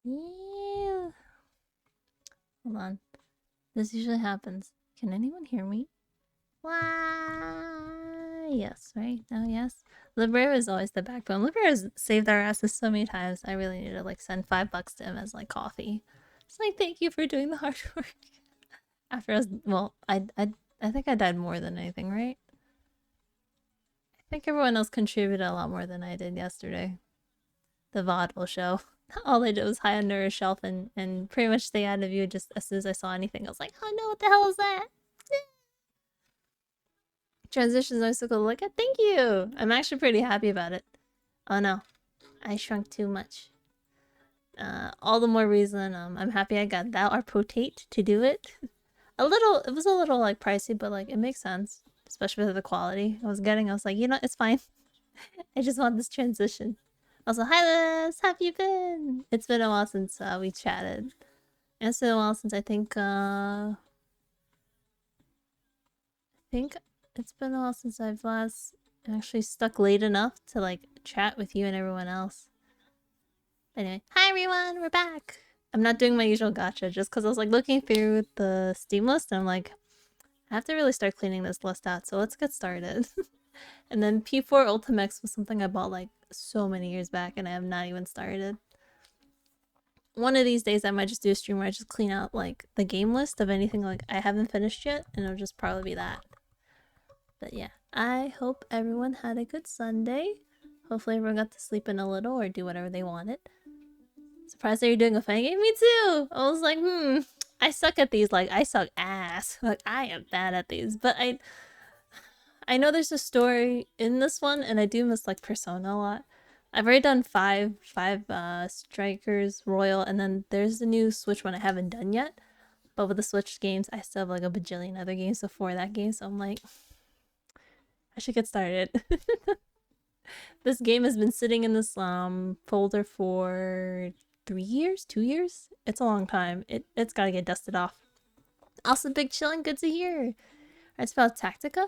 Yeah. Hold on. This usually happens. Can anyone hear me? Why? Yes, right? No, yes. Libera is always the backbone. Libera's saved our asses so many times. I really need to like send $5 to him as like coffee. It's like thank you for doing the hard work. After I was well, I think I died more than anything, right? I think everyone else contributed a lot more than I did yesterday. The VOD will show. All I did was hide under a shelf and pretty much stay out of view just as soon as I saw anything. I was like, oh no, what the hell is that? Transitions are so cool. Like, thank you. I'm actually pretty happy about it. Oh no, I shrunk too much. All the more reason I'm happy I got that or potate to do it. It was a little like pricey, but like it makes sense, especially with the quality I was like, you know, it's fine. I just want this transition. Also, hi Liz, how have you been? It's been a while since we chatted. And it's been a while since I think it's been a while since I've last actually stuck late enough to like chat with you and everyone else. Anyway, hi everyone, we're back. I'm not doing my usual gacha just because I was like looking through the Steam list and I'm like, I have to really start cleaning this list out, so let's get started. And then P4 Ultimax was something I bought like so many years back and I have not even started. One of these days I might just do a stream where I just clean out like the game list of anything like I haven't finished yet, and it'll just probably be that. But yeah, I hope everyone had a good Sunday. Hopefully everyone got to sleep in a little or do whatever they wanted. Surprised that you're doing a fighting game? Me too! I was like, I suck at these, like, I suck ass. Like, I am bad at these. But I know there's a story in this one, and I do miss, like, Persona a lot. I've already done five Strikers, Royal, and then there's the new Switch one I haven't done yet. But with the Switch games, I still have, like, a bajillion other games before that game, so I'm like, I should get started. This game has been sitting in this folder for 3 years, 2 years. It's a long time. It's got to get dusted off. Also, big chillin', good to hear. I spelled Tactica.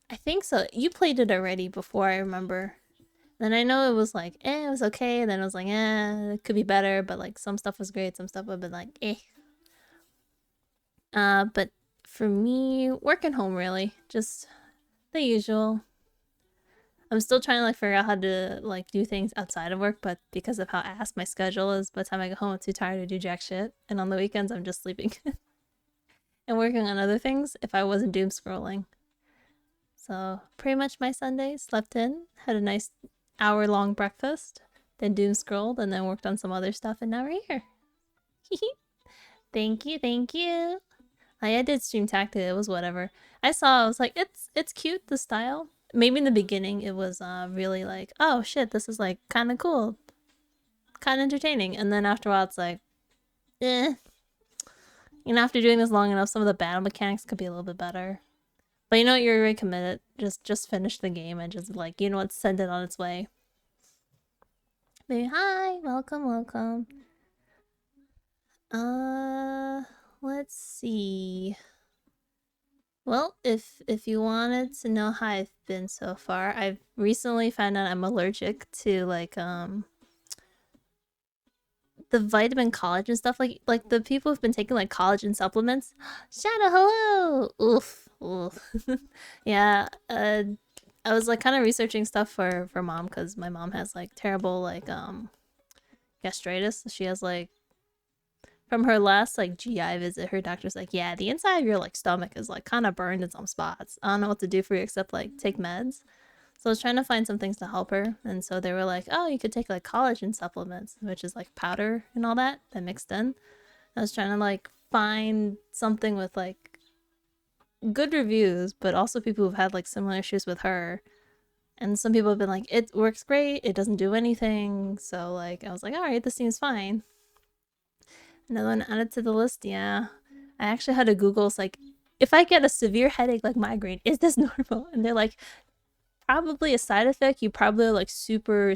I think so. You played it already before, I remember. Then I know it was like, it was okay. Then it was like, it could be better. But like some stuff was great, some stuff would have been like, eh. But for me, working home really, just the usual. I'm still trying to like figure out how to like do things outside of work, but because of how ass my schedule is, by the time I get home, I'm too tired to do jack shit. And on the weekends, I'm just sleeping and working on other things if I wasn't doom scrolling. So pretty much my Sunday, slept in, had a nice hour-long breakfast, then doom scrolled, and then worked on some other stuff, and now we're here. Thank you, thank you. I did stream Tactic. It was whatever. I was like, it's cute, the style. Maybe in the beginning it was really like, oh shit, this is like kind of cool, kind of entertaining. And then after a while, it's like, eh. You know, after doing this long enough, some of the battle mechanics could be a little bit better. But you know what? You're very committed. Just finish the game and just like, you know what? Send it on its way. Maybe, hi, welcome. Let's see. Well, if you wanted to know how I've been so far, I've recently found out I'm allergic to like the vitamin collagen stuff. Like the people who've been taking like collagen supplements. Shadow, hello. Oof. Yeah. I was like kind of researching stuff for mom because my mom has like terrible like gastritis. She has like from her last like GI visit, her doctor's like, yeah, the inside of your like stomach is like kind of burned in some spots. I don't know what to do for you except like take meds. So I was trying to find some things to help her, and so they were like, oh, you could take like collagen supplements, which is like powder and all that mixed in. I was trying to like find something with like good reviews, but also people who've had like similar issues with her. And some people have been like, it works great, it doesn't do anything. So like, I was like, all right, this seems fine. Another one added to the list. Yeah, I actually had to Google. It's like, if I get a severe headache like migraine, is this normal? And they're like, probably a side effect. You probably are like super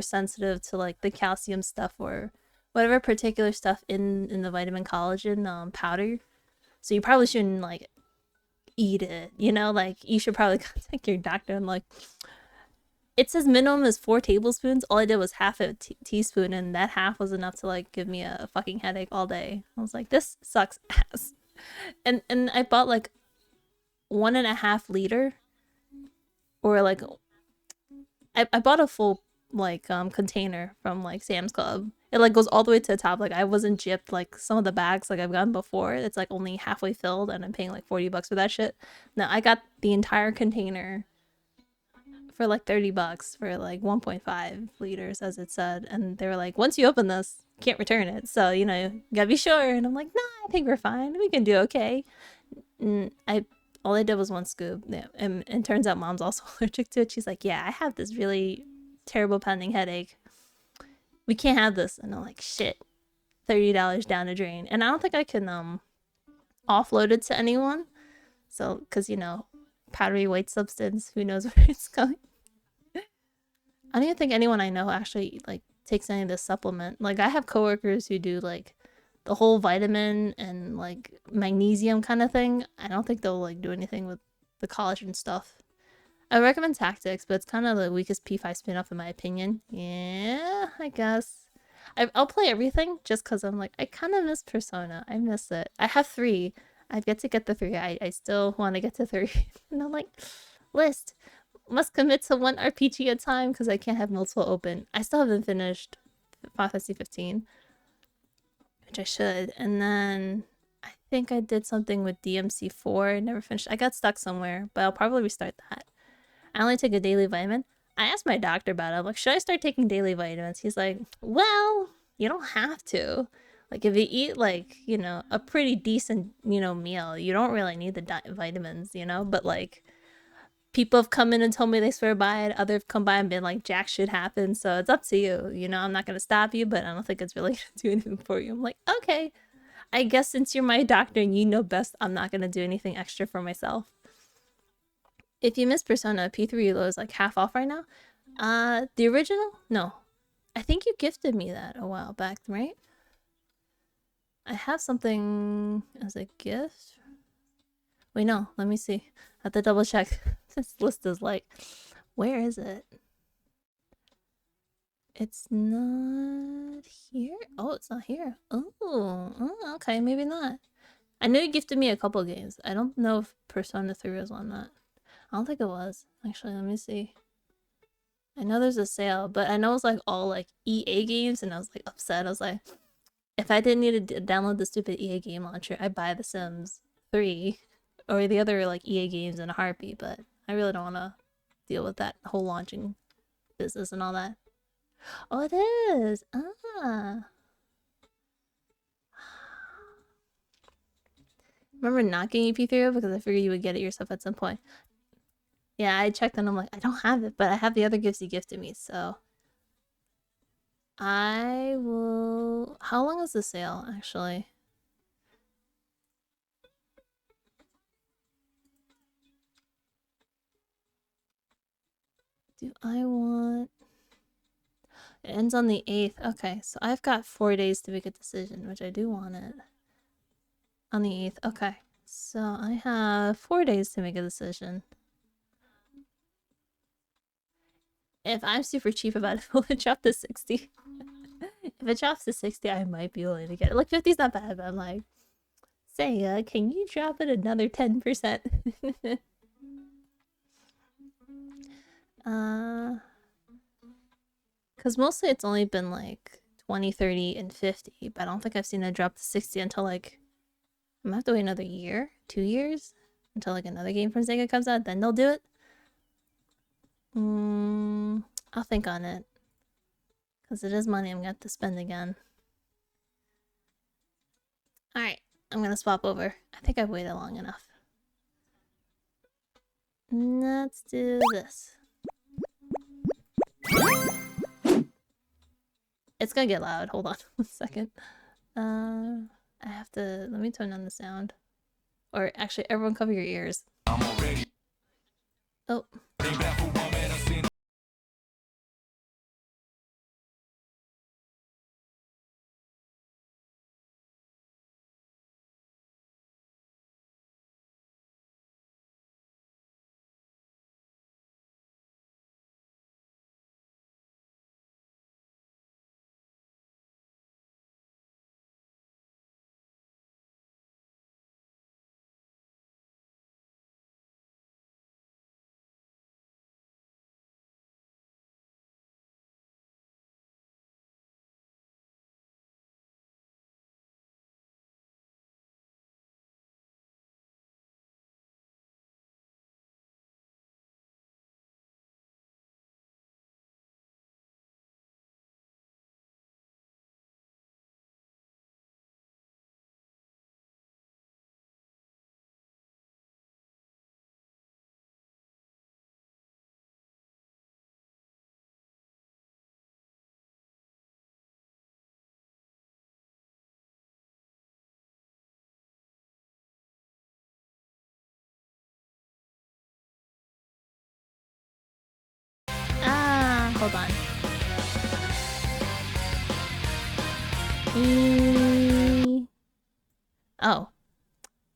sensitive to like the calcium stuff or whatever particular stuff in the vitamin collagen powder. So you probably shouldn't like eat it. You know, like you should probably contact your doctor and like. It says minimum is 4 tablespoons. All I did was half a teaspoon, and that half was enough to like give me a fucking headache all day. I was like, this sucks ass. And I bought like 1.5 liter, or like I bought a full like container from like Sam's Club. It like goes all the way to the top. Like I wasn't gypped like some of the bags like I've gotten before. It's like only halfway filled, and I'm paying like $40 for that shit. No, I got the entire container for like $30 for like 1.5 liters, as it said. And they were like, once you open this, you can't return it. So, you know, you gotta be sure. And I'm like, nah, I think we're fine. We can do okay. And all I did was 1 scoop. Yeah, and turns out mom's also allergic to it. She's like, yeah, I have this really terrible pending headache. We can't have this. And I'm like, shit, $30 down the drain. And I don't think I can offload it to anyone. So, because, you know, powdery white substance, who knows where it's going. I don't even think anyone I know actually like takes any of this supplement. Like I have coworkers who do like the whole vitamin and like magnesium kind of thing. I don't think they'll like do anything with the collagen stuff. I recommend Tactics, but it's kind of the weakest P5 spin-off in my opinion. Yeah, I guess. I'll play everything just because I'm like, I kind of miss Persona. I miss it. I have 3. I've yet to get the 3. I still want to get to 3. And I'm like, list. Must commit to 1 RPG at a time because I can't have multiple open. I still haven't finished Final Fantasy 15, which I should. And then I think I did something with DMC4. I never finished. I got stuck somewhere, but I'll probably restart that. I only take a daily vitamin. I asked my doctor about it. I'm like, should I start taking daily vitamins? He's like, well, you don't have to. Like, if you eat, like, you know, a pretty decent, you know, meal, you don't really need the vitamins, you know? But, like, people have come in and told me they swear by it. Others have come by and been like, jack shit happen. So it's up to you. You know, I'm not going to stop you, but I don't think it's really going to do anything for you. I'm like, okay. I guess since you're my doctor and you know best, I'm not going to do anything extra for myself. If you miss Persona, P3 Reload is like half off right now. The original? No. I think you gifted me that a while back, right? I have something as a gift. Wait, no. Let me see. I have to double check. This list is like, where is it? It's not here. Oh, it's not here. Oh, okay, maybe not. I know you gifted me a couple games. I don't know if Persona 3 was on that. I don't think it was. Actually, let me see. I know there's a sale, but I know it's like all like EA games, and I was like upset. I was like, if I didn't need to download the stupid EA game launcher, I'd buy The Sims 3 or the other like EA games in a heartbeat, but I really don't want to deal with that whole launching business and all that. Oh, it is. Ah. Remember not getting EP3 because I figured you would get it yourself at some point. Yeah, I checked and I'm like, I don't have it, but I have the other gifts you gifted me, so I will. How long is the sale actually? Do I want? It ends on the 8th. Okay, so I've got 4 days to make a decision, which I do want it. On the 8th. Okay, so I have 4 days to make a decision. If I'm super cheap about it, will it drop to 60? If it drops to 60, I might be willing to get it. Like 50's not bad, but I'm like, say, can you drop it another 10%? Because mostly it's only been like 20, 30, and 50, but I don't think I've seen it drop to 60 until like, I'm gonna have to wait another year, 2 years, until like another game from Sega comes out, then they'll do it. I'll think on it. Because it is money I'm gonna have to spend again. Alright, I'm gonna swap over. I think I've waited long enough. Let's do this. It's gonna get loud. Hold on 1 second. I have to... Let me turn on the sound. Or actually, everyone cover your ears. Oh. Hold on. Oh.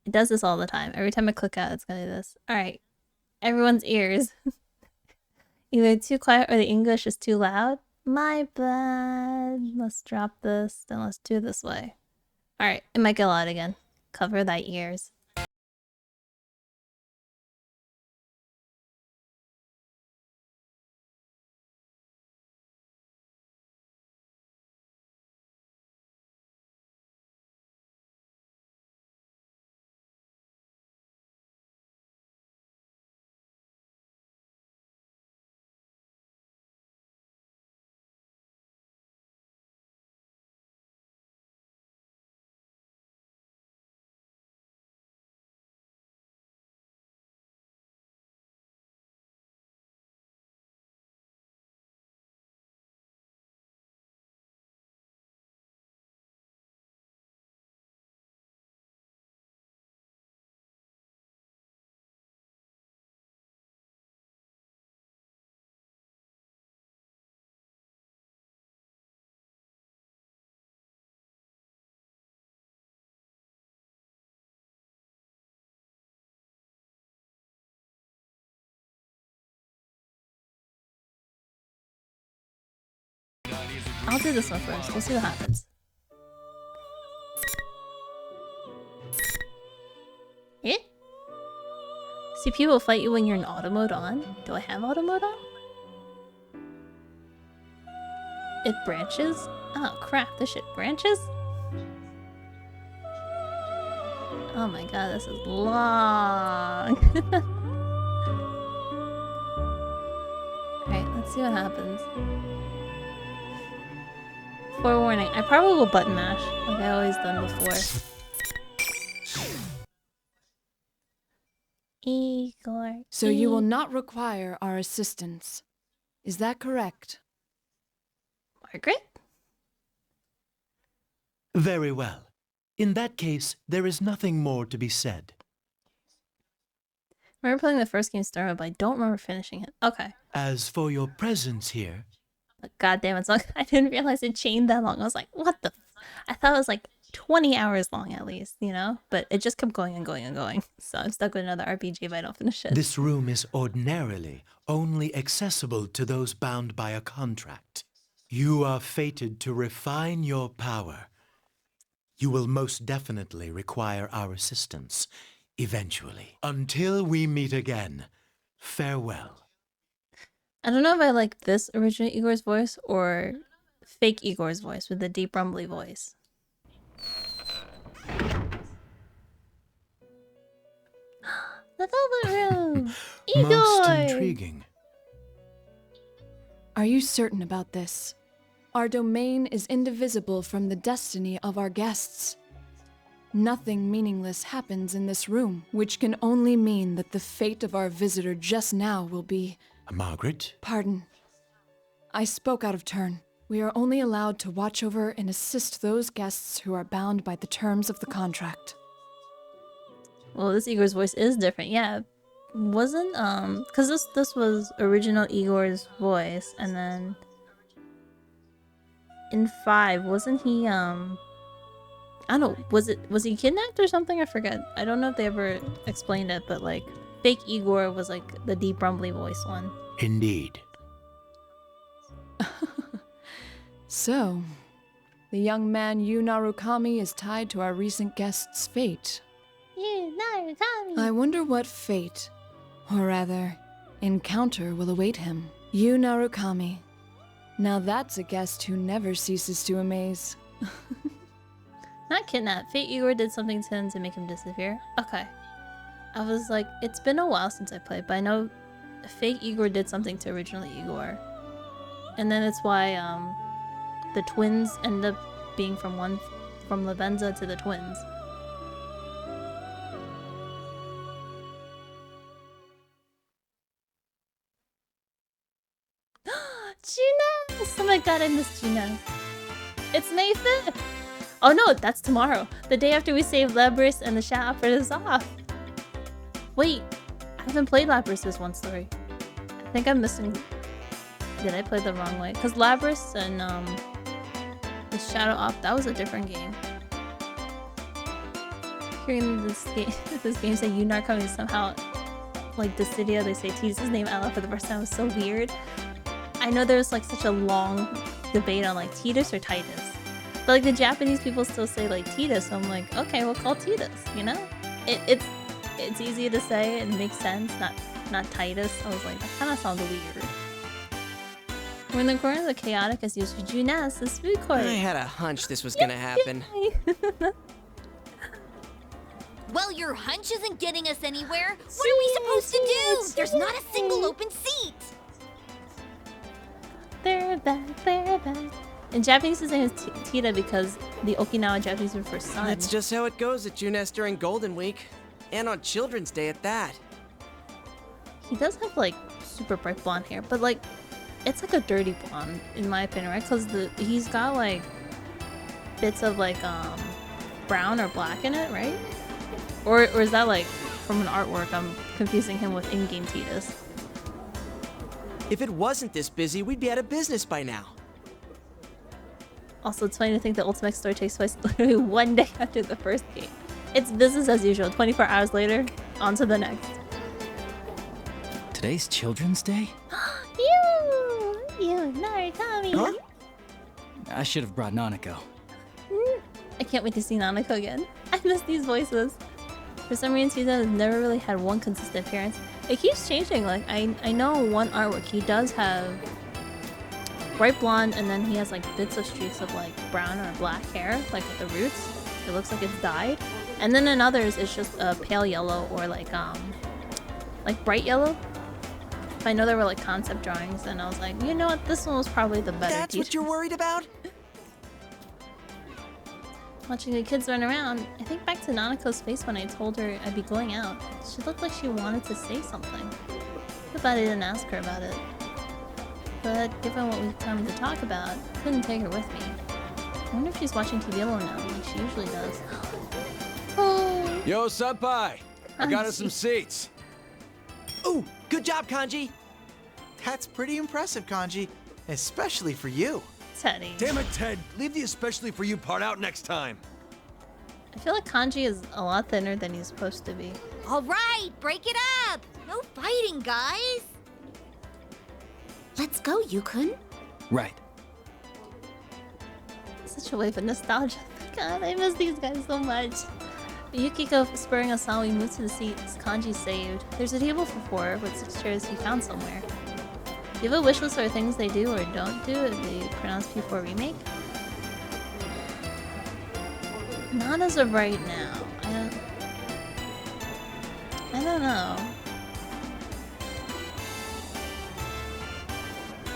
It does this all the time. Every time I click out, it's gonna do this. Alright. Everyone's ears. Either too quiet or the English is too loud. My bad. Let's drop this. Then let's do it this way. Alright. It might get loud again. Cover thy ears. I'll do this one first. We'll see what happens. Eh? See, people fight you when you're in auto mode on. Do I have auto mode on? It branches? Oh crap, this shit branches? Oh my god, this is long. Alright, let's see what happens. Forewarning, I probably will button mash, like I always done before. Igor. So you will not require our assistance. Is that correct? Margaret? Very well. In that case, there is nothing more to be said. I remember playing the first game started, but I don't remember finishing it. Okay. As for your presence here... But goddamn, it's like I didn't realize it chained that long. I was like, what the I thought it was like 20 hours long at least, you know? But it just kept going and going and going. So I'm stuck with another RPG if I don't finish it. This room is ordinarily only accessible to those bound by a contract. You are fated to refine your power. You will most definitely require our assistance, eventually. Until we meet again, farewell. I don't know if I like this original Igor's voice or fake Igor's voice with the deep rumbly voice. The Velvet Room! Igor! Most intriguing. Are you certain about this? Our domain is indivisible from the destiny of our guests. Nothing meaningless happens in this room, which can only mean that the fate of our visitor just now will be... Margaret? Pardon. I spoke out of turn. We are only allowed to watch over and assist those guests who are bound by the terms of the contract. Well, this Igor's voice is different. Yeah, wasn't because this was original Igor's voice, and then in 5, wasn't he I don't know, was he kidnapped or something? I forget. I don't know if they ever explained it, but like fake Igor was like the deep rumbly voice one. Indeed. So, the young man Yu Narukami is tied to our recent guest's fate. You Narukami. I wonder what fate, or rather, encounter will await him. Yu Narukami. Now that's a guest who never ceases to amaze. Not kidnapped. Fake Igor did something to him to make him disappear. Okay. I was like, it's been a while since I played, but I know fake Igor did something to original Igor. And then it's why the twins end up being from Lavenza to the twins. Gina! Oh my god, I miss Gina. It's May 5th! Oh no, that's tomorrow. The day after we save Labris and the chat offered us off. Wait, I haven't played Labris this one story. I think I'm missing... Did I play the wrong way? Because Labris and the Shadow Op, that was a different game. Hearing this game say Yu Narukami somehow like Dissidia, they say Titus' name out loud for the first time was so weird. I know there's like such a long debate on like Titus or Titus. But like the Japanese people still say like Titus, so I'm like, okay, we'll call Titus, you know? It's easy to say and makes sense, not Titus. I was like, that kind of sounds weird. We're in the corner of the chaotic as usual. Junas, the food court. I had a hunch this was gonna happen. Well, your hunch isn't getting us anywhere. What are we supposed to do? There's not a single open seat. They're back, they're back. In Japanese, his name is Tita because the Okinawa Japanese word for sun. That's just how it goes at Junes during Golden Week. And on Children's Day at that. He does have like super bright blonde hair, but like it's like a dirty blonde in my opinion, right? Because he's got like bits of like brown or black in it, right? Or is that like from an artwork? I'm confusing him with in-game Titus. If it wasn't this busy, we'd be out of business by now. Also, it's funny to think the Ultimax story takes place literally one day after the first game. It's business as usual. 24 hours later, on to the next. Today's Children's Day? You, Narukami. Huh? I should have brought Nanako. I can't wait to see Nanako again. I miss these voices. For some reason, Susan has never really had one consistent appearance. It keeps changing. Like I know one artwork he does have bright blonde, and then he has like bits of streaks of like brown or black hair, like at the roots. It looks like it's dyed. And then in others, it's just a pale yellow or like bright yellow. I know there were like concept drawings, and I was like, you know what, this one was probably the better. That's what you're worried about? Watching the kids run around, I think back to Nanako's face when I told her I'd be going out. She looked like she wanted to say something. Too bad I didn't ask her about it. But given what we've come to talk about, I couldn't take her with me. I wonder if she's watching TV alone now, like she usually does. Oh. Yo, senpai! I got us some seats. Ooh, good job, Kanji. That's pretty impressive, Kanji. Especially for you. Teddy. Damn it, Ted. Leave the especially for you part out next time. I feel like Kanji is a lot thinner than he's supposed to be. All right, break it up. No fighting, guys. Let's go, Yukun. Right. Such a wave of nostalgia. God, I miss these guys so much. Yukiko spurring us on, we move to the seats. Kanji saved. There's a table for 4 with 6 chairs he found somewhere. Do you have a wish list for things they do or don't do if they pronounce P4 remake? Not as of right now. I don't know.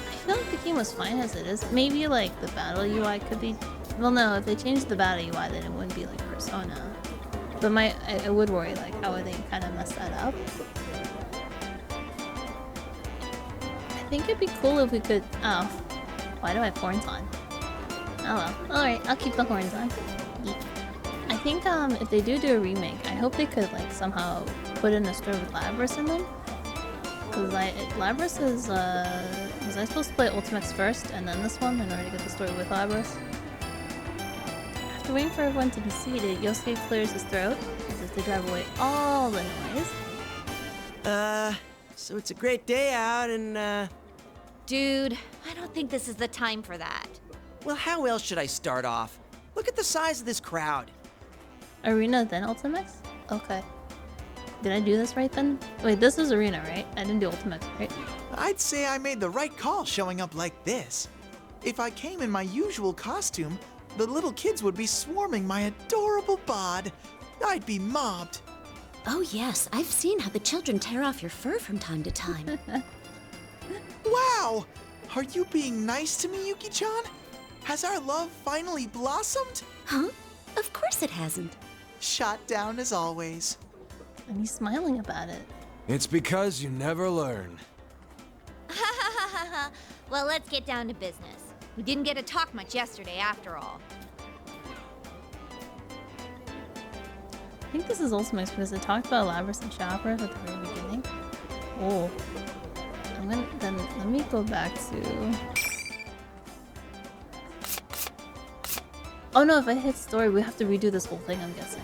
I feel like the game was fine as it is. Maybe like the battle UI could be... Well no, if they changed the battle UI then it wouldn't be like Persona. But I would worry like how would they kind of mess that up. I think it'd be cool if we could. Oh, why do I have horns on? Oh well. Alright, I'll keep the horns on. Yeet. I think if they do a remake, I hope they could like somehow put in a story with Labras in them. Cause Labras is was I supposed to play Ultimax first and then this one in order to get the story with Labras? After waiting for everyone to be seated, Yosuke clears his throat as if to drive away all the noise. So it's a great day out and, Dude, I don't think this is the time for that. well, how else should I start off? Look at the size of this crowd. Arena then Ultimax? Okay. Did I do this right then? Wait, this is Arena, right? I didn't do Ultimax, right? I'd say I made the right call showing up like this. If I came in my usual costume, the little kids would be swarming my adorable bod. I'd be mobbed. Oh yes, I've seen how the children tear off your fur from time to time. Wow! Are you being nice to me, Yuki-chan? Has our love finally blossomed? Huh? Of course it hasn't. Shot down as always. And he's smiling about it. It's because you never learn. Well, let's get down to business. We didn't get to talk much yesterday after all. I think this is Ultimax because it talked about Labras and Chopper at the very beginning. Oh. Then let me go back to... Oh no, if I hit story, we have to redo this whole thing, I'm guessing.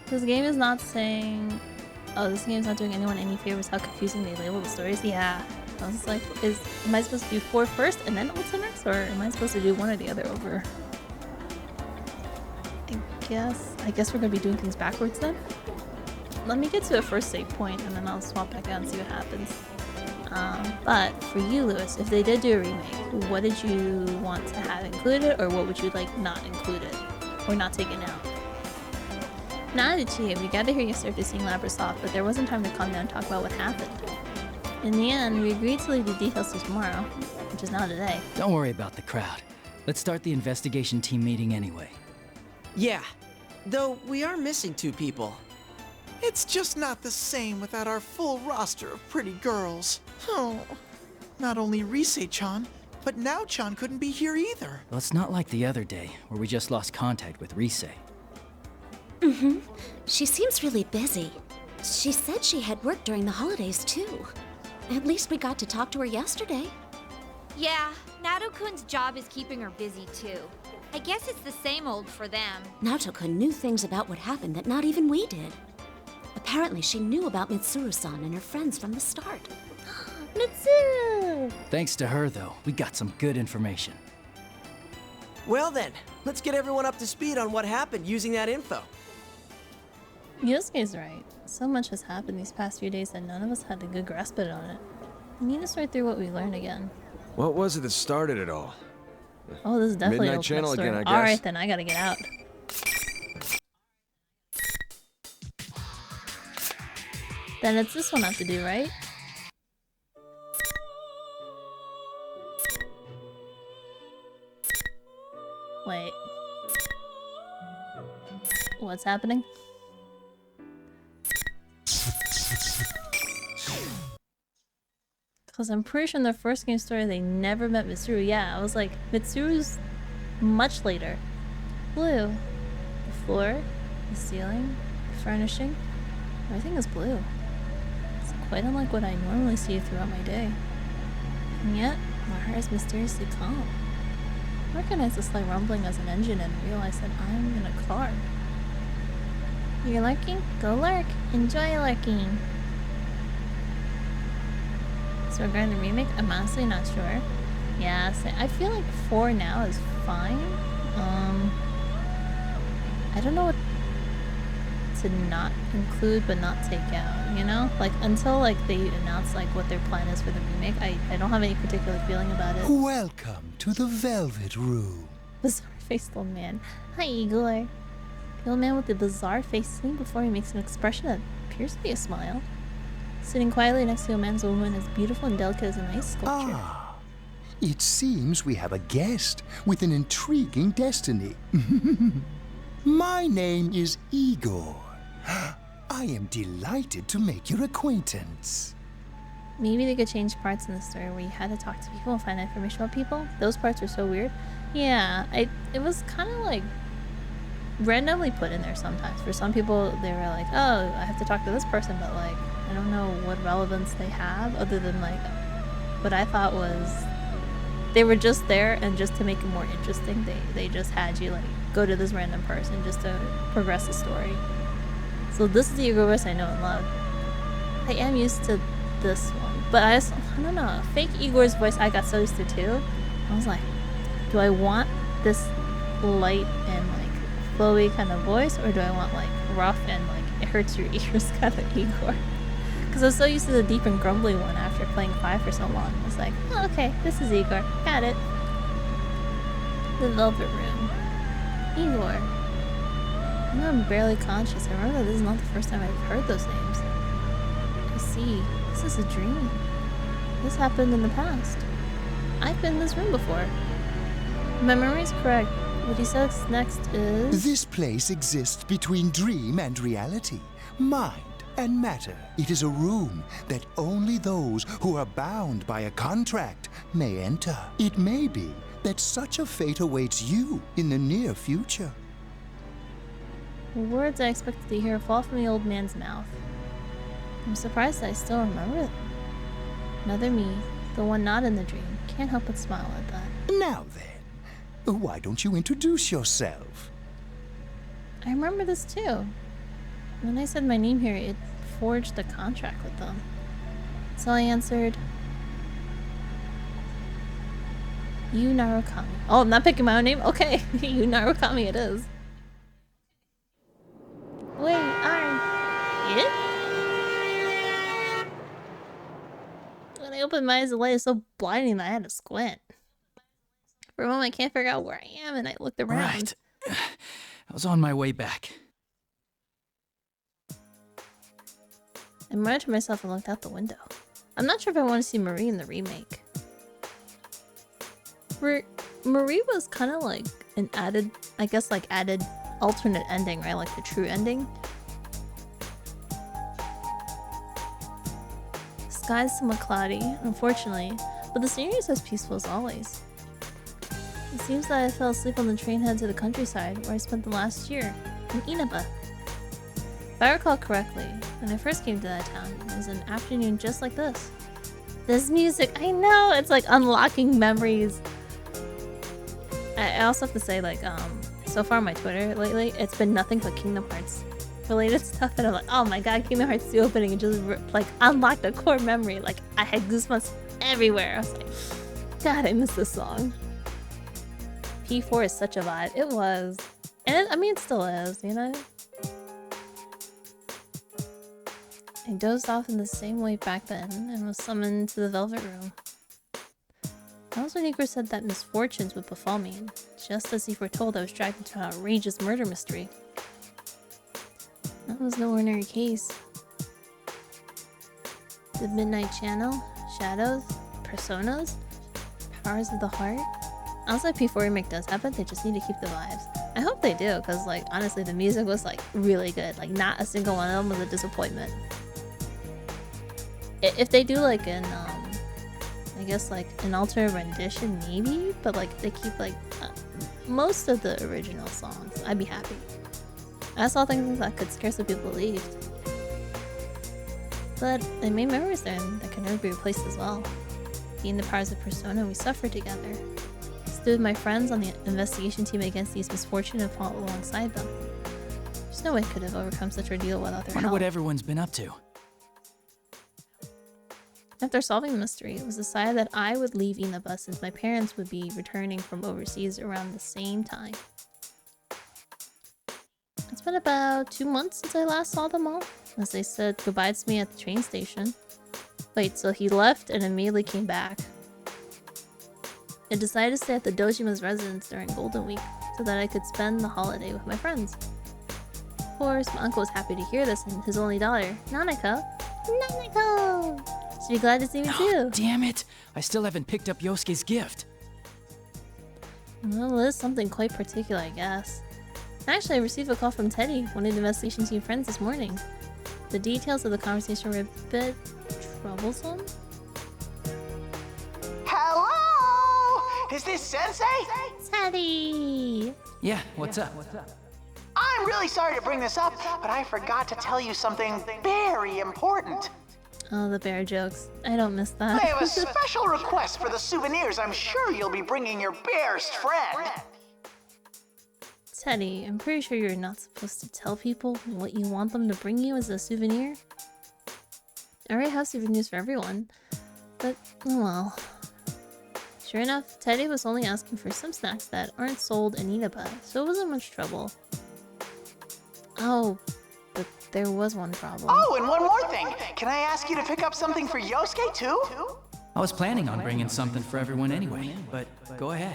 This game is not saying... Oh, this game's not doing anyone any favors how confusing they label the stories? Yeah. I was like, am I supposed to do 4 first and then Ultimax? Or am I supposed to do one or the other over? I guess we're gonna be doing things backwards then? Let me get to a first save point and then I'll swap back out and see what happens. But for you, Lewis, if they did do a remake, what did you want to have included, or what would you like not included or not taken out? Now to cheat, we gather here yesterday seeing Labras off, but there wasn't time to calm down and talk about what happened. In the end, we agreed to leave the details to tomorrow, which is now today. Don't worry about the crowd. Let's start the investigation team meeting anyway. Yeah, though we are missing 2 people. It's just not the same without our full roster of pretty girls. Oh. Not only Rise-chan, but Nao-chan couldn't be here either. Well, it's not like the other day, where we just lost contact with Rise. Mm-hmm. She seems really busy. She said she had work during the holidays, too. At least we got to talk to her yesterday. Yeah, Nato-kun's job is keeping her busy too. I guess it's the same old for them. Nato-kun knew things about what happened that not even we did. Apparently, she knew about Mitsuru-san and her friends from the start. Mitsuru! Thanks to her, though, we got some good information. Well then, let's get everyone up to speed on what happened using that info. Yosuke's right. So much has happened these past few days that none of us had a good grasp on it. We need to sort through what we learned again. What was it that started it all? Oh, this is definitely Midnight Ultimax Channel story. again, I guess. Alright then, I gotta get out. Then it's this one I have to do, right? Wait. What's happening? Because I'm pretty sure in the first game story they never met Mitsuru. Yeah, I was like, Mitsuru's much later. Blue. The floor, the ceiling, the furnishing, everything is blue. It's quite unlike what I normally see throughout my day. And yet, my heart is mysteriously calm. I recognize the slight rumbling as an engine and realize that I'm in a car. You're lurking? Go lurk. Enjoy lurking. So regarding the remake, I'm honestly not sure. Yeah, so I feel like 4 now is fine. I don't know what to not include but not take out, you know? Like, until like they announce like what their plan is for the remake, I don't have any particular feeling about it. Welcome to the Velvet Room. Bizarre-faced old man. Hi, Igor. The old man with the bizarre face sitting before he makes an expression that appears to be a smile. Sitting quietly next to a man's woman as beautiful and delicate as a nice sculpture. Ah, it seems we have a guest with an intriguing destiny. My name is Igor. I am delighted to make your acquaintance. Maybe they could change parts in the story where you had to talk to people and find information about people. Those parts are so weird. Yeah, it was kind of like randomly put in there sometimes. For some people, they were like, oh, I have to talk to this person, but like, I don't know what relevance they have other than like what I thought was they were just there, and just to make it more interesting, they just had you like go to this random person just to progress the story. So this is the Igor voice I know and love. I am used to this one, but I don't know. Fake Igor's voice I got so used to too. I was like, do I want this light and like flowy kind of voice, or do I want like rough and like it hurts your ears kind of Igor? Because I was so used to the deep and grumbly one after playing 5 for so long. I was like, oh, okay, this is Igor. Got it. The Velvet Room. Igor. I know I'm barely conscious. I remember that this is not the first time I've heard those names. I see. This is a dream. This happened in the past. I've been in this room before. If my memory is correct, what he says next is... This place exists between dream and reality, mind and matter. It is a room that only those who are bound by a contract may enter. It may be that such a fate awaits you in the near future. The words I expected to hear fall from the old man's mouth. I'm surprised that I still remember it. Another me, the one not in the dream, can't help but smile at that. Now then, why don't you introduce yourself? I remember this too. When I said my name here, it forged the contract with them. So I answered, you Narukami. Oh, I'm not picking my own name? Okay, you Narukami it is. Wait, it? When I opened my eyes, the light is so blinding that I had to squint. For a moment, I can't figure out where I am, and I looked around. Right. I was on my way back. I muttered to myself and looked out the window. I'm not sure if I want to see Marie in the remake. Marie was kind of like an added, I guess like added alternate ending, right? Like the true ending. The sky's somewhat cloudy, unfortunately, but the scenery is as peaceful as always. It seems that I fell asleep on the train head to the countryside where I spent the last year, in Inaba. If I recall correctly, when I first came to that town, it was an afternoon just like this. This music, I know, it's like unlocking memories. I also have to say, like, so far on my Twitter lately, it's been nothing but Kingdom Hearts related stuff, and I'm like, oh my god, Kingdom Hearts 2 opening and just like unlocked a core memory. Like, I had goosebumps everywhere. I was like, god, I miss this song. P4 is such a vibe. It was. And I mean, it still is, you know? I dozed off in the same way back then and was summoned to the Velvet Room. That was when Igor said that misfortunes would befall me, just as he foretold I was dragged into an outrageous murder mystery. That was no ordinary case. The Midnight Channel, Shadows, Personas, Powers of the Heart. Honestly, P4 remake does happen, they just need to keep the vibes. I hope they do, because like honestly the music was like really good. Like not a single one of them was a disappointment. If they do like an I guess like an alternate rendition maybe, but like they keep like most of the original songs, I'd be happy. I saw things that could scarcely be believed. But they made memories there that can never be replaced as well. Being the powers of Persona, we suffered together. Stood with my friends on the investigation team against these misfortune and fought alongside them. There's no way I could have overcome such ordeal without their help. Wonder what everyone's been up to. After solving the mystery, it was decided that I would leave Inaba since my parents would be returning from overseas around the same time. It's been about 2 months since I last saw them all, as they said goodbye to me at the train station. Wait, so he left and immediately came back. I decided to stay at the Dojima's residence during Golden Week so that I could spend the holiday with my friends. Of course, my uncle was happy to hear this and his only daughter, Nanako, she'd be glad to see me too. Oh, damn it! I still haven't picked up Yosuke's gift. Well, it is something quite particular, I guess. Actually, I received a call from Teddy, one of the investigation team friends this morning. The details of the conversation were a bit troublesome. Is this Sensei? Teddy! Yeah, what's up? I'm really sorry to bring this up, but I forgot to tell you something very important. Oh, the bear jokes. I don't miss that. I have a special request for the souvenirs I'm sure you'll be bringing your bear's friend. Teddy, I'm pretty sure you're not supposed to tell people what you want them to bring you as a souvenir. I already have souvenirs for everyone. But, oh well. Sure enough, Teddy was only asking for some snacks that aren't sold in Inaba, so it wasn't much trouble. Oh, but there was one problem. Oh, and one more thing. Can I ask you to pick up something for Yosuke too? I was planning on bringing something for everyone anyway, but go ahead.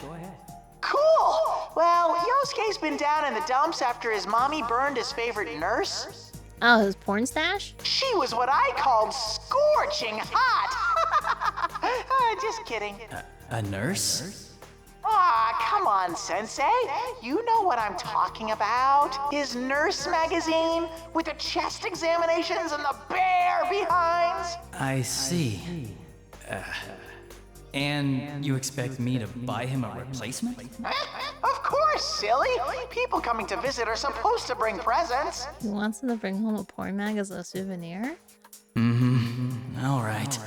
Cool! Well, Yosuke's been down in the dumps after his mommy burned his favorite nurse. Oh, his porn stash? She was what I called scorching hot. Just kidding. A nurse? Ah, come on, Sensei. You know what I'm talking about. His nurse magazine with the chest examinations and the bear behinds. I see. And you expect me to buy him a replacement? Of course, silly. People coming to visit are supposed to bring presents. He wants him to bring home a porn mag as a souvenir? Mm-hmm. All right.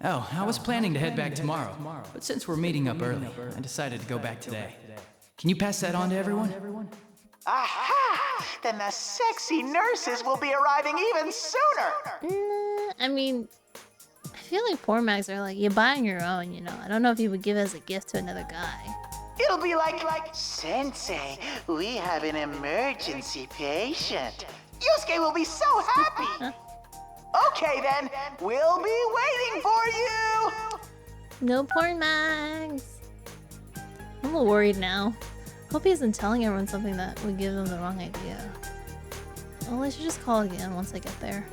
Oh, I was planning to head back tomorrow, but since we're meeting up early, I decided to go back today. Can you pass that on to everyone? Aha! Then the sexy nurses will be arriving even sooner. I mean, I feel like porn mags are like, you buy on your own, you know. I don't know if you would give it as a gift to another guy. It'll be like, Sensei, we have an emergency patient. Yosuke will be so happy. Okay then, we'll be waiting for you. No porn mags. I'm a little worried now. Hope he isn't telling everyone something that would give them the wrong idea. Well, I should just call again once I get there.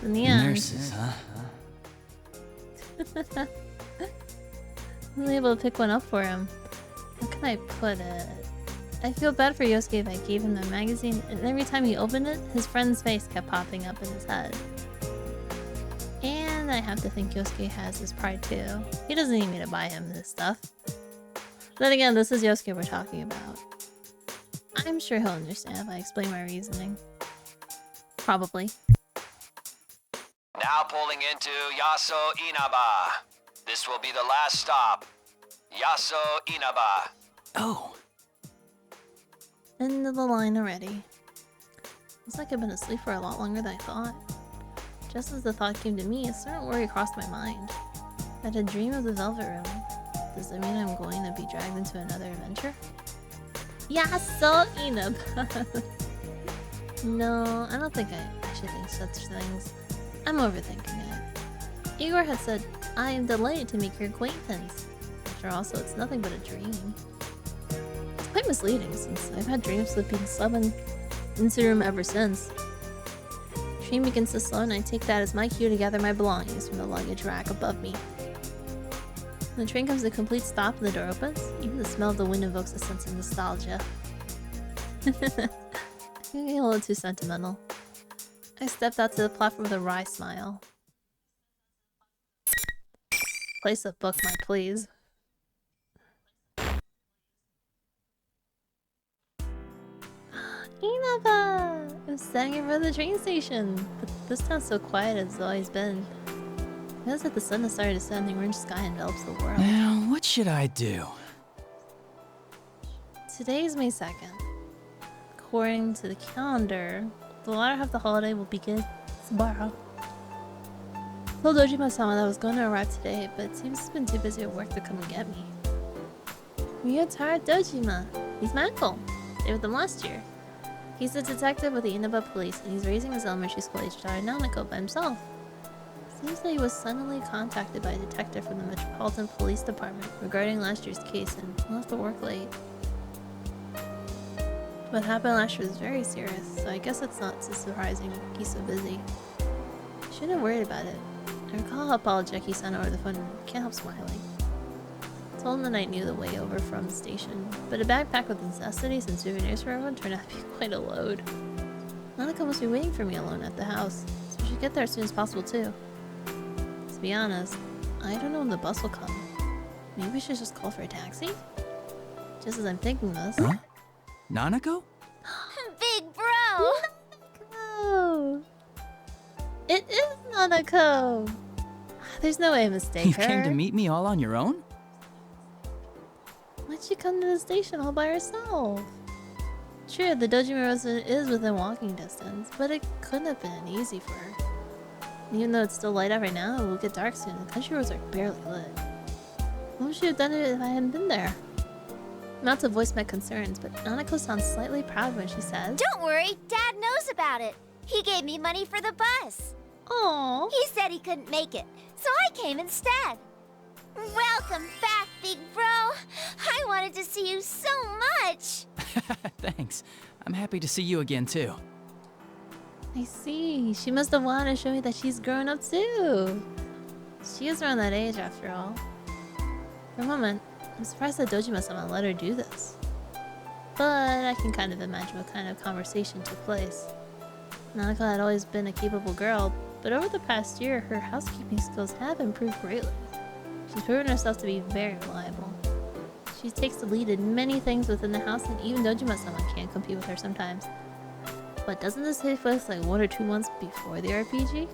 In the end, Nurses, huh? I was able to pick one up for him. How can I put it? I feel bad for Yosuke if I gave him the magazine, and every time he opened it, his friend's face kept popping up in his head. And I have to think Yosuke has his pride too. He doesn't need me to buy him this stuff. Then again, this is Yosuke we're talking about. I'm sure he'll understand if I explain my reasoning. Probably. Now pulling into Yaso Inaba. This will be the last stop. Yaso Inaba. Oh. End of the line already. Looks like I've been asleep for a lot longer than I thought. Just as the thought came to me, a certain worry crossed my mind. I had a dream of the Velvet Room. Does that mean I'm going to be dragged into another adventure? Yaso Inaba. No, I don't think I should think such things. I'm overthinking it. Igor had said, I am delighted to make your acquaintance. After all, so it's nothing but a dream. It's quite misleading since I've had dreams of being summoned into the room ever since. Train begins to slow and I take that as my cue to gather my belongings from the luggage rack above me. When the train comes to a complete stop and the door opens, even the smell of the wind evokes a sense of nostalgia. Maybe a little too sentimental. I stepped out to the platform with a wry smile. Place a bookmark, please. Inaba! I'm standing in front of the train station, but this town's so quiet as it's always been. It feels like the sun has started to set and the orange sky envelops the world. Now, what should I do? Today is May 2nd. According to the calendar, the latter half of the holiday will begin tomorrow. I told Dojima-sama that I was going to arrive today, but it seems he's been too busy at work to come and get me. Ryotaro Dojima. He's my uncle. Stayed with him last year. He's a detective with the Inaba police, and he's raising his elementary school age daughter Nanako by himself. Seems that he was suddenly contacted by a detective from the Metropolitan Police Department regarding last year's case, and he'll have to work late. What happened last year was very serious, so I guess it's not so surprising he's so busy. I shouldn't have worried about it. I recall how apologetic he sounded over the phone and can't help smiling. I told him that I knew the way over from the station, but a backpack with necessities and souvenirs for everyone turned out to be quite a load. Nanako must be waiting for me alone at the house, so we should get there as soon as possible too. To be honest, I don't know when the bus will come. Maybe we should just call for a taxi? Just as I'm thinking this. Huh? Nanako? Big bro! Nanako! It is Nanako! There's no way I mistake You her. came to meet me all on your own? Why'd she come to the station all by herself? True, the Dojima resident is within walking distance, but it couldn't have been easy for her. Even though it's still light out right now, it will get dark soon. The country roads are barely lit. What would she have done if I hadn't been there? Not to voice my concerns, but Nanako sounds slightly proud when she says, Don't worry, Dad knows about it. He gave me money for the bus. "Aww." He said he couldn't make it, so I came instead. Welcome back, big bro. I wanted to see you so much. Thanks. I'm happy to see you again, too. I see. She must have wanted to show me that she's grown up too. She is around that age after all. For a moment, I'm surprised that Dojima-sama let her do this. But I can kind of imagine what kind of conversation took place. Nanako had always been a capable girl, but over the past year, her housekeeping skills have improved greatly. She's proven herself to be very reliable. She takes the lead in many things within the house, and even Dojima-sama can't compete with her sometimes. But doesn't this take place like 1 or 2 months before the RPG?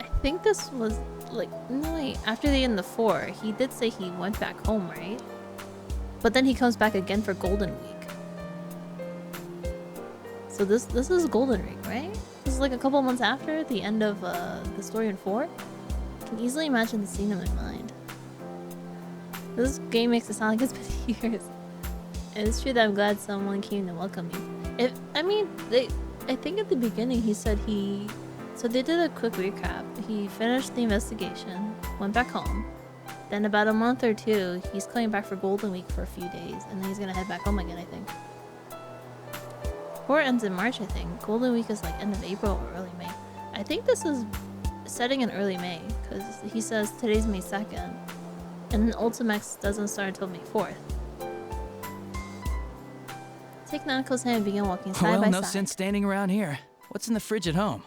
I think this was like, no wait, after the end of 4, he did say he went back home, right? But then he comes back again for Golden Week. So this is Golden Week, right? This is like a couple months after the end of the story in 4. I can easily imagine the scene in my mind. This game makes it sound like it's been years. And it's true that I'm glad someone came to welcome me. I think at the beginning he said so they did a quick recap. He finished the investigation, went back home. Then about a month or 2, he's coming back for Golden Week for a few days, and then he's gonna head back home again, I think. 4 ends in March, I think. Golden Week is like end of April or early May. I think this is setting in early May, because he says today's May 2nd, and then Ultimax doesn't start until May 4th. Take Nanako's hand and begin walking side by Well, no side. sense standing around here. What's in the fridge at home?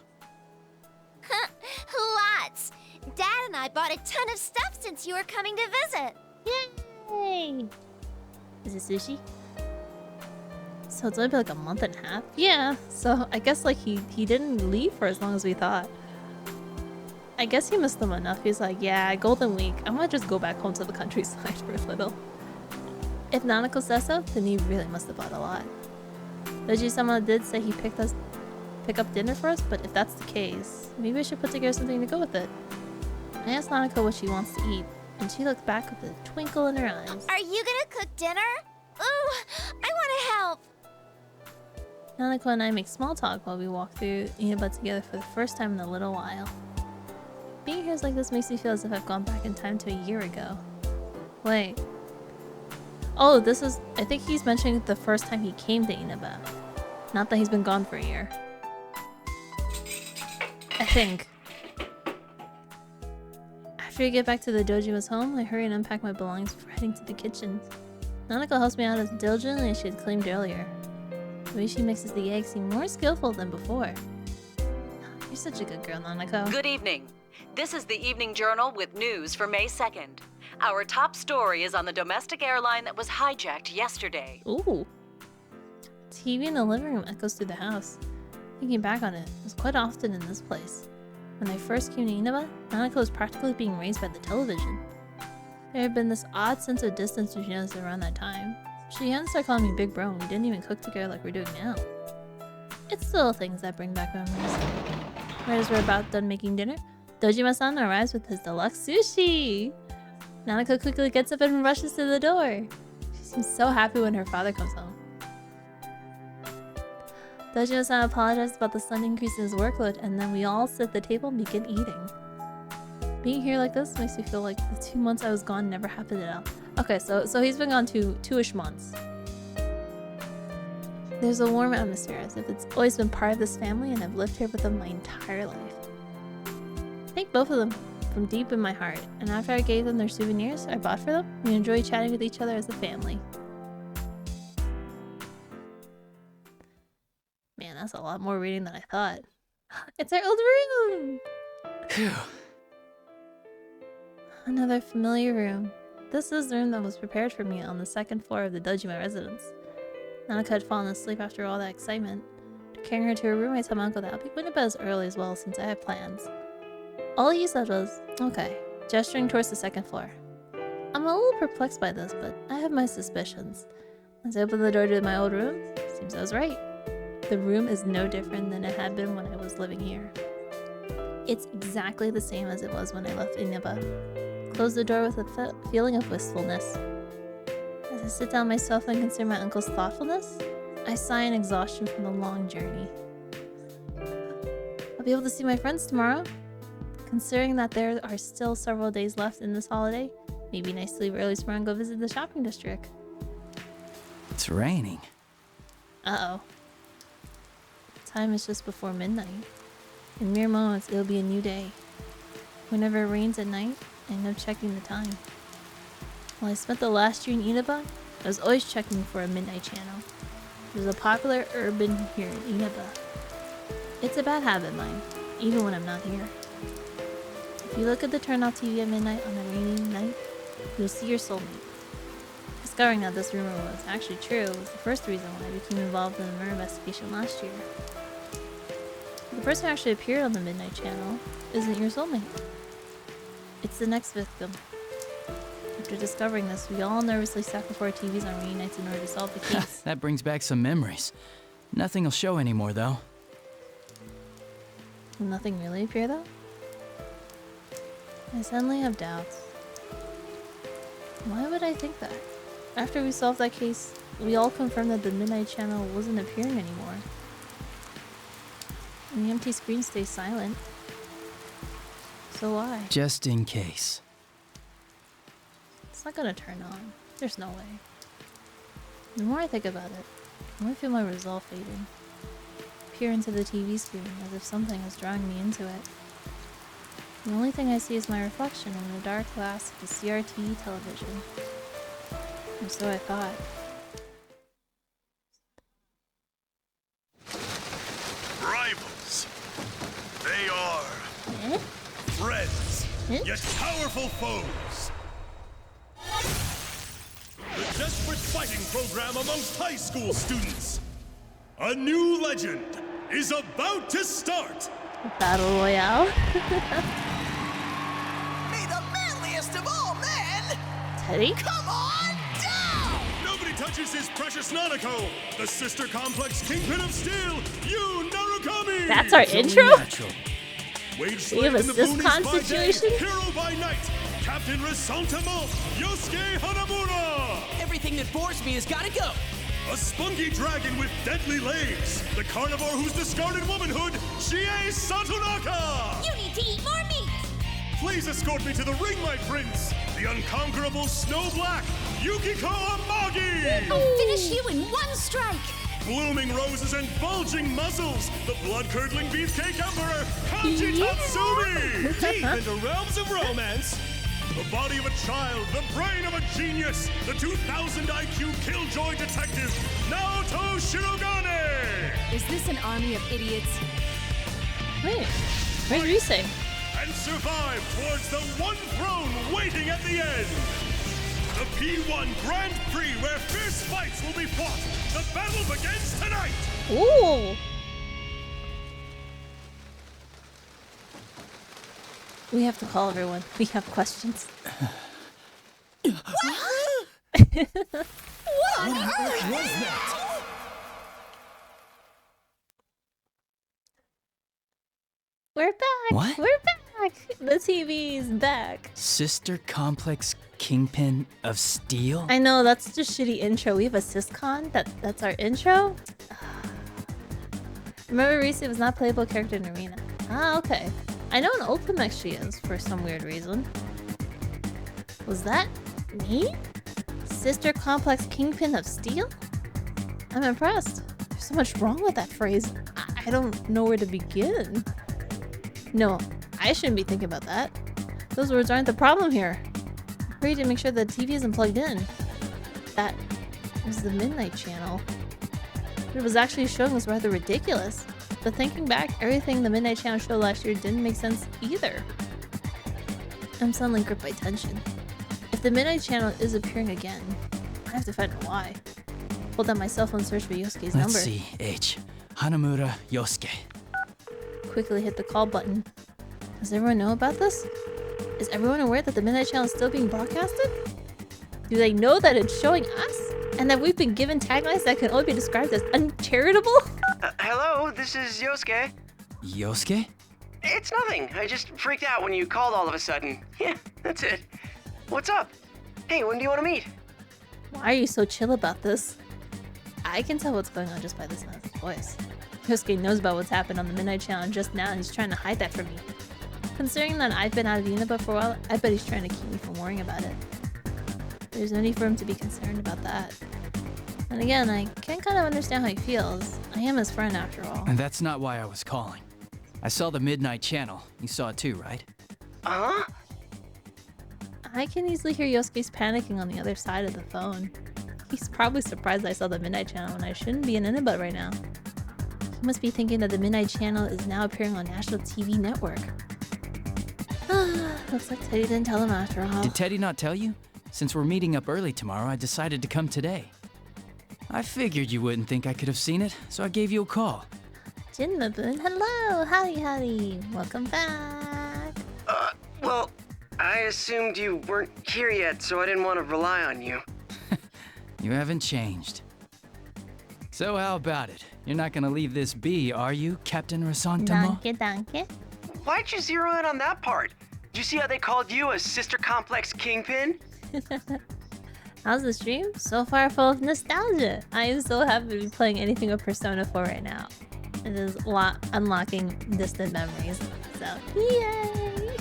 Lots. Dad and I bought a ton of stuff since you were coming to visit. Yay! Is it sushi? So it's only been like a month and a half? Yeah, so I guess like he didn't leave for as long as we thought. I guess he missed them enough. He's like, yeah, Golden Week, I'm gonna just go back home to the countryside for a little. If Nanako says so, then he really must have bought a lot. Doji-sama did say he pick up dinner for us, but if that's the case, maybe I should put together something to go with it. I asked Nanako what she wants to eat, and she looked back with a twinkle in her eyes. Are you gonna cook dinner? Ooh, I wanna help. Nanako and I make small talk while we walk through Inaba together for the first time in a little while. Being here like this makes me feel as if I've gone back in time to a year ago. Wait. Oh, this is... I think he's mentioning the first time he came to Inaba. Not that he's been gone for a year. I think. After we get back to the Dojima's home, I hurry and unpack my belongings before heading to the kitchen. Nanako helps me out as diligently as she had claimed earlier. The way she mixes the eggs seems more skillful than before. You're such a good girl, Nanako. Good evening. This is the Evening Journal with news for May 2nd. Our top story is on the domestic airline that was hijacked yesterday. Ooh. TV in the living room echoes through the house. Thinking back on it, it was quite often in this place. When I first came to Inaba, Nanako was practically being raised by the television. There had been this odd sense of distance between us around that time. She hadn't started calling me Big Bro, and we didn't even cook together like we're doing now. It's little things that bring back memories. Right as we're about done making dinner, Dojima-san arrives with his deluxe sushi! Nanako quickly gets up and rushes to the door. She seems so happy when her father comes home. Dojima-san apologizes about the sudden increase in his workload, and then we all sit at the table and begin eating. Being here like this makes me feel like the 2 months I was gone never happened at all. Okay, so he's been gone 2-ish months. There's a warm atmosphere, as if it's always been part of this family and I've lived here with them my entire life. Thank both of them from deep in my heart, and after I gave them their souvenirs I bought for them, we enjoy chatting with each other as a family. Man, that's a lot more reading than I thought. It's our old room! Phew. Another familiar room. This is the room that was prepared for me on the second floor of the Dojima residence. Naruka had fallen asleep after all that excitement. Carrying her to her room, I told my uncle that I'll be going to bed as early as well since I have plans. All he said was, okay, gesturing towards the second floor. I'm a little perplexed by this, but I have my suspicions. As I opened the door to my old room, seems I was right. The room is no different than it had been when I was living here. It's exactly the same as it was when I left Inaba. Closed the door with a feeling of wistfulness. As I sit down on my sofa and consider my uncle's thoughtfulness, I sigh in exhaustion from the long journey. I'll be able to see my friends tomorrow. Considering that there are still several days left in this holiday, maybe nice to leave early tomorrow and go visit the shopping district. It's raining. Uh-oh. Time is just before midnight. In mere moments, it'll be a new day. Whenever it rains at night, I end up checking the time. While I spent the last year in Inaba, I was always checking for a midnight channel. There's a popular urban here in Inaba. It's a bad habit of mine, even when I'm not here. If you look at the turn-off TV at midnight on a rainy night, you'll see your soulmate. Discovering that this rumor was actually true was the first reason why I became involved in the murder investigation last year. The person who actually appeared on the Midnight Channel isn't your soulmate. It's the next victim. After discovering this, we all nervously sat before our TVs on rainy nights in order to solve the case. That brings back some memories. Nothing will show anymore, though. Will nothing really appear, though? I suddenly have doubts. Why would I think that? After we solved that case, we all confirmed that the Midnight Channel wasn't appearing anymore. And the empty screen stays silent. So why? Just in case. It's not gonna turn on. There's no way. The more I think about it, the more I feel my resolve fading. Peer into the TV screen as if something is drawing me into it. The only thing I see is my reflection in the dark glass of the CRT television. Or so I thought. Rivals. They are friends, yet powerful foes. The desperate fighting program amongst high school students. A new legend is about to start. Battle Royale. May the manliest of all men. Teddy? Come on down! Nobody touches his precious Nanako, the sister complex kingpin of steel, you Narukami! That's our intro? Wage We have a slave in the boonies syscon by day, situation? hero by night, Captain Resentiment, Yosuke Hanamura! Everything that bores me has gotta go. A spunky dragon with deadly legs, the carnivore who's discarded womanhood, Chie Satonaka! You need to eat more meat! Please escort me to the ring, my prince! The unconquerable Snow Black, Yukiko Amagi! I'll finish you in one strike! Blooming roses and bulging muzzles, the blood-curdling beefcake emperor, Kanji Tatsumi! Deep into realms of romance, the body of a child, the brain of a genius, the 2000 IQ killjoy detective, Naoto Shirogane! Is this an army of idiots? Wait, where's Ryusei? And survive towards the one throne waiting at the end! The P1 Grand Prix where fierce fights will be fought! The battle begins tonight! Ooh! We have to call everyone. We have questions. What on earth was that? We're back! What? We're back! The TV's back. Sister complex kingpin of steel? I know, that's just shitty intro. We have a syscon? That's our intro? Remember Reese was not a playable character in Arena. Ah, okay. I know an Ultimax she is, for some weird reason. Was that me? Sister complex kingpin of steel? I'm impressed. There's so much wrong with that phrase. I don't know where to begin. No, I shouldn't be thinking about that. Those words aren't the problem here. Hurry to make sure the TV isn't plugged in. That was the Midnight Channel. What it was actually showing was rather ridiculous. But thinking back, everything the Midnight Channel showed last year didn't make sense either. I'm suddenly gripped by tension. If the Midnight Channel is appearing again, I have to find out why. Pulled out my cell phone, search for Yosuke's number. Let's see, H. Hanamura Yosuke. Quickly hit the call button. Does everyone know about this? Is everyone aware that the Midnight Channel is still being broadcasted? Do they know that it's showing us? And that we've been given taglines that can only be described as uncharitable? Hello, this is Yosuke. Yosuke? It's nothing. I just freaked out when you called all of a sudden. Yeah, that's it. What's up? Hey, when do you want to meet? Why are you so chill about this? I can tell what's going on just by the sound of his voice. Yosuke knows about what's happened on the Midnight Channel just now and he's trying to hide that from me. Considering that I've been out of Inaba for a while, I bet he's trying to keep me from worrying about it. There's no need for him to be concerned about that. And again, I can kind of understand how he feels. I am his friend after all. And that's not why I was calling. I saw the Midnight Channel. You saw it too, right? Huh? I can easily hear Yosuke's panicking on the other side of the phone. He's probably surprised I saw the Midnight Channel when I shouldn't be in Inaba right now. He must be thinking that the Midnight Channel is now appearing on national TV network. Looks like Teddy didn't tell him after all. Did Teddy not tell you? Since we're meeting up early tomorrow, I decided to come today. I figured you wouldn't think I could have seen it, so I gave you a call. Jinmabun, hello! Howdy. Welcome back. Well, I assumed you weren't here yet, so I didn't want to rely on you. You haven't changed. So how about it? You're not gonna leave this be, are you, Captain Rasantamo? Danke. Why'd you zero in on that part? Did you see how they called you a sister complex kingpin? How's the stream? So far full of nostalgia. I am so happy to be playing anything with Persona 4 right now. It is unlocking distant memories. So, yay!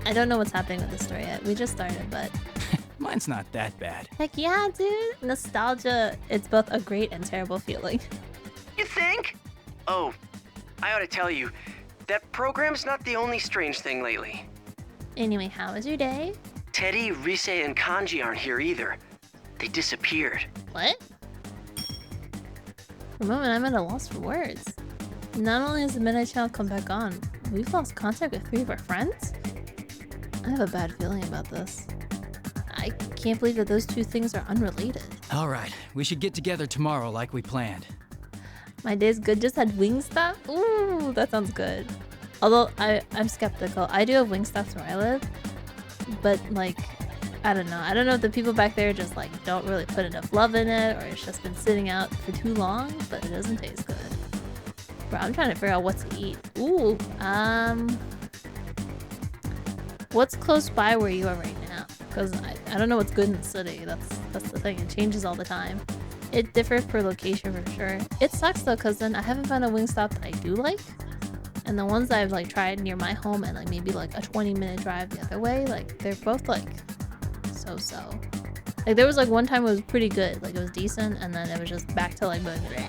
I don't know what's happening with the story yet. We just started, but... Mine's not that bad. Heck yeah, dude! Nostalgia, it's both a great and terrible feeling. You think? Oh, I ought to tell you, that program's not the only strange thing lately. Anyway, how was your day? Teddy, Rise, and Kanji aren't here either. They disappeared. What? For a moment, I'm at a loss for words. Not only has the Midnight Channel come back on, we've lost contact with 3 of our friends? I have a bad feeling about this. I can't believe that those 2 things are unrelated. Alright, we should get together tomorrow like we planned. My day's good, just had Wingstop? Ooh, that sounds good. Although, I'm skeptical. I do have Wingstops where I live, but like, I don't know. I don't know if the people back there just like don't really put enough love in it, or it's just been sitting out for too long, but it doesn't taste good. Bro, I'm trying to figure out what to eat. Ooh, what's close by where you are right now? Because I don't know what's good in the city. That's the thing. It changes all the time. It differs per location for sure. It sucks though, because then I haven't found a Wingstop that I do like. And the ones that I've like tried near my home and like maybe like a 20-minute drive the other way, like they're both like so-so. Like there was like one time it was pretty good, like it was decent, and then it was just back to like bleh.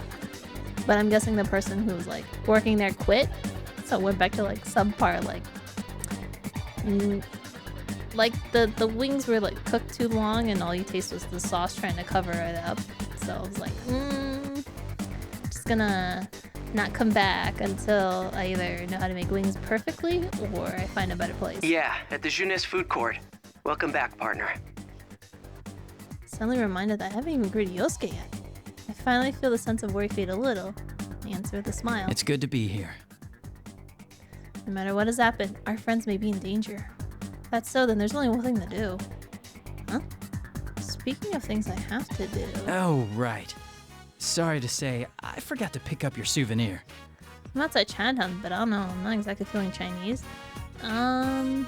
But I'm guessing the person who was like working there quit, so it went back to like subpar, like the wings were like cooked too long and all you taste was the sauce trying to cover it up. So I was like, just gonna not come back until I either know how to make wings perfectly or I find a better place. Yeah, at the Jeunesse food court. Welcome back, partner. Suddenly reminded that I haven't even greeted Yosuke yet. I finally feel the sense of worry fade a little. I answer with a smile. It's good to be here. No matter what has happened, our friends may be in danger. If that's so, then there's only one thing to do. Huh? Speaking of things I have to do... Oh, right. Sorry to say, I forgot to pick up your souvenir. I'm outside Chinatown, but I don't know. I'm not exactly feeling Chinese. Do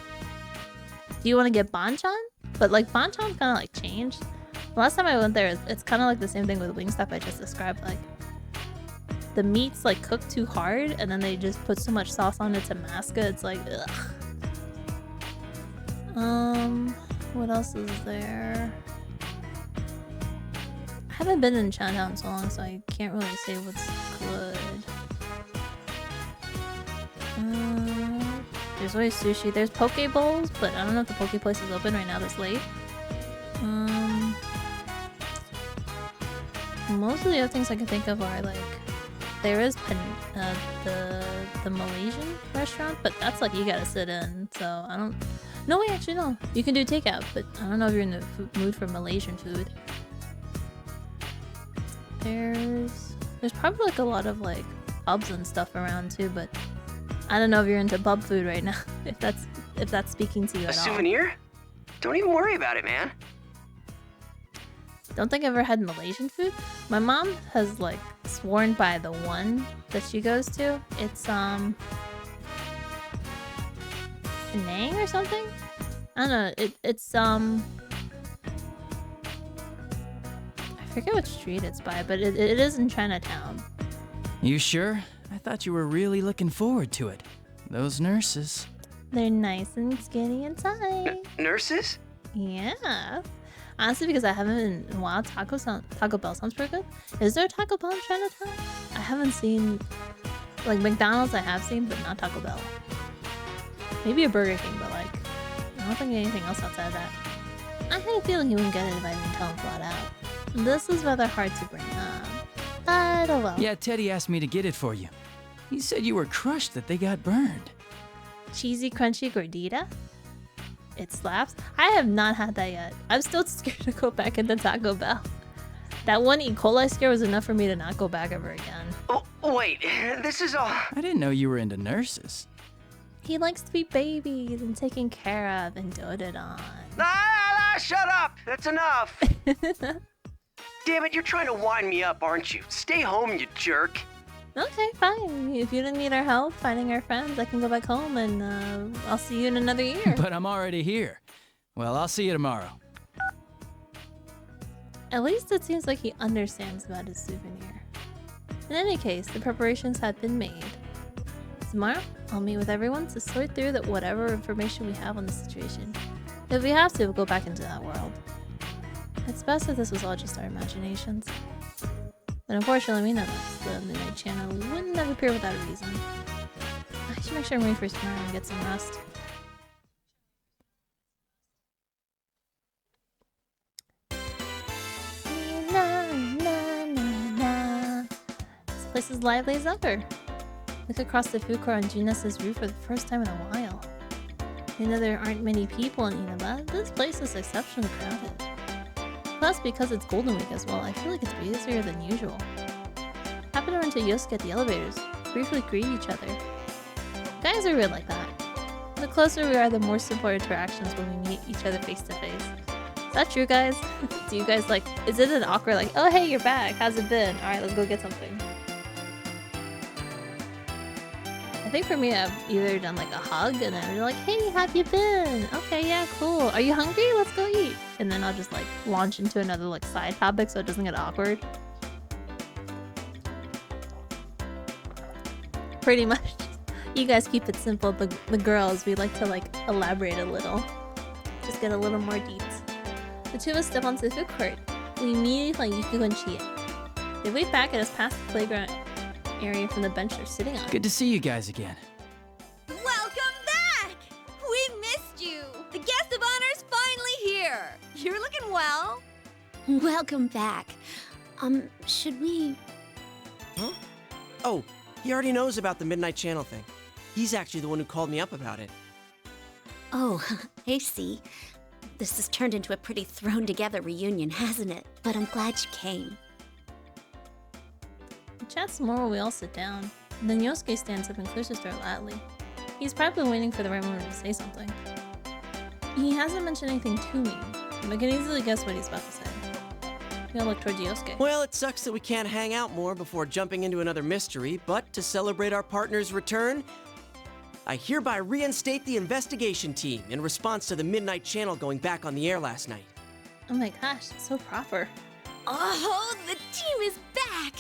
you want to get banchan? But like banchan kind of like changed. The last time I went there, it's kind of like the same thing with Wingstop I just described. Like the meat's like cooked too hard, and then they just put so much sauce on it to mask it. It's like ugh. What else is there? I haven't been in Chinatown so long, so I can't really say what's good. There's always sushi. There's poke bowls, but I don't know if the poke place is open right now this late. Most of the other things I can think of are like, there is the Malaysian restaurant, but that's like you gotta sit in, so I don't No, wait, actually no. You can do takeout, but I don't know if you're in the mood for Malaysian food. There's probably like a lot of like pubs and stuff around too, but I don't know if you're into pub food right now. if that's speaking to you at all. A souvenir? Don't even worry about it, man. Don't think I've ever had Malaysian food. My mom has like sworn by the one that she goes to. It's Penang or something? I don't know. It's I forget what street it's by, but it is in Chinatown. You sure? I thought you were really looking forward to it. Those nurses. They're nice and skinny and tight. Nurses? Yeah. Honestly, because I haven't been in a while, Taco Bell sounds pretty good. Is there a Taco Bell in Chinatown? I haven't seen, like McDonald's I have seen, but not Taco Bell. Maybe a Burger King, but like, I don't think anything else outside of that. I had a feeling he wouldn't get it if I didn't tell him flat out. This is rather hard to bring up, but oh well. Yeah, Teddy asked me to get it for you. He said you were crushed that they got burned. Cheesy crunchy gordita? It slaps? I have not had that yet. I'm still scared to go back into Taco Bell. That one E. coli scare was enough for me to not go back ever again. Oh, wait, this is all... I didn't know you were into nurses. He likes to be babied and taken care of and doted on. Shut up! That's enough! Damn it, you're trying to wind me up, aren't you? Stay home, you jerk. Okay, fine. If you didn't need our help finding our friends, I can go back home and I'll see you in another year. But I'm already here. Well, I'll see you tomorrow. At least it seems like he understands about his souvenir. In any case, the preparations have been made. Tomorrow, I'll meet with everyone to sort through whatever information we have on the situation. If we have to, we'll go back into that world. It's best if this was all just our imaginations. But unfortunately, we know that the Midnight Channel wouldn't have appeared without a reason. I should make sure I'm ready for tomorrow and get some rest. This place is lively as ever. Look across the food court on Junessa's roof for the first time in a while. Even though there aren't many people in Inaba, this place is exceptionally crowded. Plus, because it's Golden Week as well, I feel like it's busier than usual. Happen to run into Yosuke at the elevators, briefly greet each other. Guys are weird like that. The closer we are, the more simple interactions when we meet each other face to face. Is that true, guys? Do you guys like, is it an awkward like, oh hey, you're back, how's it been? Alright, let's go get something. I think for me, I've either done like a hug and then we're like, hey, how have you been? Okay, yeah, cool. Are you hungry? Let's go eat. And then I'll just like launch into another like side topic so it doesn't get awkward. Pretty much. You guys keep it simple. The girls, we like to like elaborate a little. Just get a little more deep. The two of us step onto the food court. We immediately find Yukiko and Chie. They wave back at us past the playground area from the bench they're sitting on. Good to see you guys again. Welcome back! We missed you! The guest of honor's finally here! You're looking well. Welcome back. Should we... Huh? Oh, he already knows about the Midnight Channel thing. He's actually the one who called me up about it. Oh, I see. This has turned into a pretty thrown-together reunion, hasn't it? But I'm glad you came. We chat some more while we all sit down. And then Yosuke stands up and clears his throat loudly. He's probably waiting for the right moment to say something. He hasn't mentioned anything to me, but I can easily guess what he's about to say. We all look towards Yosuke. Well, it sucks that we can't hang out more before jumping into another mystery, but to celebrate our partner's return, I hereby reinstate the investigation team in response to the Midnight Channel going back on the air last night. Oh my gosh, it's so proper. Oh, the team is back!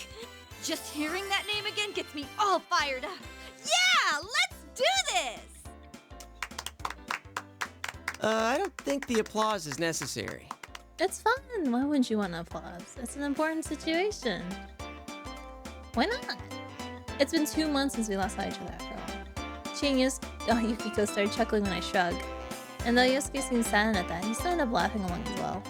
Just hearing that name again gets me all fired up. Yeah, let's do this! I don't think the applause is necessary. It's fun. Why wouldn't you want applause? It's an important situation. Why not? It's been 2 months since we last saw each other after all. Chi and Yukiko started chuckling when I shrugged. And though Yosuke seemed saddened at that, he still ended up laughing along as well.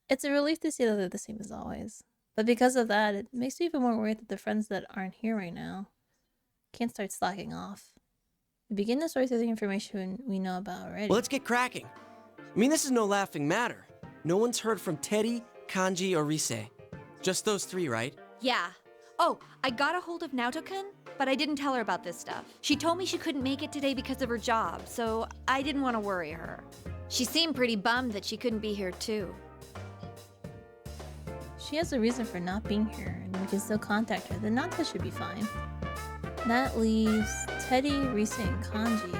It's a relief to see that they're the same as always. But because of that, it makes me even more worried that the friends that aren't here right now can't start slacking off. We begin the story through the information we know about already. Well, let's get cracking. I mean, this is no laughing matter. No one's heard from Teddy, Kanji, or Rise. Just those three, right? Yeah. Oh, I got a hold of Naoto-kun, but I didn't tell her about this stuff. She told me she couldn't make it today because of her job, so I didn't want to worry her. She seemed pretty bummed that she couldn't be here too. She has a reason for not being here, and we can still contact her. Then Naoto should be fine. That leaves Teddy, Rise, and Kanji.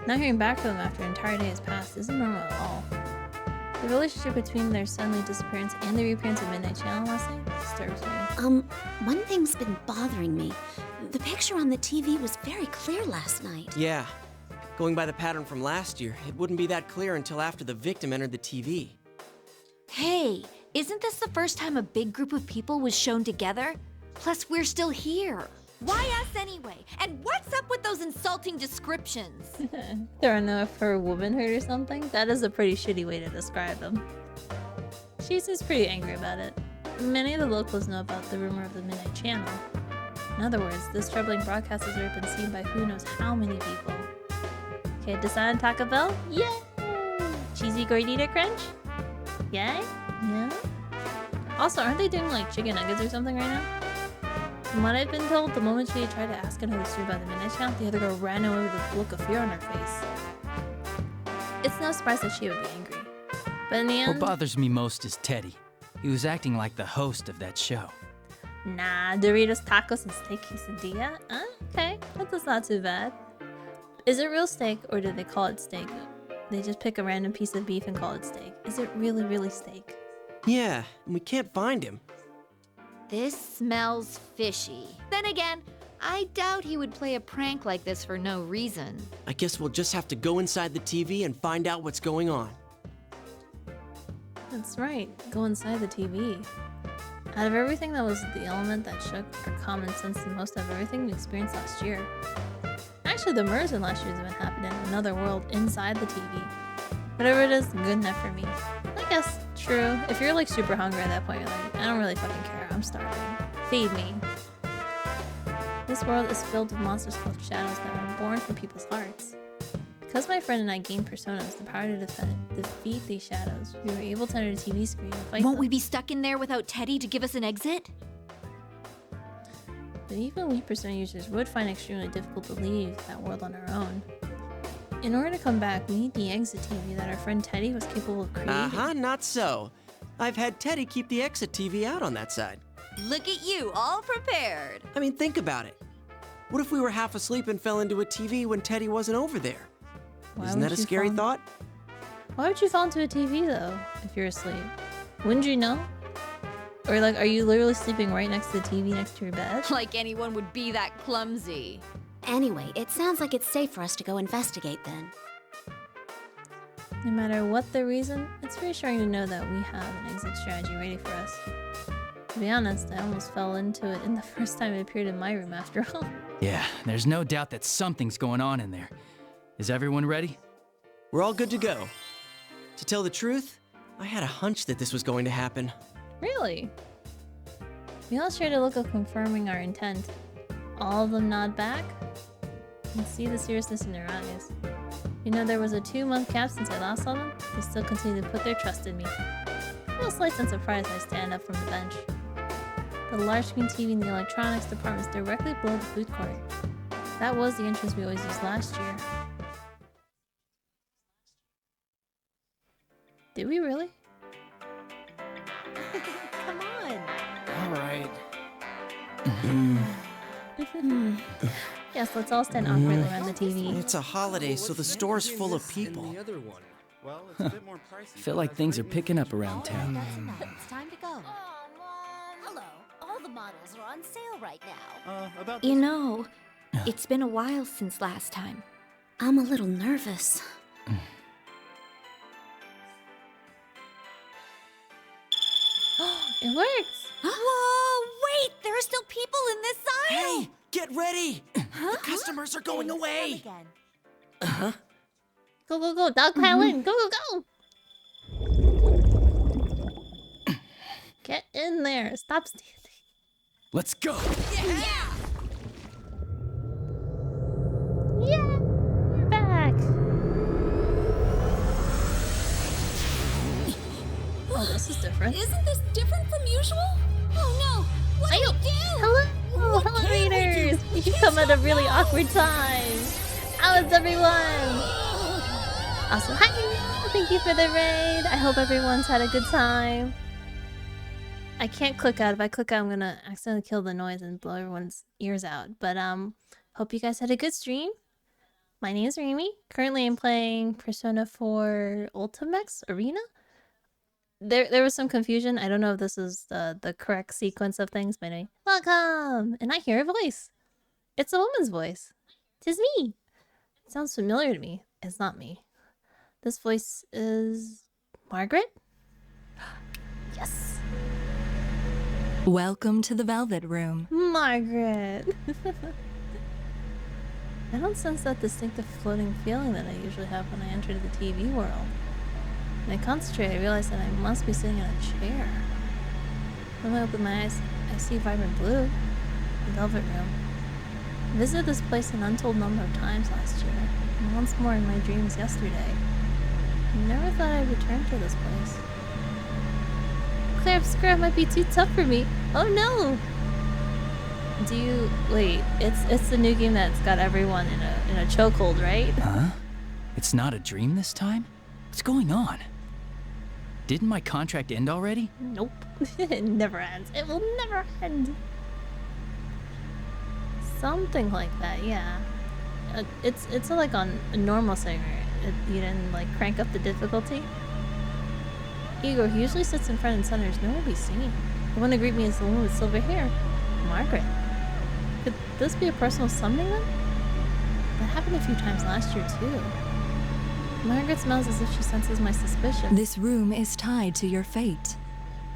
Not hearing back from them after an entire day has passed isn't normal at all. The relationship between their suddenly disappearance and the reappearance of Midnight Channel last night disturbs me. One thing's been bothering me. The picture on the TV was very clear last night. Yeah. Going by the pattern from last year, it wouldn't be that clear until after the victim entered the TV. Hey, isn't this the first time a big group of people was shown together? Plus, we're still here. Why us anyway? And what's up with those insulting descriptions? Throwing off her womanhood or something? That is a pretty shitty way to describe them. She seems pretty angry about it. Many of the locals know about the rumor of the Midnight Channel. In other words, this troubling broadcast has already been seen by who knows how many people. Okay, decide on Taco Bell? Yay! Cheesy gordita crunch? Yay? Yeah? Also, aren't they doing like chicken nuggets or something right now? From what I've been told, the moment she tried to ask another student about the Midnight Channel, the other girl ran away with a look of fear on her face. It's no surprise that she would be angry. But in the end... What bothers me most is Teddy. He was acting like the host of that show. Nah, Doritos, tacos, and steak quesadilla? Okay, that's not too bad. Is it real steak, or do they call it steak? They just pick a random piece of beef and call it steak. Is it really, really steak? Yeah, and we can't find him. This smells fishy. Then again, I doubt he would play a prank like this for no reason. I guess we'll just have to go inside the TV and find out what's going on. That's right, go inside the TV. Out of everything, that was the element that shook our common sense the most of everything we experienced last year. Actually, the murders in last year's event happened in another world inside the TV. Whatever it is, good enough for me. I guess, true. If you're like super hungry at that point, you're like, I don't really fucking care, I'm starving. Feed me. This world is filled with monsters called shadows that are born from people's hearts. Because my friend and I gained personas, the power to defeat these shadows, we were able to enter the TV screen and fight Won't them. we be stuck in there without Teddy to give us an exit? But even we persona users would find it extremely difficult to leave that world on our own. In order to come back, we need the exit TV that our friend Teddy was capable of creating. Not so. I've had Teddy keep the exit TV out on that side. Look at you, all prepared. I mean, think about it. What if we were half asleep and fell into a TV when Teddy wasn't over there? Isn't that a scary thought? Why would you fall into a TV though, if you're asleep? Wouldn't you know? Or like, are you literally sleeping right next to the TV next to your bed? Like anyone would be that clumsy. Anyway, it sounds like it's safe for us to go investigate then. No matter what the reason, it's reassuring to know that we have an exit strategy ready for us. To be honest, I almost fell into it in the first time it appeared in my room after all. Yeah, there's no doubt that something's going on in there. Is everyone ready? We're all good to go. To tell the truth, I had a hunch that this was going to happen. Really? We all shared a look of confirming our intent. All of them nod back. I can see the seriousness in their eyes. You know, there was a 2-month gap since I last saw them. They still continue to put their trust in me. A slight sense of pride as I stand up from the bench. The large screen TV in the electronics department is directly below the food court. That was the entrance we always used last year. Did we really? Come on. All right. Yes, let's all stand awkwardly around the TV. It's a holiday, so the store's full of people. Well, it's a bit more pricey. I feel like things are picking up around town. That's enough. It's time to go. Hello. All the models are on sale right now. You know, it's been a while since last time. I'm a little nervous. It works! Whoa, wait! There are still people in this aisle! Hey, get ready! The customers are going away! Go, go, go! Dog pile in! Go, go, go! Get in there! Stop standing! Let's go! Yeah! Yeah! Oh, this is different. Isn't this different from usual? Oh no! What do we do? Hello, hello, readers. You come at a really awkward time. How is everyone? Also, hi. Thank you for the raid. I hope everyone's had a good time. I can't click out. If I click out, I'm gonna accidentally kill the noise and blow everyone's ears out. But hope you guys had a good stream. My name is Remy. Currently, I'm playing Persona 4 Ultimax Arena. There was some confusion. I don't know if this is the correct sequence of things, but anyway. Welcome! And I hear a voice. It's a woman's voice. 'Tis me. It sounds familiar to me. It's not me. This voice is Margaret? Yes. Welcome to the Velvet Room. Margaret. I don't sense that distinctive floating feeling that I usually have when I enter the TV world. When I concentrate, I realize that I must be sitting in a chair. When I open my eyes, I see vibrant blue. The Velvet Room. I visited this place an untold number of times last year, and once more in my dreams yesterday. I never thought I'd return to this place. Claire Obscura might be too tough for me. Oh no! Do you... wait, it's the new game that's got everyone in a chokehold, right? Huh? It's not a dream this time? What's going on? Didn't my contract end already? Nope. It never ends. It will never end. Something like that, yeah. It's like on a normal singer. You didn't like crank up the difficulty. Igor, who usually sits in front and center, is nowhere to be seen. The one to greet me is the woman with silver hair, Margaret. Could this be a personal summoning then? That happened a few times last year too. Margaret smells as if she senses my suspicion. This room is tied to your fate.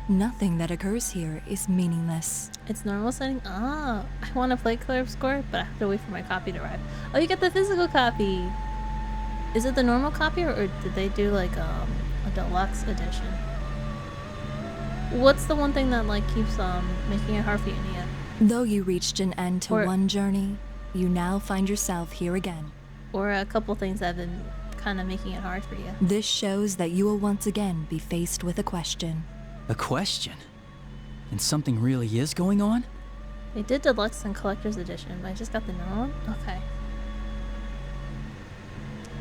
Nothing that occurs here is meaningless. It's normal setting? Ah, I want to play Claire Obscura, but I have to wait for my copy to arrive. Oh, you get the physical copy! Is it the normal copy, or did they do like a deluxe edition? What's the one thing that like keeps making it hard for you, Nia? Though you reached an end to Or- one journey, you now find yourself here again. Or a couple things that have been kind of making it hard for you. This shows that you will once again be faced with a question. A question? And something really is going on? They did deluxe and collector's edition, but I just got the normal one? Okay.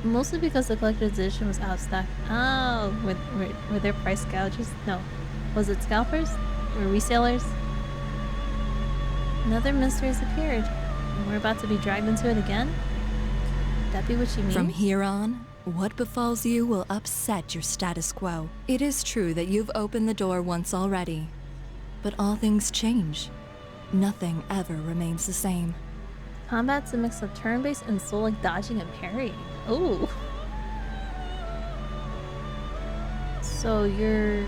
Mostly because the collector's edition was out of stock. Oh, were there price gouges? No. Was it scalpers? Or resellers? Another mystery has appeared, and we're about to be dragged into it again? Would that be what she means? From here on, what befalls you will upset your status quo. It is true that you've opened the door once already, but all things change. Nothing ever remains the same. Combat's a mix of turn-based and soul-like dodging and parrying. Ooh. So you're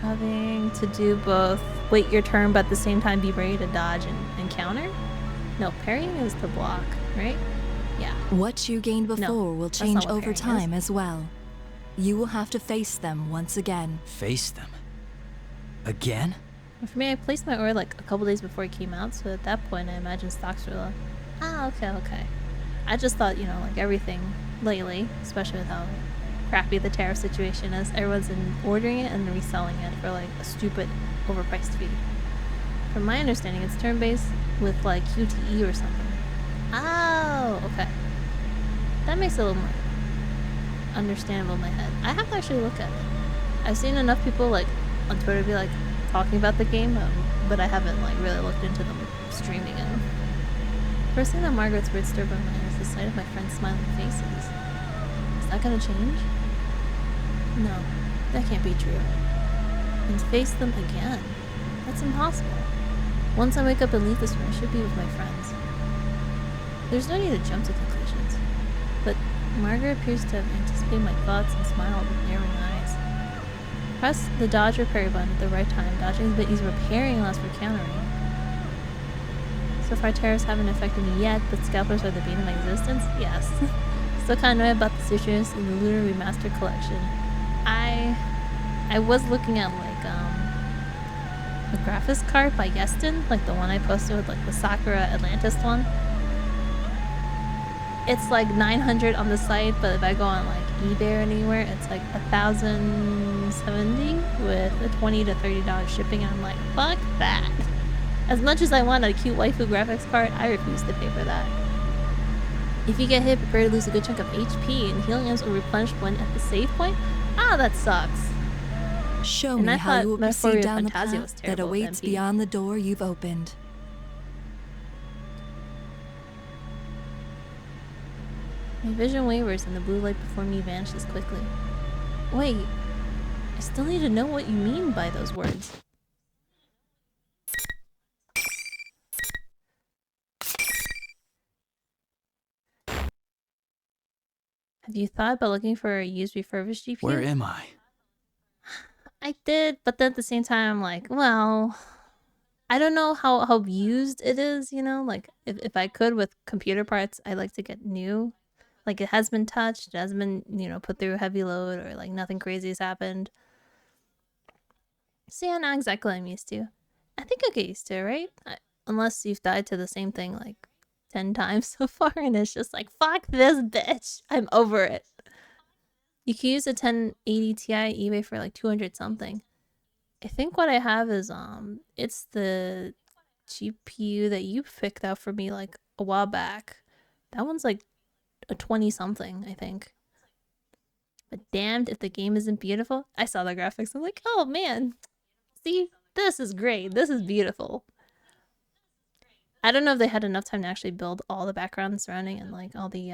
having to do both wait your turn but at the same time be ready to dodge and counter? No, parrying is to block, right? Yeah. What you gained before will that's not change what over parrying is. time as well. You will have to face them once again. Face them? Again? For me, I placed my order like a couple days before it came out, so at that point I imagine stocks were low. Ah, okay. I just thought, you know, like everything lately, especially with how crappy the tariff situation is, everyone's ordering it and reselling it for like a stupid overpriced fee. From my understanding, it's turn-based with like QTE or something. Oh, okay. That makes it a little more understandable in my head. I have to actually look at it. I've seen enough people like on Twitter be like talking about the game, but I haven't like really looked into them streaming it. First thing that Margaret's words stirred my mind is the sight of my friends' smiling faces. Is that gonna change? No, that can't be true. And face them again? That's impossible. Once I wake up and leave this room, I should be with my friends. There's no need to jump to conclusions, but Margaret appears to have anticipated my thoughts and smiled with narrowing eyes. Press the dodge or parry button at the right time. Dodging is a bit easier, but parrying allows for countering. So far, tariffs haven't affected me yet, but scalpers are the bane of my existence? Yes. Still kind of annoyed about the sutures in the Lunar Remastered Collection. I was looking at like a graphics card by Yeston, like the one I posted with like the Sakura Atlantis one. it's like 900 on the site, but if I go on like eBay or anywhere, it's like 1,070 with a $20 to $30 shipping, and I'm like, fuck that. As much as I want a cute waifu graphics card, I refuse to pay for that. If you get hit, prepare to lose a good chunk of HP, and healing items will replenish when at the save point. Ah, that sucks. Show And me I how you will thought proceed Mephoria down the Fantasia path was that terrible with awaits MP. beyond the door you've opened. My vision wavers and the blue light before me vanishes quickly. Wait, I still need to know what you mean by those words. Have you thought about looking for a used refurbished GPU? Where am I? I did, but then at the same time I'm like, well, I don't know how used it is, you know? Like, if I could with computer parts, I like to get new. Like, it has been touched, it hasn't been, you know, put through a heavy load, or like nothing crazy has happened. So yeah, not exactly what I'm used to. I think I'll get used to it, right? Unless you've died to the same thing like 10 times so far, and it's just like, fuck this bitch. I'm over it. You can use a 1080 Ti eBay for like 200 something. I think what I have is it's the GPU that you picked out for me like a while back. That one's like a 20 something, I think. But damned if the game isn't beautiful. I saw the graphics. I'm like, oh man, see, this is great. This is beautiful. I don't know if they had enough time to actually build all the background surrounding and like all the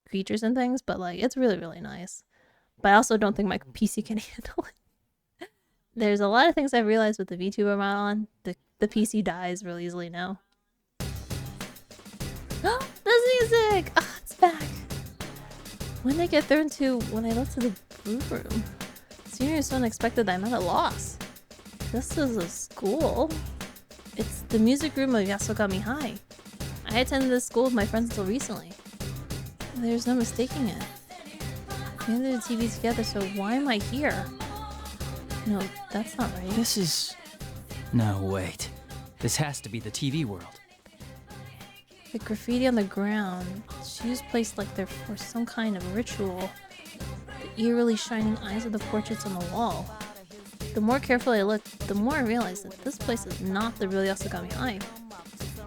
creatures and things, but like it's really, really nice. But I also don't think my PC can handle it. There's a lot of things I've realized with the VTuber mod on. The PC dies really easily now. Oh, the music! Oh, it's back! When did I get thrown to when I looked to the brew room? Senior is so unexpected that I'm at a loss. This is a school. It's the music room of Yasogami High. I attended this school with my friends until recently. There's no mistaking it. We ended the TV together, so why am I here? No, that's not right. This is... No, wait. This has to be the TV world. The graffiti on the ground. Shoes placed like they're for some kind of ritual. The eerily shining eyes of the portraits on the wall. The more carefully I look, the more I realize that this place is not the real Yasogami High.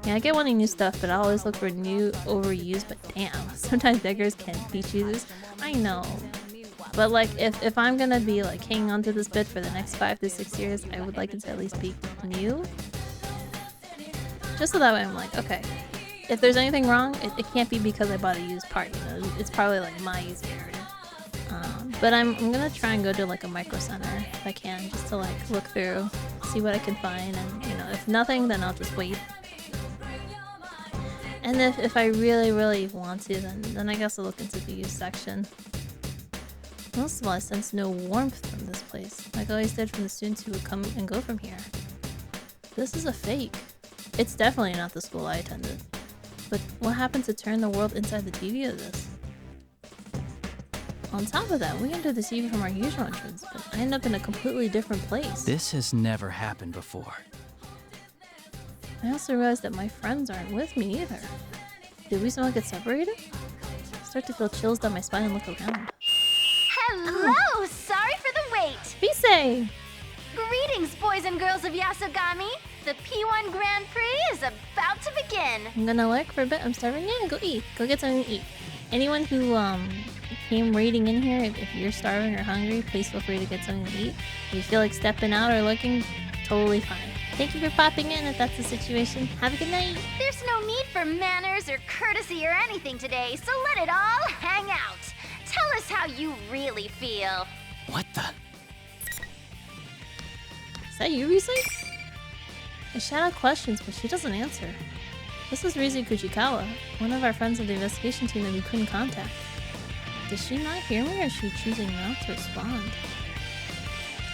Yeah, I get wanting new stuff, but I always look for new, overused, but damn, sometimes beggars can't be choosers. I know. But like, if I'm gonna be like hanging on to this bit for the next 5 to 6 years, I would like it to at least be new. Just so that way I'm like, okay, if there's anything wrong, it can't be because I bought a used part, you know? It's probably like my used area. But I'm gonna try and go to like a micro center if I can, just to like look through, see what I can find, and you know, if nothing, then I'll just wait. And if I really, really want to, then I guess I'll look into the used section. Most of all, I sense no warmth from this place, like I always did from the students who would come and go from here. This is a fake. It's definitely not the school I attended. But what happened to turn the world inside the TV of this? On top of that, we entered the TV from our usual entrance, but I ended up in a completely different place. This has never happened before. I also realized that my friends aren't with me either. Did we somehow get separated? I start to feel chills down my spine and look around. Hello! Sorry for the wait! Bisei! Greetings, boys and girls of Yasogami! The P1 Grand Prix is about to begin! I'm gonna lurk for a bit. I'm starving. Yeah, go eat. Go get something to eat. Anyone who came raiding in here, if you're starving or hungry, please feel free to get something to eat. If you feel like stepping out or looking, totally fine. Thank you for popping in if that's the situation. Have a good night. There's no need for manners or courtesy or anything today, so let it all hang out. Tell us how you really feel. What the? Is that you, Rizu? I shout out questions, but she doesn't answer. This is Rizu Kujikawa, one of our friends of the investigation team that we couldn't contact. Does she not hear me, or is she choosing not to respond?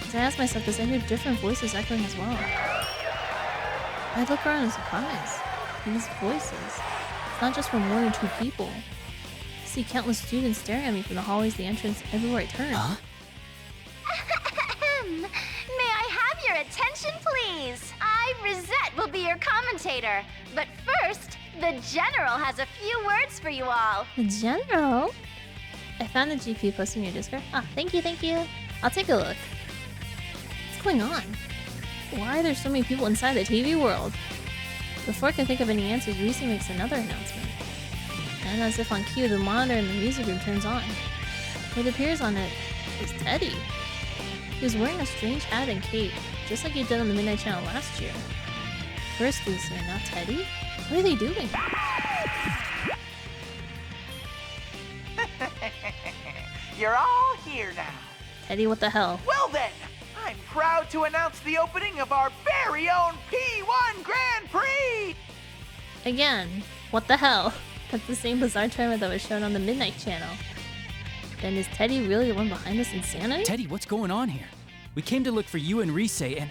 As I ask myself, does I hear different voices echoing as well? I look around in surprise. These voices, it's not just from 1 or 2 people. I see countless students staring at me from the hallways, the entrance, everywhere I turn. Huh? May I have your attention, please? I, Rosette, will be your commentator. But first, The General has a few words for you all. The General? I found a GP post in your Discord. Ah, thank you, thank you. I'll take a look. What's going on? Why are there so many people inside the TV world? Before I can think of any answers, Reese makes another announcement. And as if on cue, the monitor in the music room turns on. What appears on it is Teddy. He was wearing a strange hat and cape, just like he did on the Midnight Channel last year. First Lucy, and now Teddy? What are they doing? You're all here now. Teddy, what the hell? Well then, I'm proud to announce the opening of our very own P1 Grand Prix! Again, what the hell? That's the same bizarre tournament that was shown on the Midnight Channel. Then is Teddy really the one behind this insanity? Teddy, what's going on here? We came to look for you and Rise and...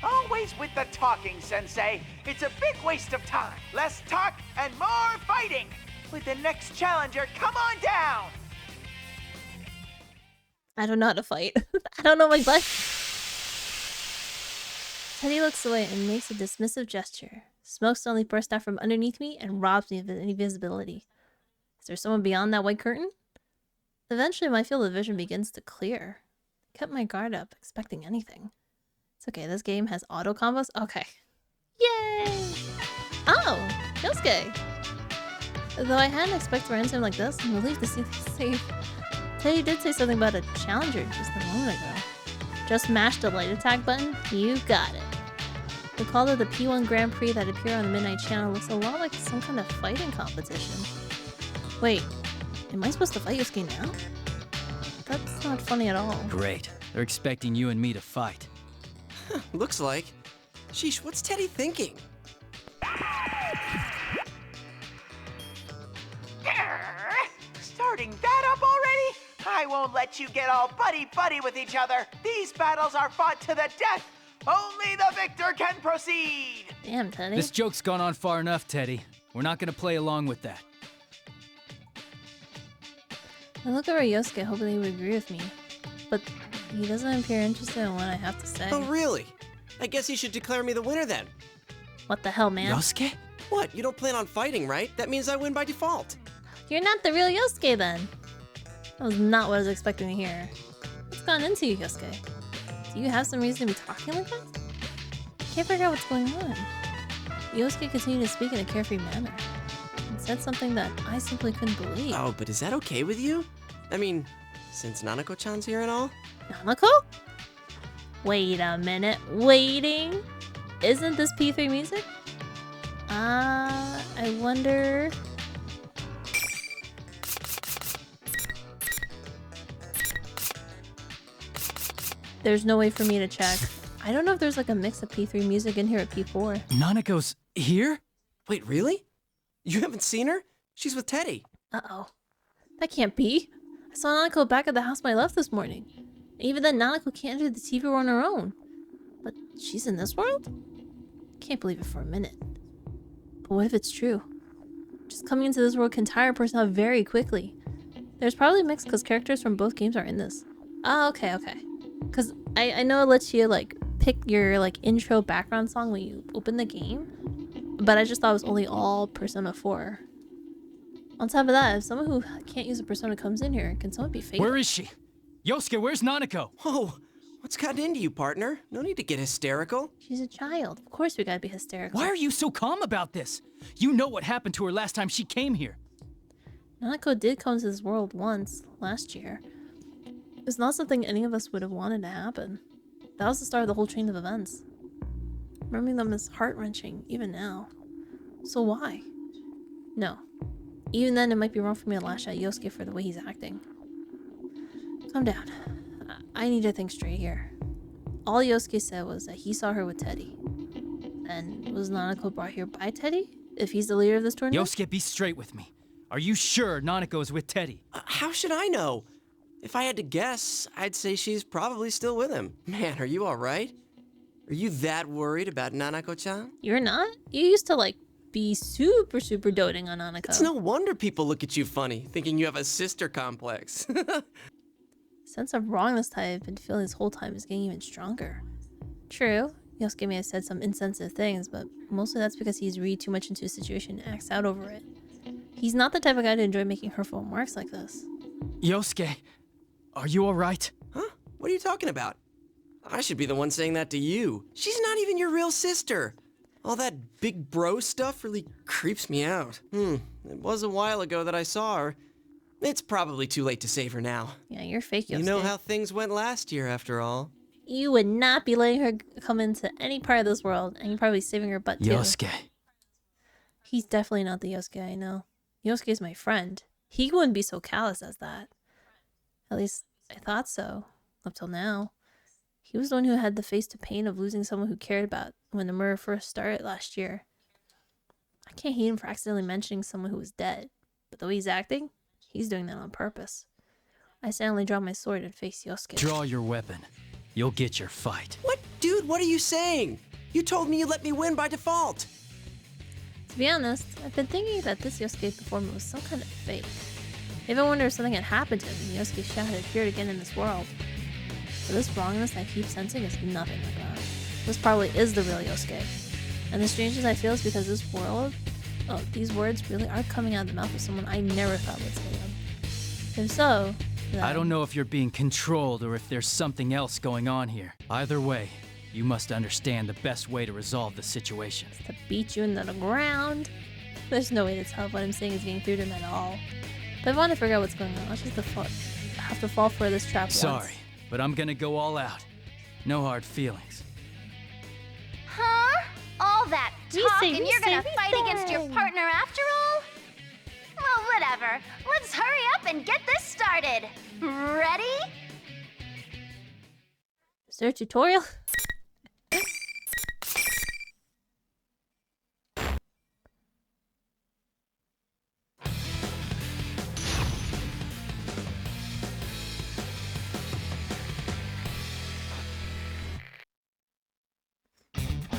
Always with the talking, Sensei. It's a big waste of time. Less talk and more fighting. With the next challenger, come on down! I don't know how to fight. I don't know my butt. Teddy looks away and makes a dismissive gesture. Smoke suddenly bursts out from underneath me and robs me of any visibility. Is there someone beyond that white curtain? Eventually, my field of vision begins to clear. I kept my guard up, expecting anything. It's okay, this game has auto combos? Okay. Yay! Oh! Yosuke! Though I hadn't expected to run into him like this, I'm relieved to see he's safe. Teddy did say something about a challenger just a moment ago. Just mash the light attack button, you got it. The call to the P1 Grand Prix that appeared on the Midnight Channel looks a lot like some kind of fighting competition. Wait, am I supposed to fight Yosuke now? That's not funny at all. Great. They're expecting you and me to fight. Looks like. Sheesh, what's Teddy thinking? Starting that up already? I won't let you get all buddy-buddy with each other. These battles are fought to the death. Only the victor can proceed. Damn, Teddy. This joke's gone on far enough, Teddy. We're not gonna play along with that. I look over at Yosuke hoping he would agree with me, but he doesn't appear interested in what I have to say. Oh, really? I guess you should declare me the winner then. What the hell, man? Yosuke? What? You don't plan on fighting, right? That means I win by default. You're not the real Yosuke then. That was not what I was expecting to hear. What's gone into you, Yosuke? Do you have some reason to be talking like that? I can't figure out what's going on. Yosuke continued to speak in a carefree manner and said something that I simply couldn't believe. Oh, but is that okay with you? I mean, since Nanako-chan's here and all? Nanako? Wait a minute. Waiting? Isn't this P3 music? I wonder... There's no way for me to check. I don't know if there's like a mix of P3 music in here at P4. Nanako's here? Wait, really? You haven't seen her? She's with Teddy. Uh-oh. That can't be. I saw Nanako back at the house when I left this morning. Even then, Nanako can't enter the TV world on her own. But she's in this world? Can't believe it for a minute. But what if it's true? Just coming into this world can tire a person out very quickly. There's probably a mix because characters from both games are in this. Oh, okay. Because I know it lets you like pick your like intro background song when you open the game. But I just thought it was only all Persona 4. On top of that, if someone who can't use a Persona comes in here, can someone be fatal? Where is she? Yosuke, where's Nanako? Whoa, what's gotten into you, partner? No need to get hysterical. She's a child. Of course we gotta be hysterical. Why are you so calm about this? You know what happened to her last time she came here. Nanako did come to this world once, last year. It's not something any of us would have wanted to happen. That was the start of the whole chain of events. Remembering them is heart-wrenching, even now. So why? No. Even then, it might be wrong for me to lash at Yosuke for the way he's acting. Calm down. I need to think straight here. All Yosuke said was that he saw her with Teddy. And was Nanako brought here by Teddy? If he's the leader of this tournament? Yosuke, be straight with me. Are you sure Nanako's with Teddy? How should I know? If I had to guess, I'd say she's probably still with him. Man, are you alright? Are you that worried about Nanako-chan? You're not? You used to, like, be super doting on Nanako. It's no wonder people look at you funny, thinking you have a sister complex. Sense of wrongness that I've been feeling this whole time is getting even stronger. True, Yosuke may have said some insensitive things, but mostly that's because he's read too much into a situation and acts out over it. He's not the type of guy to enjoy making hurtful remarks like this. Yosuke, are you alright? Huh? What are you talking about? I should be the one saying that to you. She's not even your real sister. All that big bro stuff really creeps me out. It was a while ago that I saw her. It's probably too late to save her now. Yeah, you're fake, Yosuke. You know how things went last year, after all. You would not be letting her come into any part of this world, and you're probably saving her butt too. Yosuke. He's definitely not the Yosuke I know. Yosuke is my friend. He wouldn't be so callous as that. At least, I thought so. Up till now. He was the one who had to face the pain of losing someone who cared about when the murder first started last year. I can't hate him for accidentally mentioning someone who was dead. But the way he's acting, he's doing that on purpose. I silently draw my sword and face Yosuke. Draw your weapon. You'll get your fight. What? Dude, what are you saying? You told me you let me win by default. To be honest, I've been thinking that this Yosuke performance was some kind of fake. I even wonder if something had happened to him and Yosuke Shah had appeared again in this world. But this wrongness I keep sensing is nothing like that. This probably is the real Yosuke. And the strangeness I feel is because this world, these words really are coming out of the mouth of someone I never thought would say them. If so, then... I don't know if you're being controlled or if there's something else going on here. Either way, you must understand the best way to resolve the situation. It's to beat you into the ground. There's no way to tell if what I'm saying is getting through to him at all. But if I want to figure out what's going on, I'll just have to fall for this trap Sorry, but I'm gonna go all out. No hard feelings. Huh? All that talk and you're gonna fight against your partner after all? Well, whatever. Let's hurry up and get this started. Ready? Is there a tutorial?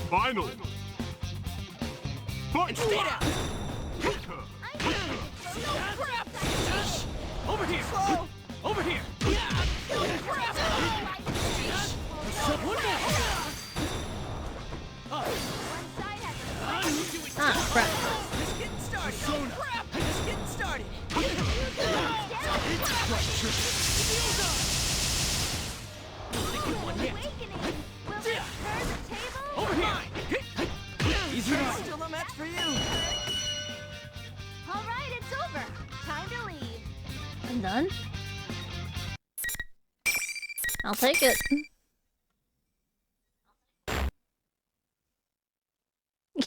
Final. Fight. Stay down. Over here. Over here. Ah, crap. Just getting started. Just getting started. Over here. Easy now. Still no match for you. All right, it's over. Time to leave. I'm done. I'll take it.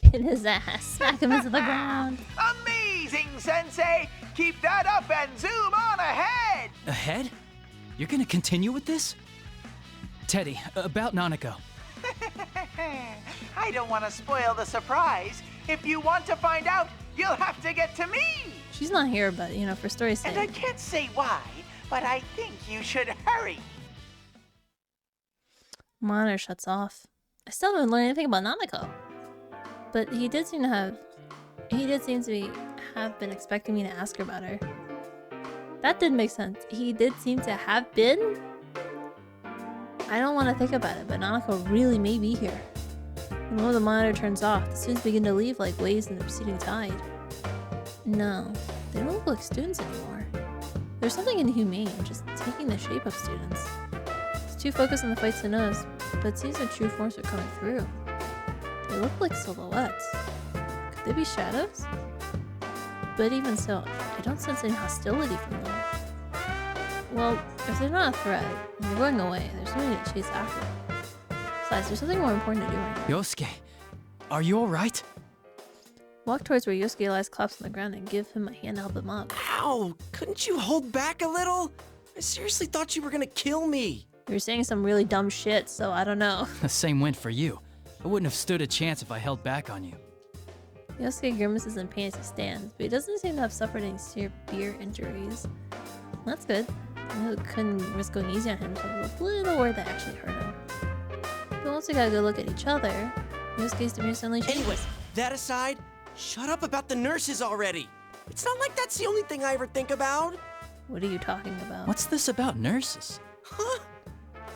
Get his ass. Smack him into the ground. Amazing, Sensei! Keep that up and zoom on ahead! Ahead? You're gonna continue with this? Teddy, about Nanako. I don't want to spoil the surprise. If you want to find out, you'll have to get to me! She's not here, but, you know, for story's sake. And I can't say why, but I think you should hurry. Monitor shuts off. I still haven't learned anything about Nanako. But he did seem to have been expecting me to ask her about her. That did make sense. He did seem to have been? I don't want to think about it, but Nanako really may be here. The moment the monitor turns off, the students begin to leave like waves in the receding tide. No, they don't look like students anymore. There's something inhumane just taking the shape of students. It's too focused on the fights to notice, but it seems their true forms are coming through. They look like silhouettes. Could they be shadows? But even so, I don't sense any hostility from them. Well, if they're not a threat, and they're going away, there's no need to chase after them. Besides, there's something more important to do right now. Yosuke, are you alright? Walk towards where Yosuke lies collapsed on the ground and give him a hand to help him up. Ow! Couldn't you hold back a little? I seriously thought you were gonna kill me. You were saying some really dumb shit, so I don't know. The same went for you. I wouldn't have stood a chance if I held back on you. Yosuke grimaces in pain as he stands, but he doesn't seem to have suffered any severe injuries. That's good. I know it couldn't risk going easy on him, so I was a little worried that actually hurt him. But once we got a good look at each other, Yosuke's demeanor suddenly changes. Anyway, that aside, shut up about the nurses already. It's not like that's the only thing I ever think about. What are you talking about? What's this about nurses? Huh?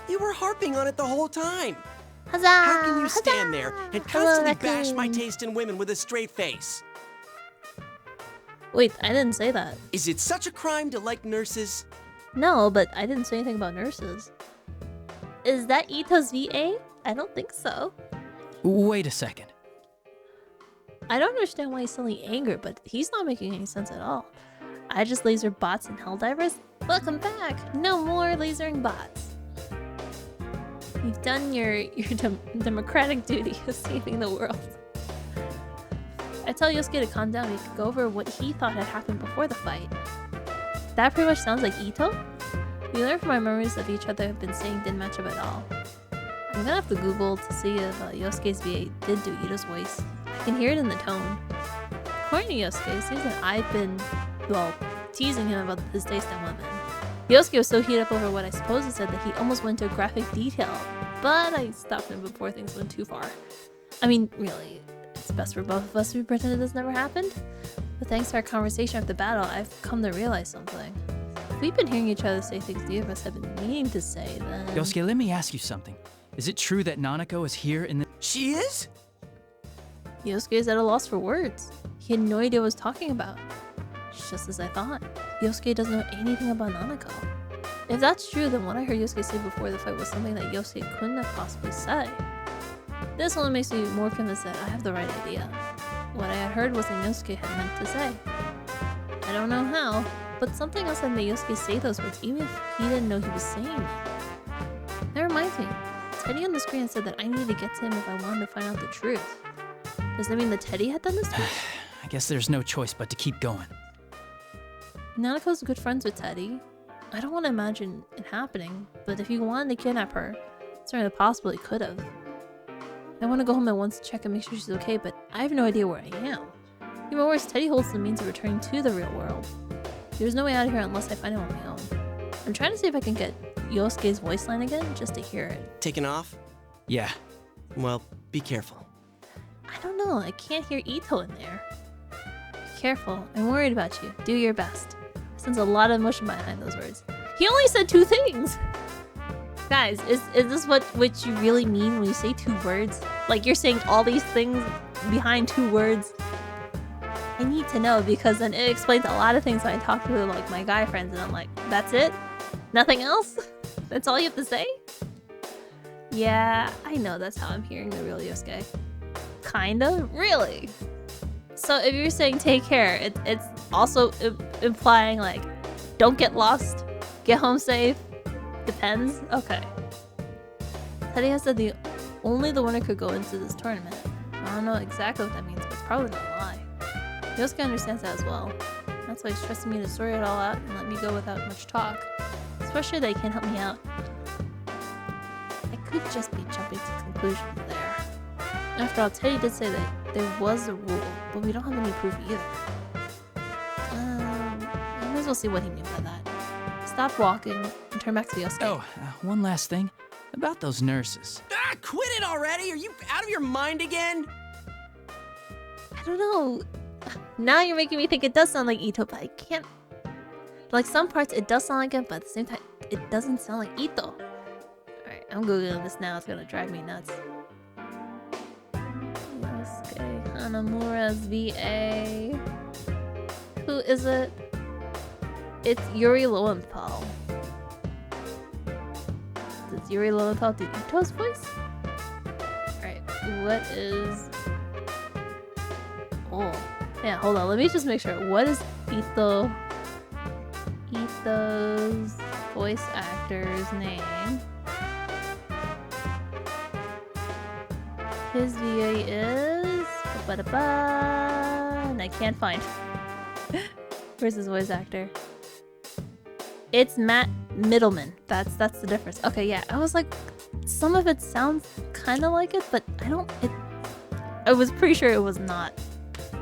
You were harping on it the whole time. Huzzah! How can you stand there and constantly bash raccoon. my taste in women with a straight face? Wait, I didn't say that. Is it such a crime to like nurses? No, but I didn't say anything about nurses. Is that Ito's VA? I don't think so. Wait a second. I don't understand why he's suddenly angry, but he's not making any sense at all. I just laser bots and Helldivers? Welcome back! No more lasering bots. You've done your democratic duty of saving the world. I tell Yosuke to calm down. We could go over what he thought had happened before the fight. That pretty much sounds like Ito? We learned from our memories that each other have been saying didn't match up at all. I'm gonna have to Google to see if Yosuke's VA did do Ito's voice. I can hear it in the tone. According to Yosuke, it seems that I've been, well, teasing him about his taste in women. Yosuke was so heated up over what I suppose he said that he almost went into graphic detail, but I stopped him before things went too far. I mean, really, it's best for both of us to pretend this never happened. But thanks to our conversation after the battle, I've come to realize something. If we've been hearing each other say things the of us have been meaning to say, then... Yosuke, let me ask you something. Is it true that Nanako is here in the— She is? Yosuke is at a loss for words. He had no idea what I was talking about. Just as I thought. Yosuke doesn't know anything about Nanako. If that's true, then what I heard Yosuke say before the fight was something that Yosuke couldn't have possibly said. This only makes me more convinced that I have the right idea. What I had heard was what Yosuke had meant to say. I don't know how, but something else had made Yosuke say those words even if he didn't know he was saying them. That reminds me, Teddy on the screen said that I needed to get to him if I wanted to find out the truth. Does that mean that Teddy had done this to me? I guess there's no choice but to keep going. Nanako's good friends with Teddy. I don't want to imagine it happening, but if he wanted to kidnap her, it's certainly possible he could have. I want to go home at once to check and make sure she's okay, but I have no idea where I am. Even worse, Teddy holds the means of returning to the real world. There's no way out of here unless I find him on my own. I'm trying to see if I can get Yosuke's voice line again, just to hear it. Taking off? Yeah. Well, be careful. I don't know, I can't hear Ito in there. Be careful, I'm worried about you. Do your best. I sense a lot of emotion behind those words. He only said 2 things! Guys, is this what you really mean when you say 2 words? Like you're saying all these things behind 2 words? I need to know because then it explains a lot of things when I talk to like my guy friends and I'm like, that's it? Nothing else? That's all you have to say? Yeah, I know that's how I'm hearing the real Yosuke. Kinda? Really? So if you're saying take care, it's also implying like, don't get lost, get home safe, depends? Okay. Teddy has said only the winner could go into this tournament. I don't know exactly what that means, but it's probably not a lie. Yosuke understands that as well. That's why he's trusting me to sort it all out and let me go without much talk. Especially that he can't help me out. I could just be jumping to conclusions there. After all, Teddy did say that there was a rule, but we don't have any proof either. I might as well see what he meant by that. Stop walking and turn back to Yosuke. Oh, one last thing. About those nurses. Ah, quit it already! Are you out of your mind again? I don't know. Now you're making me think it does sound like Ito, but I can't... Like some parts it does sound like it, but at the same time it doesn't sound like Ito. Alright, I'm googling this now, it's gonna drive me nuts. Yosuke Hanamura's VA. Who is it? It's Yuri Lowenthal. Does Yuri Lowenthal do Ito's voice? Alright, what is... Oh, yeah, hold on, let me just make sure. What is Ito's voice actor's name? His VA is... and I can't find. Where's his voice actor? It's Matt Middleman. That's the difference. Okay, yeah, I was like, some of it sounds kind of like it, but I was pretty sure it was not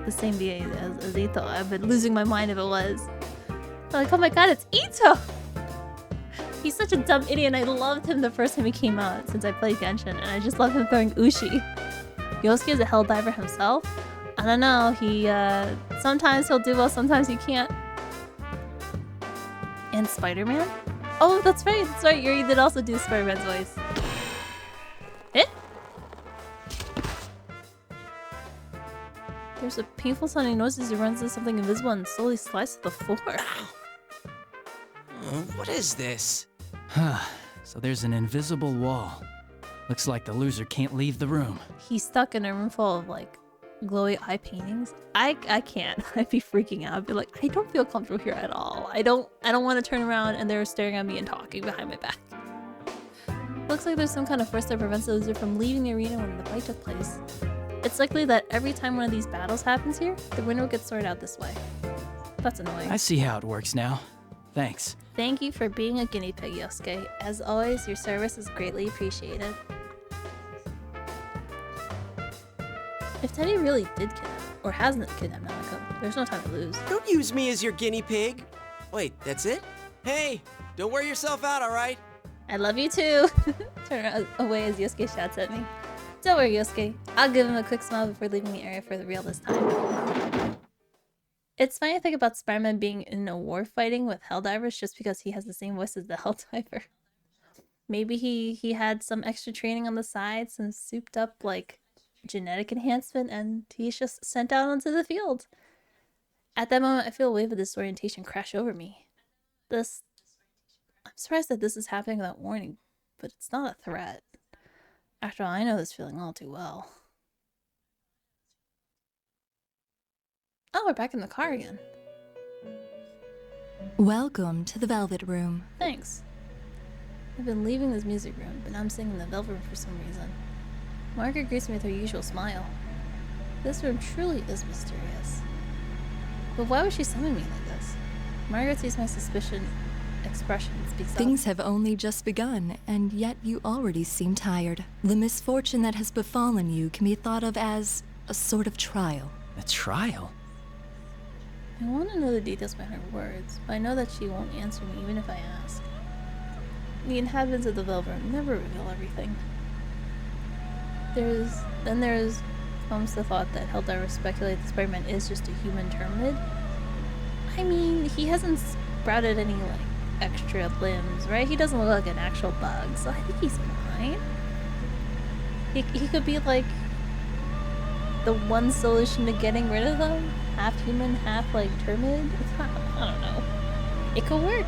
the same VA as Ito. I've been losing my mind if it was. I'm like, oh my god, it's Ito! He's such a dumb idiot, and I loved him the first time he came out since I played Genshin, and I just love him throwing Ushi. Yosuke is a Helldiver himself. I don't know, sometimes he'll do well, sometimes he can't. And Spider-Man? Oh, that's right, Yuri did also do Spider-Man's voice. Eh? There's a painful sounding noise as he runs into something invisible and slowly slides to the floor. What is this? Huh. So there's an invisible wall. Looks like the loser can't leave the room. He's stuck in a room full of like glowy eye paintings. I can't. I'd be freaking out. I'd be like, I don't feel comfortable here at all. I don't want to turn around and they're staring at me and talking behind my back. Looks like there's some kind of force that prevents the loser from leaving the arena when the fight took place. It's likely that every time one of these battles happens here, the winner gets sorted out this way. That's annoying. I see how it works now. Thanks. Thank you for being a guinea pig, Yosuke. As always, your service is greatly appreciated. If Teddy really did kidnap, or hasn't kidnapped Narukami, there's no time to lose. Don't use me as your guinea pig. Wait, that's it? Hey, don't wear yourself out, alright? I love you too! Turn away as Yosuke shouts at me. Don't worry, Yosuke. I'll give him a quick smile before leaving the area for the real this time. It's funny to think about Spider-Man being in a war fighting with Helldivers just because he has the same voice as the Helldiver. Maybe he had some extra training on the side, some souped up like genetic enhancement, and he's just sent out onto the field. At that moment, I feel a wave of disorientation crash over me. I'm surprised that this is happening without warning, but it's not a threat. After all, I know this feeling all too well. Oh, we're back in the car again. Welcome to the Velvet Room. Thanks. I've been leaving this music room, but now I'm sitting in the Velvet Room for some reason. Margaret greets me with her usual smile. This room truly is mysterious. But why would she summon me like this? Margaret sees my suspicion expression and speaks up. Things have only just begun, and yet you already seem tired. The misfortune that has befallen you can be thought of as a sort of trial. A trial? I want to know the details behind her words, but I know that she won't answer me even if I ask. The inhabitants of the Velvet Room never reveal everything. Then comes the thought that Helldivers speculate that Spider-Man is just a human terminid. I mean, he hasn't sprouted any like extra limbs, right? He doesn't look like an actual bug, so I think he's fine. He could be like the one solution to getting rid of them. Half human, half like terminid. I don't know. It could work.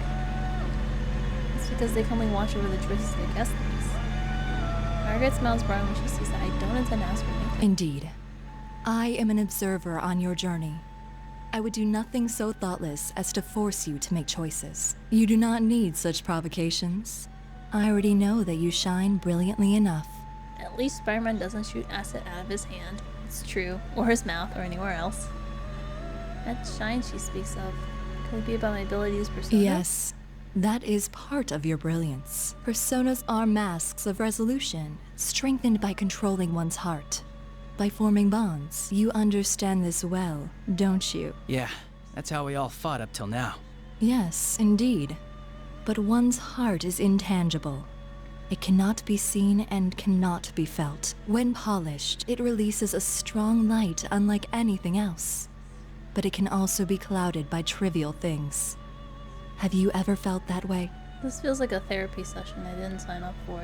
It's because they can only watch over the choices their guests makes. Margaret smiles broad when she sees that I don't intend to ask for anything. Indeed. I am an observer on your journey. I would do nothing so thoughtless as to force you to make choices. You do not need such provocations. I already know that you shine brilliantly enough. At least Spider-Man doesn't shoot acid out of his hand. It's true. Or his mouth, or anywhere else. That shine she speaks of. Could it be about my ability to use persona? Yes. That is part of your brilliance. Personas are masks of resolution, strengthened by controlling one's heart. By forming bonds. You understand this well, don't you? Yeah, that's how we all fought up till now. Yes, indeed. But one's heart is intangible. It cannot be seen and cannot be felt. When polished, it releases a strong light unlike anything else. But it can also be clouded by trivial things. Have you ever felt that way? This feels like a therapy session I didn't sign up for.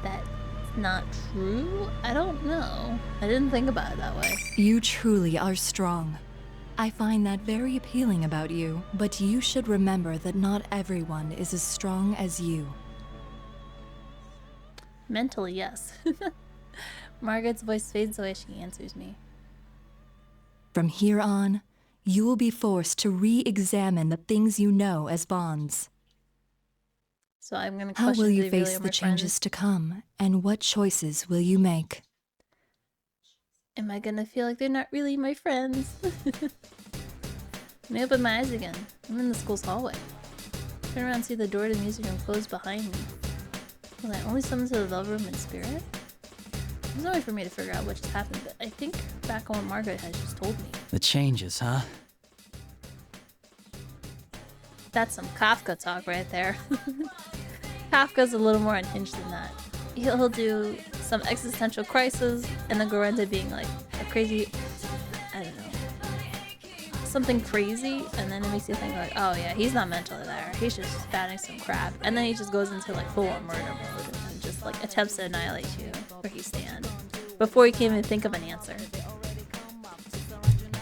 That's not true? I don't know. I didn't think about it that way. You truly are strong. I find that very appealing about you, but you should remember that not everyone is as strong as you. Mentally, yes. Margaret's voice fades away as she answers me. From here on, you will be forced to re-examine the things you know as bonds. So I'm going to question how will you if face really the changes to come, and what choices will you make? Am I going to feel like they're not really my friends? Let me open my eyes again. I'm in the school's hallway. Turn around and see the door to the music room closed behind me. Was I only summoned to the Velvet Room in spirit? There's no way for me to figure out what just happened, but I think back on what Margaret had just told me. The changes, huh? That's some Kafka talk right there. Kafka's a little more unhinged than that. He'll do some existential crisis and then go into being like a crazy, I don't know, something crazy, and then it makes you think like, oh yeah, he's not mentally there. He's just spouting some crap, and then he just goes into like full-on murder mode and just like attempts to annihilate you where he stands. before he can even think of an answer.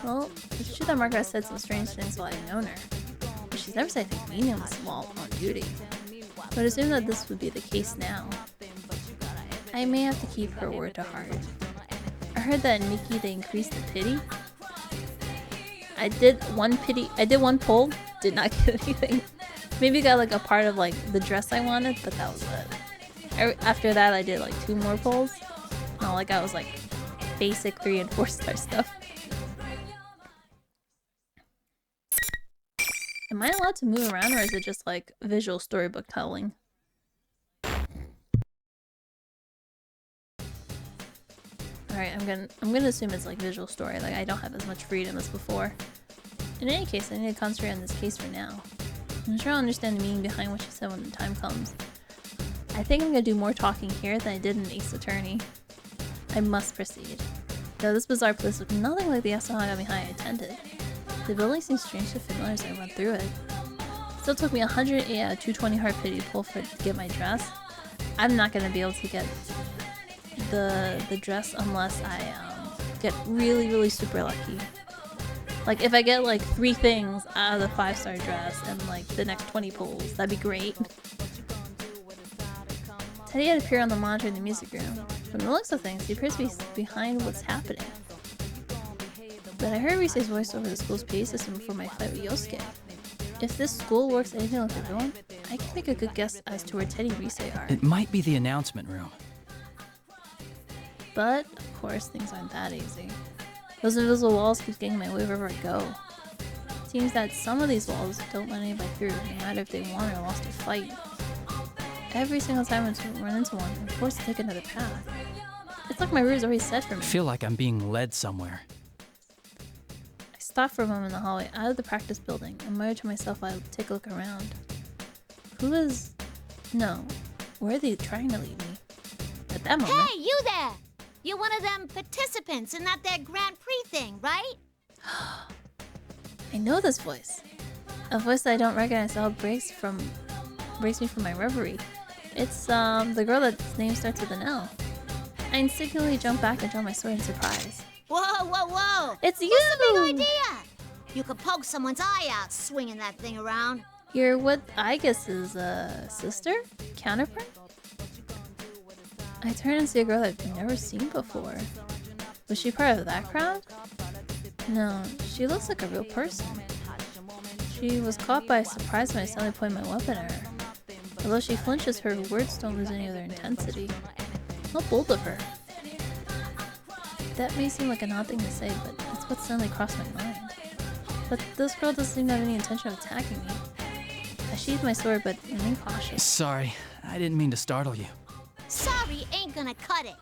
Well, it's true that Margaret said some strange things while I've known her, but she's never said anything meaningless while on duty. But I assume that this would be the case now. I may have to keep her word to heart. I heard that in Mickey they increased the pity. I did one poll, did not get anything. Maybe got like a part of like the dress I wanted, but that was it. After that I did like 2 more polls. No, like I was like basic 3 and 4 star stuff. Am I allowed to move around, or is it just like visual storybook telling? Alright, I'm gonna assume it's like visual story, like I don't have as much freedom as before. In any case, I need to concentrate on this case for now. I'm sure I'll understand the meaning behind what she said when the time comes. I think I'm gonna do more talking here than I did in Ace Attorney. I must proceed. Though this bizarre place looked nothing like the Yasogami High I attended. The building seemed strangely familiar as I went through it. It still took me 108 out of 220 hard pity to pull for it to get my dress. I'm not gonna be able to get the dress unless I get really super lucky. Like if I get like 3 things out of the 5-star dress and like the next 20 pulls, that'd be great. Teddy had appeared on the monitor in the music room. From the looks of things, he appears to be behind what's happening. But I heard Rise's voice over the school's PA system before my fight with Yosuke. If this school works anything like they're doing, I can make a good guess as to where Teddy and Rise are. It might be the announcement room. But, of course, things aren't that easy. Those invisible walls keep getting my way wherever I go. It seems that some of these walls don't let anybody through, no matter if they won or lost a fight. Every single time I run into one, I'm forced to take another path. It's like my route is already set for me. I feel like I'm being led somewhere. I stop for a moment in the hallway out of the practice building and mutter to myself while I take a look around. Who is... No. Where are they trying to lead me? At that moment... Hey, you there! You're one of them participants in that there Grand Prix thing, right? I know this voice. A voice that I don't recognize at all breaks me from my reverie. It's the girl that's name starts with an L. I instinctively jump back and draw my sword in surprise. Whoa! It's you! What's the big idea? You could poke someone's eye out swinging that thing around. You're what I guess is a sister? Counterpart? I turn and see a girl I've never seen before. Was she part of that crowd? No, she looks like a real person. She was caught by surprise when I suddenly pointed my weapon at her. Although she flinches, her words don't lose any of their intensity. How bold of her. That may seem like an odd thing to say, but it's what suddenly crossed my mind. But this girl doesn't seem to have any intention of attacking me. I sheathed my sword, but remain cautious. Sorry, I didn't mean to startle you. Sorry ain't gonna cut it.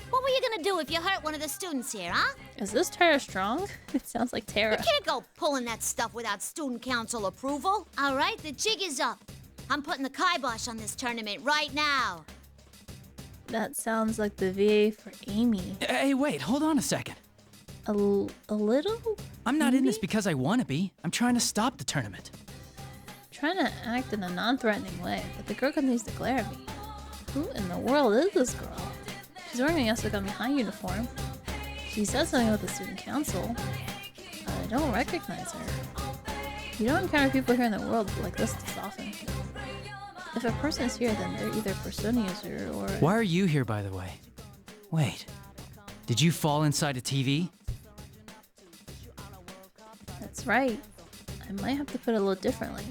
What were you gonna do if you hurt one of the students here, huh? Is this Tara Strong? It sounds like Tara. You can't go pulling that stuff without student council approval. All right, the jig is up. I'm putting the kibosh on this tournament right now. That sounds like the VA for Amy. Hey, wait, hold on a second. A little? I'm not in this because I want to be. I'm trying to stop the tournament. Trying to act in a non-threatening way, but the girl continues to glare at me. Who in the world is this girl? She's wearing a Yasogami High uniform. She says something about the student council. I don't recognize her. You don't encounter people here in the world like this often. If a person is here, then they're either a persona user or... Why are you here, by the way? Wait, did you fall inside a TV? That's right. I might have to put it a little differently.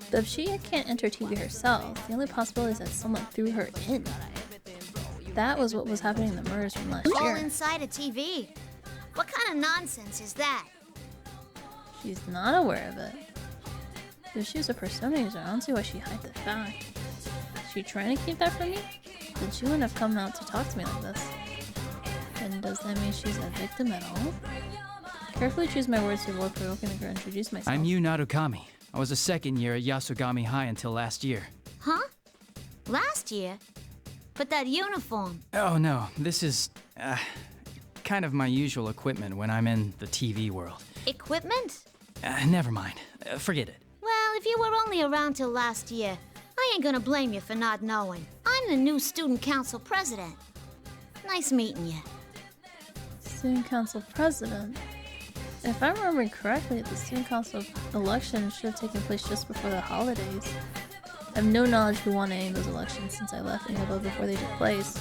But if she can't enter TV herself, the only possibility is that someone threw her in. That was what was happening in the murders from last Fall year. inside a TV? What kind of nonsense is that? She's not aware of it. If she was a persona user, I don't see why she'd hide the fact. Is she trying to keep that from me? Then she wouldn't have come out to talk to me like this. And does that mean she's a victim at all? Carefully choose my words to avoid provoking the girl to introduce myself. I'm Yu Narukami. I was a second year at Yasogami High until last year. Huh? Last year? But that uniform. Oh no, this is kind of my usual equipment when I'm in the TV world. Equipment? Never mind. Forget it. Well, if you were only around till last year, I ain't gonna blame you for not knowing. I'm the new student council president. Nice meeting you. Student Council President. If I remember correctly, the Student Council election should have taken place just before the holidays. I have no knowledge who won any of those elections since I left Inaba before they took place.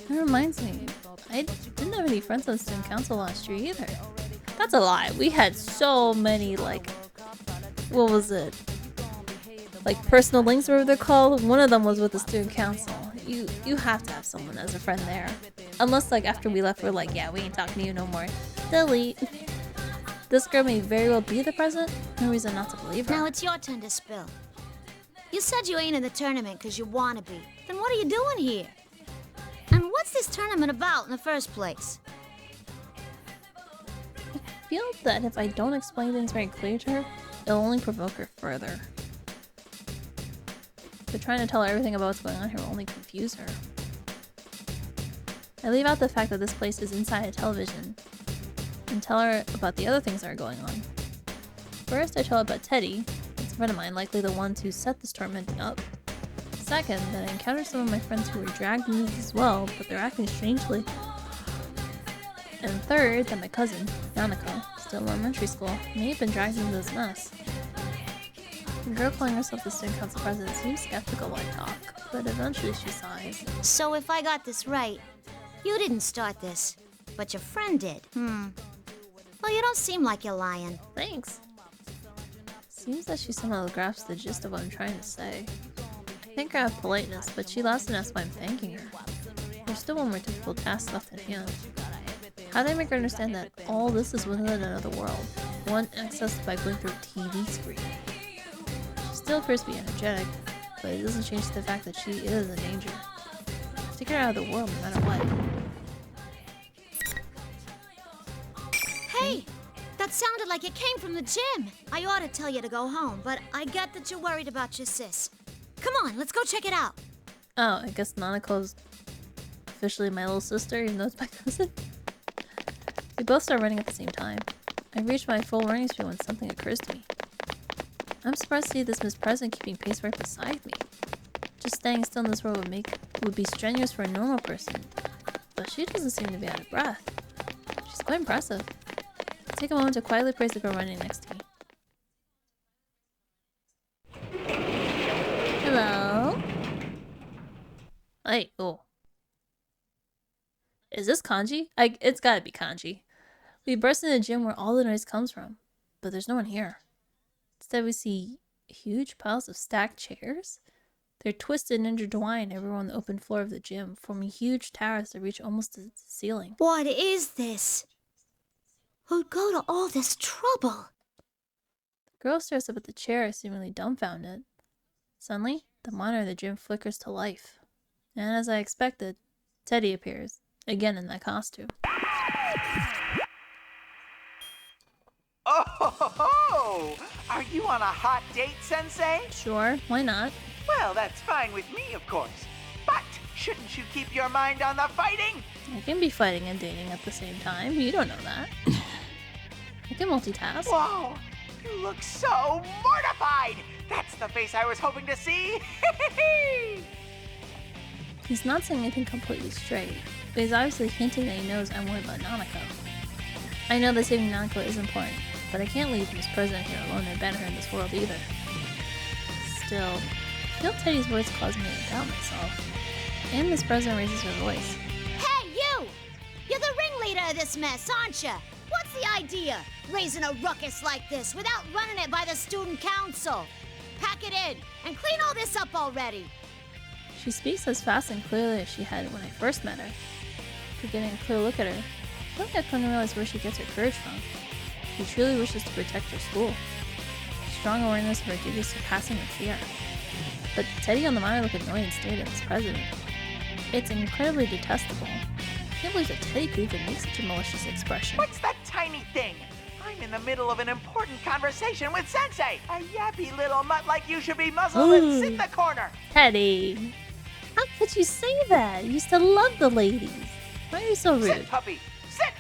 That reminds me, I didn't have any friends on the Student Council last year either. That's a lie. We had so many, like, what was it? Like personal links, whatever they're called. One of them was with the Student Council. You have to have someone as a friend there. Unless, like, after we left, we're like, yeah, we ain't talking to you no more. Delete. This girl may very well be the president. No reason not to believe her. Now it's your turn to spill. You said you ain't in the tournament because you want to be. Then what are you doing here? And what's this tournament about in the first place? I feel that if I don't explain things very clear to her, it'll only provoke her further. But trying to tell her everything about what's going on here will only confuse her. I leave out the fact that this place is inside a television and tell her about the other things that are going on. First, I tell her about Teddy. It's a friend of mine, likely the ones who set this tournament up. Second, that I encountered some of my friends who were dragged into this as well, but they're acting strangely. And third, that my cousin, Yanako, still in elementary school, may have been dragged into this mess. The girl calling herself the Student Council President seems skeptical when I talk, but eventually she sighs. So if I got this right, you didn't start this, but your friend did. Well, you don't seem like you're lying. Thanks. Seems that she somehow grasps the gist of what I'm trying to say. I thank her out of politeness, but she laughs and asks why I'm thanking her. There's still one more difficult task left at hand. How do I make her understand that all this is within another world, one accessed by going through a TV screen? She still appears to be energetic, but it doesn't change the fact that she is in danger. I have to get her out of the world no matter what. Hey! That sounded like it came from the gym! I ought to tell you to go home, but I get that you're worried about your sis. Come on, let's go check it out! Oh, I guess Nanako's officially my little sister, even though it's my cousin. We both start running at the same time. I reach my full running speed when something occurs to me. I'm surprised to see this Miss President keeping pace right beside me. Just staying still in this road would be strenuous for a normal person, but she doesn't seem to be out of breath. She's quite impressive. I take a moment to quietly praise the girl running next to me. Hello? Hey, oh. Is this kanji? It's gotta be kanji. We burst into the gym where all the noise comes from, but there's no one here. Instead, we see huge piles of stacked chairs. They're twisted and intertwined everywhere on the open floor of the gym, forming huge towers that reach almost to the ceiling. What is this? Who'd go to all this trouble? The girl stares up at the chair, seemingly dumbfounded. Suddenly, the monitor of the gym flickers to life. And as I expected, Teddy appears, again in that costume. Oh, are you on a hot date, Sensei? Sure, why not? Well, that's fine with me, of course. But shouldn't you keep your mind on the fighting? I can be fighting and dating at the same time. You don't know that. I can multitask. Whoa, you look so mortified. That's the face I was hoping to see. He's not saying anything completely straight, but he's obviously hinting that he knows I'm worried about Nanako. I know that saving Nanako is important, but I can't leave Miss President here alone and abandon her in this world either. Still, I feel Teddy's words cause me to doubt myself. And Miss President raises her voice. Hey, you! You're the ringleader of this mess, aren't you? What's the idea? Raising a ruckus like this without running it by the student council? Pack it in and clean all this up already. She speaks as fast and clearly as she had when I first met her. After getting a clear look at her, I feel like I've come to realize where she gets her courage from. She truly wishes to protect her school. Strong awareness of her duties surpassing her fear. But Teddy on the monitor looked annoyed and stared at Miss President. It's incredibly detestable. I can't believe that Teddy could even make such a malicious expression. What's that tiny thing? I'm in the middle of an important conversation with Sensei. A yappy little mutt like you should be muzzled and sit in the corner. Teddy, how could you say that? You used to love the ladies. Why are you so rude? Sit, puppy, sit!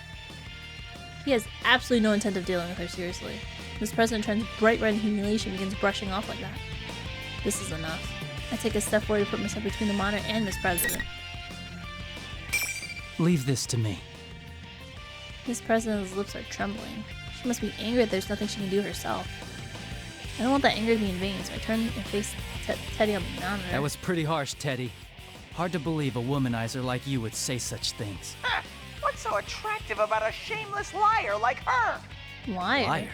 He has absolutely no intent of dealing with her seriously. Miss President turns bright red in humiliation and begins brushing off like that. This is enough. I take a step forward to put myself between the monitor and Miss President. Leave this to me. Miss President's lips are trembling. She must be angry that there's nothing she can do herself. I don't want that anger to be in vain, so I turn and face Teddy on the monitor. That was pretty harsh, Teddy. Hard to believe a womanizer like you would say such things. What's so attractive about a shameless liar like her? Liar? Liar?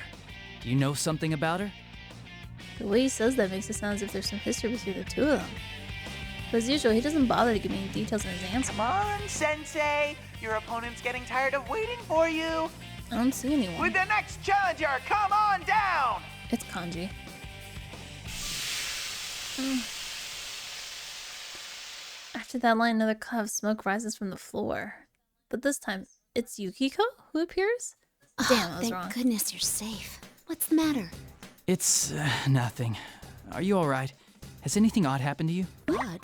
Do you know something about her? The way he says that makes it sound as if there's some history between the two of them. But as usual, he doesn't bother to give me any details in his answer. Come on, Sensei! Your opponent's getting tired of waiting for you! I don't see anyone. With the next challenger, come on down! It's Kanji. After that line, another cloud of smoke rises from the floor. But this time, it's Yukiko who appears? Damn, I was wrong. Thank goodness you're safe. What's the matter? It's nothing. Are you alright? Has anything odd happened to you? Odd?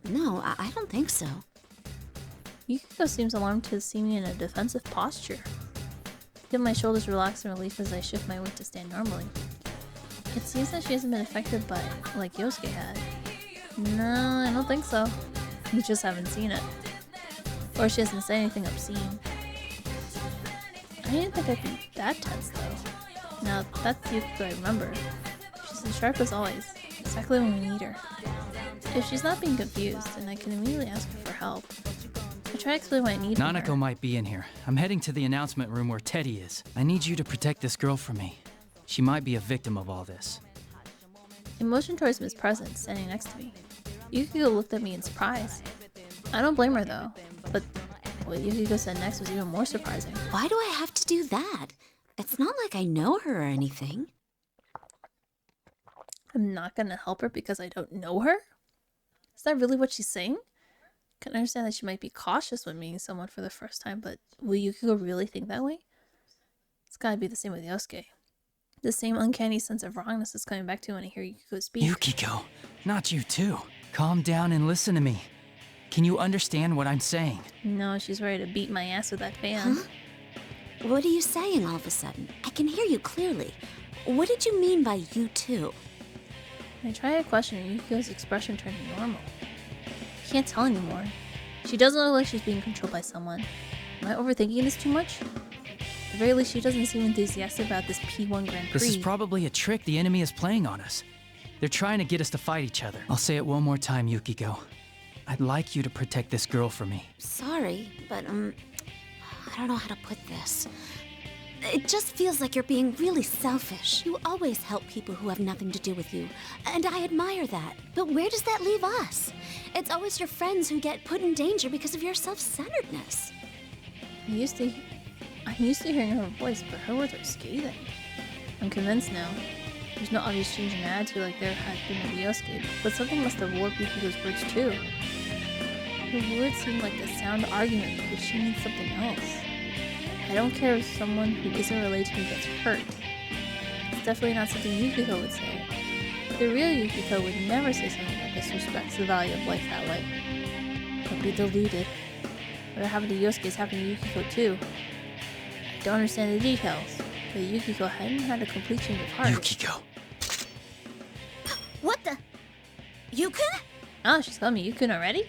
No, I don't think so. Yukiko seems alarmed to see me in a defensive posture. I feel my shoulders relax in relief as I shift my weight to stand normally. It seems that she hasn't been affected by like Yosuke had. No, I don't think so. We just haven't seen it. Or she hasn't said anything obscene. I didn't think I'd be that tense though. Now, that's Yukiko I remember. She's as sharp as always, exactly when we need her. If she's not being confused, then I can immediately ask her for help. I try to explain what I need from her. Nanako might be in here. I'm heading to the announcement room where Teddy is. I need you to protect this girl from me. She might be a victim of all this. I motioned towards Miss President, standing next to me. Yukiko looked at me in surprise. I don't blame her though, but what Yukiko said next was even more surprising. Why do I have to do that? It's not like I know her or anything. I'm not gonna help her because I don't know her? Is that really what she's saying? I can understand that she might be cautious when meeting someone for the first time, but will Yukiko really think that way? It's gotta be the same with Yosuke. The same uncanny sense of wrongness is coming back to when I hear Yukiko speak. Yukiko, not you too. Calm down and listen to me. Can you understand what I'm saying? No, she's ready to beat my ass with that fan. Huh? What are you saying all of a sudden? I can hear you clearly. What did you mean by you too? I try to question her, Yukiko's expression turned normal. I can't tell anymore. She doesn't look like she's being controlled by someone. Am I overthinking this too much? At the very least, she doesn't seem enthusiastic about this P1 Grand Prix. This is probably a trick the enemy is playing on us. They're trying to get us to fight each other. I'll say it one more time, Yukiko. I'd like you to protect this girl for me. Sorry, but I don't know how to put this. It just feels like you're being really selfish. You always help people who have nothing to do with you, and I admire that. But where does that leave us? It's always your friends who get put in danger because of your self-centeredness. I'm used to hearing her voice, but her words are scathing. I'm convinced now. There's no obvious change in attitude like there had been with Yosuke, but something must have warped Yukiko's words too. Her words seem like a sound argument, but she means something else. I don't care if someone who isn't related to me gets hurt. It's definitely not something Yukiko would say. The real Yukiko would never say something that disrespects the value of life that way. Don't be deluded. What happened to Yosuke is happening to Yukiko too. I don't understand the details, but Yukiko hadn't had a complete change of heart. Yukiko. What the? Yukon? Oh, she's calling me Yukon already?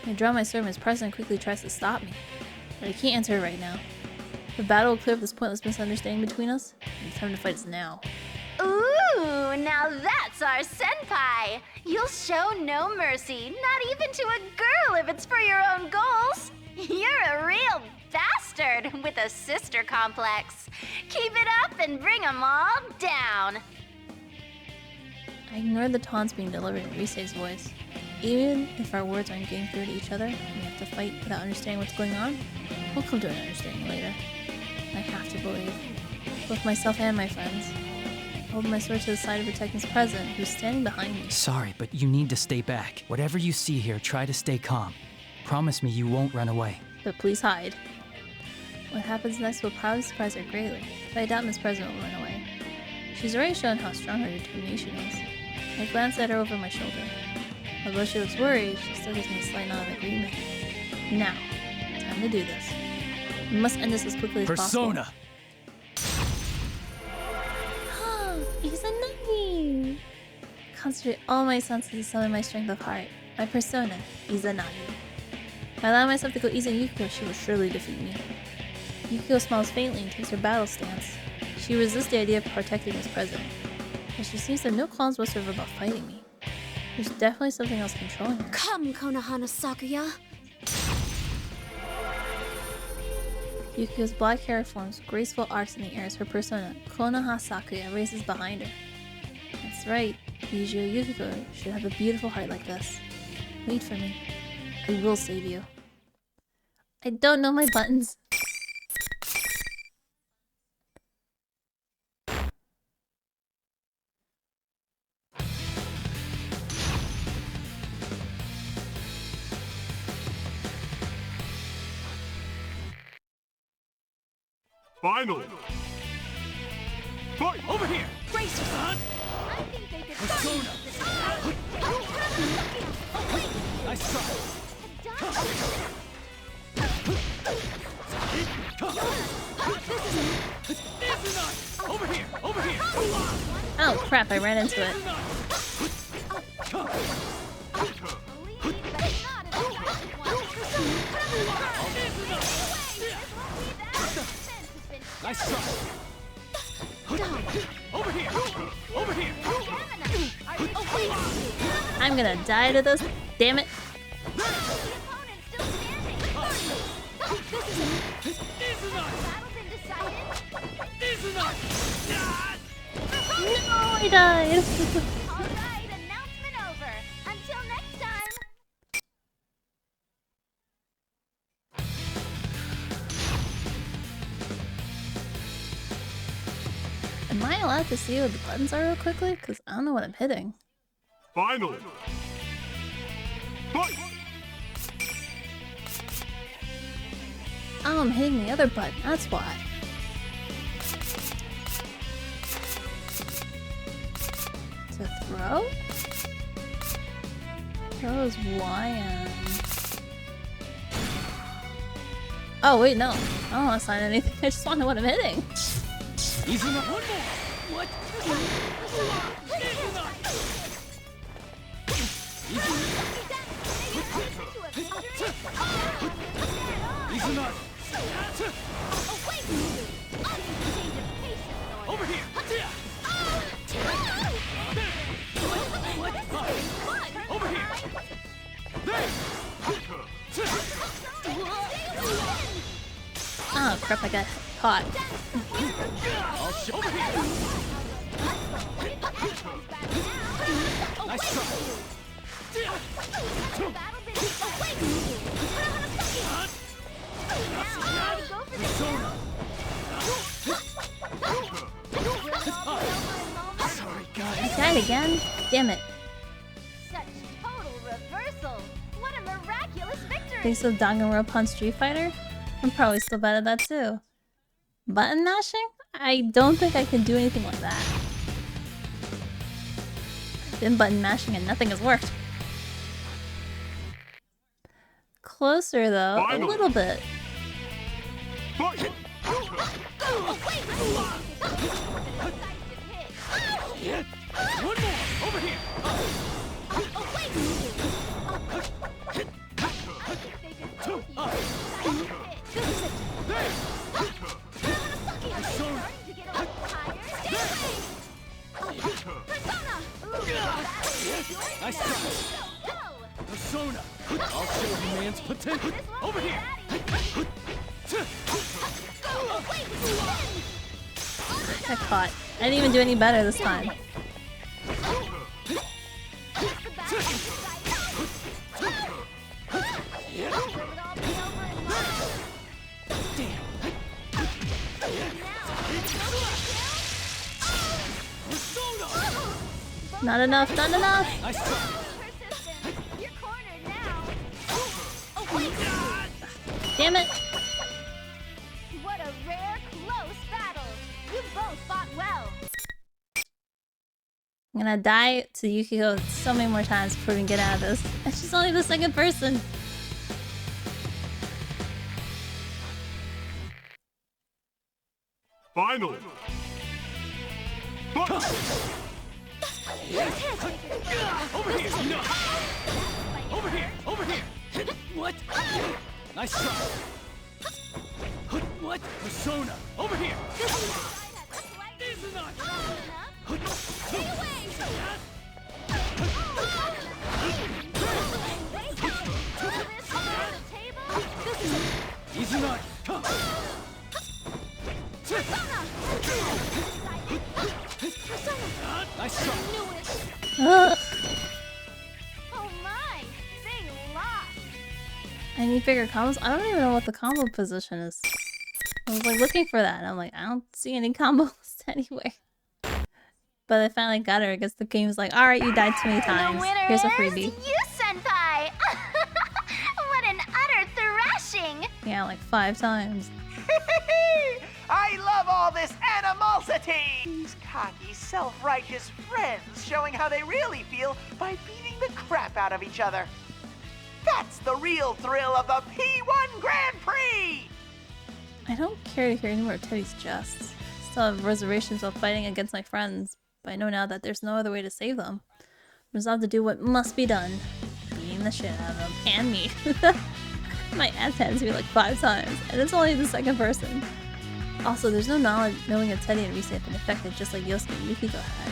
I draw my sword as President quickly tries to stop me, but I can't answer her right now. The battle will clear up this pointless misunderstanding between us, and the time to fight is now. Ooh, now that's our senpai! You'll show no mercy, not even to a girl if it's for your own goals! You're a real bastard with a sister complex. Keep it up and bring them all down! I ignored the taunts being delivered in Risei's voice. Even if our words aren't getting through to each other, and we have to fight without understanding what's going on, we'll come to an understanding later. I have to believe. Both myself and my friends. I hold my sword to the side of Protecting's president, who's standing behind me. Sorry, but you need to stay back. Whatever you see here, try to stay calm. Promise me you won't run away. But please hide. What happens next will probably surprise her greatly, but I doubt Miss President will run away. She's already shown how strong her determination is. I glance at her over my shoulder. Although she looks worried, she still gives me a slight nod of agreement. Now, time to do this. We must end this as quickly as Persona. possible. Izanagi! Concentrate all my senses to summon my strength of heart. My persona, Izanagi. If I allow myself to go easy on Yukiko, she will surely defeat me. Yukiko smiles faintly and takes her battle stance. She resists the idea of protecting his president, but she seems to have no qualms whatsoever about fighting me. There's definitely something else controlling her. Come, Konohana Sakuya. Yukiko's black hair forms graceful arcs in the air as her persona, Konoha Sakuya, races behind her. That's right, Bijou Yukiko should have a beautiful heart like this. Wait for me. I will save you. I don't know my buttons. Finally! Fight! Over here! Brace yourself! I think they could Persona! Nice try! Over here! Over here! Oh crap, I ran into it. Nice try! Over here! Over here! I'm gonna die to this. Damn it. No, I died. Alright, announcement over. Until next time. Am I allowed to see what the buttons are real quickly? Because I don't know what I'm hitting. Finally! Fight! Oh, I'm hitting the other button. That's why. To throw? Throw is Y and... Oh, wait, no. I don't want to sign anything. I just want to know what I'm hitting. Easy enough. One more! What? Easy enough. Over here! Over here! There! Oh crap, I got caught. Over here! Nice try! Sorry, guys. I died again? Damn it. Such total reversal. What a miraculous victory. Thanks to Danganronpa Street Fighter? I'm probably still bad at that too. Button mashing? I don't think I can do anything like that. I've been button mashing and nothing has worked. Closer though, a little bit. One more! Over here! Nice try! Persona! I'll show you man's potential! Over here! Got caught. I didn't even do any better this time. Not enough, not enough! Damn it! What a rare, close battle. You both fought well. I'm gonna die to Yukiko so many more times before we can get out of this. And she's only the second person. Finally! Over here! Over here! Over here! What? Nice try! What? What? Persona, over here! Stay away! Izunari, come! Nice try. Ugh. Oh my! They lost! I need bigger combos. I don't even know what the combo position is. I was like looking for that and I'm like, I don't see any combos anywhere. But I finally got her. I guess the game was like, alright, you died too many times. Here's a freebie. You, Senpai! What an utter thrashing! Yeah, like 5 times. I love all this animosity! These cocky, self-righteous friends showing how they really feel by beating the crap out of each other. That's the real thrill of the P1 Grand Prix! I don't care to hear any more of Teddy's jests. Still have reservations while fighting against my friends, but I know now that there's no other way to save them. I'm resolved to do what must be done. Beating the shit out of them. And me. My ass hands me like 5 times, and it's only the second person. Also, there's no knowing if Teddy and Rise have been affected just like Yosuke and Yukiko had.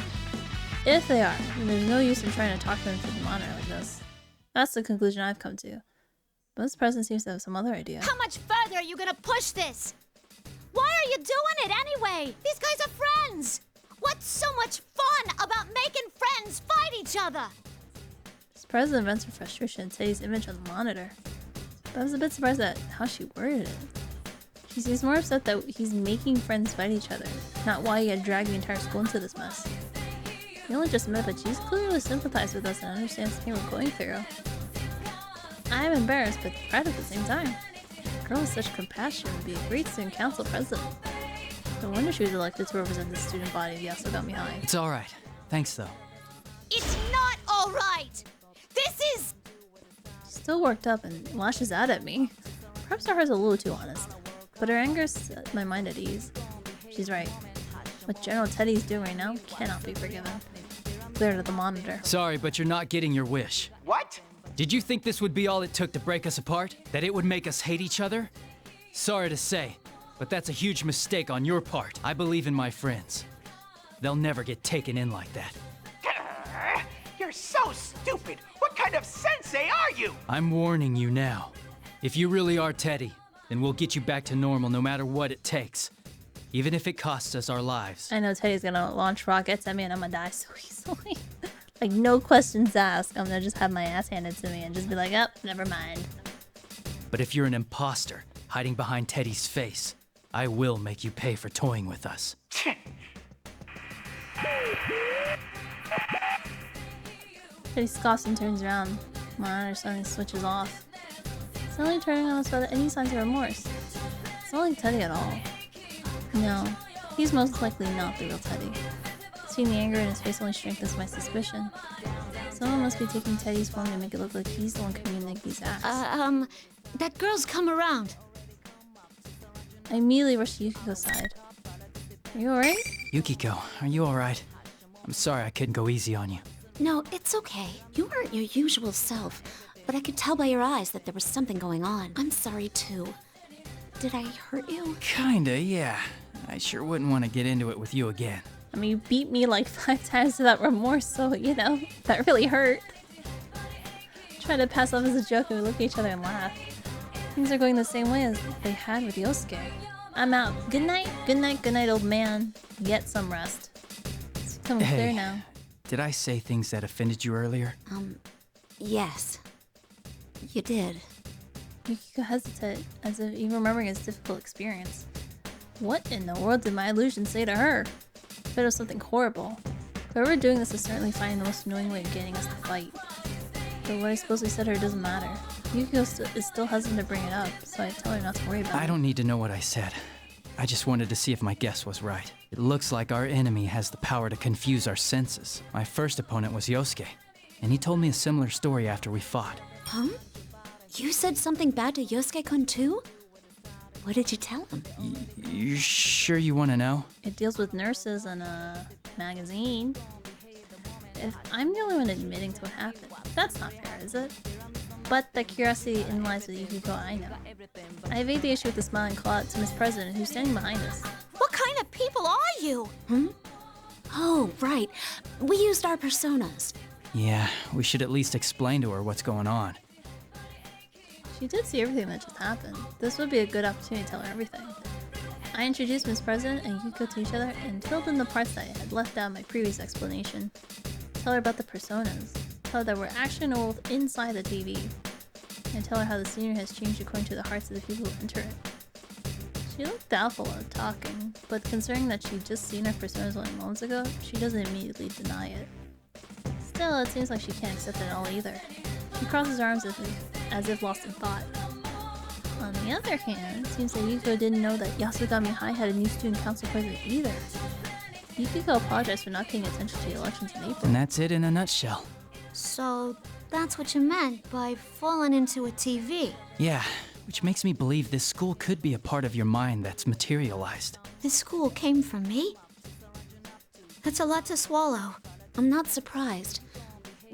If they are, then there's no use in trying to talk them through the monitor like this. That's the conclusion I've come to. But this person seems to have some other idea. How much further are you gonna push this? Why are you doing it anyway? These guys are friends! What's so much fun about making friends fight each other? This president vents her frustration at Teddy's image on the monitor. But I was a bit surprised at how she worded it. She seems more upset that he's making friends fight each other, not why he had dragged the entire school into this mess. We only just met, but she's clearly sympathized with us and understands the pain we're going through. I am embarrassed, but proud at the same time. A girl with such compassion would be a great student council president. No wonder she was elected to represent the student body of Yasogami High. It's alright. Thanks, though. It's not alright! This is... She's still worked up and lashes out at me. Perhaps her heart's a little too honest. But her anger set my mind at ease. She's right. What General Teddy's doing right now cannot be forgiven. Clear to the monitor. Sorry, but you're not getting your wish. What? Did you think this would be all it took to break us apart? That it would make us hate each other? Sorry to say, but that's a huge mistake on your part. I believe in my friends. They'll never get taken in like that. You're so stupid! What kind of sensei are you? I'm warning you now. If you really are Teddy, then we'll get you back to normal no matter what it takes. Even if it costs us our lives. I know Teddy's gonna launch rockets at me and I'm gonna die so easily. Like, no questions asked. I'm gonna just have my ass handed to me and just be like, oh, never mind. But if you're an imposter, hiding behind Teddy's face, I will make you pay for toying with us. Teddy scoffs and turns around. Monitor suddenly switches off. Suddenly turning on us without any signs of remorse. It's not like Teddy at all. No, he's most likely not the real Teddy. Seeing the anger in his face only strengthens my suspicion. Someone must be taking Teddy's form to make it look like he's the one committing these acts. That girl's come around. I immediately rush to Yukiko's side. Are you alright? Yukiko, are you alright? I'm sorry I couldn't go easy on you. No, it's okay. You weren't your usual self, but I could tell by your eyes that there was something going on. I'm sorry too. Did I hurt you? Kinda, yeah. I sure wouldn't want to get into it with you again. I mean, you beat me like 5 times without remorse, so, you know, that really hurt. Try to pass off as a joke and we look at each other and laugh. Things are going the same way as they had with Yosuke. I'm out. Good night, old man. Get some rest. It's becoming clear now. Did I say things that offended you earlier? Yes. You did. Yukiko hesitated, as if even remembering his difficult experience. What in the world did my illusion say to her? I bet it was something horrible. Whoever doing this is certainly finding the most annoying way of getting us to fight. But what I supposedly said to her doesn't matter. Yukiko is still hesitant to bring it up, so I tell her not to worry about it. I don't need to know what I said. I just wanted to see if my guess was right. It looks like our enemy has the power to confuse our senses. My first opponent was Yosuke, and he told me a similar story after we fought. Huh? You said something bad to Yosuke-kun too? What did you tell him? You sure you want to know? It deals with nurses and a magazine. If I'm the only one admitting to what happened, that's not fair, is it? But that curiosity in lies with Yukiko, I know. I evade the issue with the smiling clout to Miss President who's standing behind us. What kind of people are you? Oh, right. We used our personas. Yeah, we should at least explain to her what's going on. She did see everything that just happened. This would be a good opportunity to tell her everything. I introduced Miss President and Yukiko to each other and filled in the parts that I had left out in my previous explanation. Tell her about the personas. Tell her that we're actually enrolled inside the TV. And tell her how the scenery has changed according to the hearts of the people who enter it. She looked doubtful of talking, but considering that she'd just seen her personas only moments ago, she doesn't immediately deny it. Still, it seems like she can't accept it all either. She crosses her arms as if lost in thought. On the other hand, it seems that Yukiko didn't know that Yasogami High had a new student council president either. Yukiko apologized for not paying attention to the elections in April. And that's it in a nutshell. So, that's what you meant by falling into a TV. Yeah, which makes me believe this school could be a part of your mind that's materialized. This school came from me? That's a lot to swallow. I'm not surprised.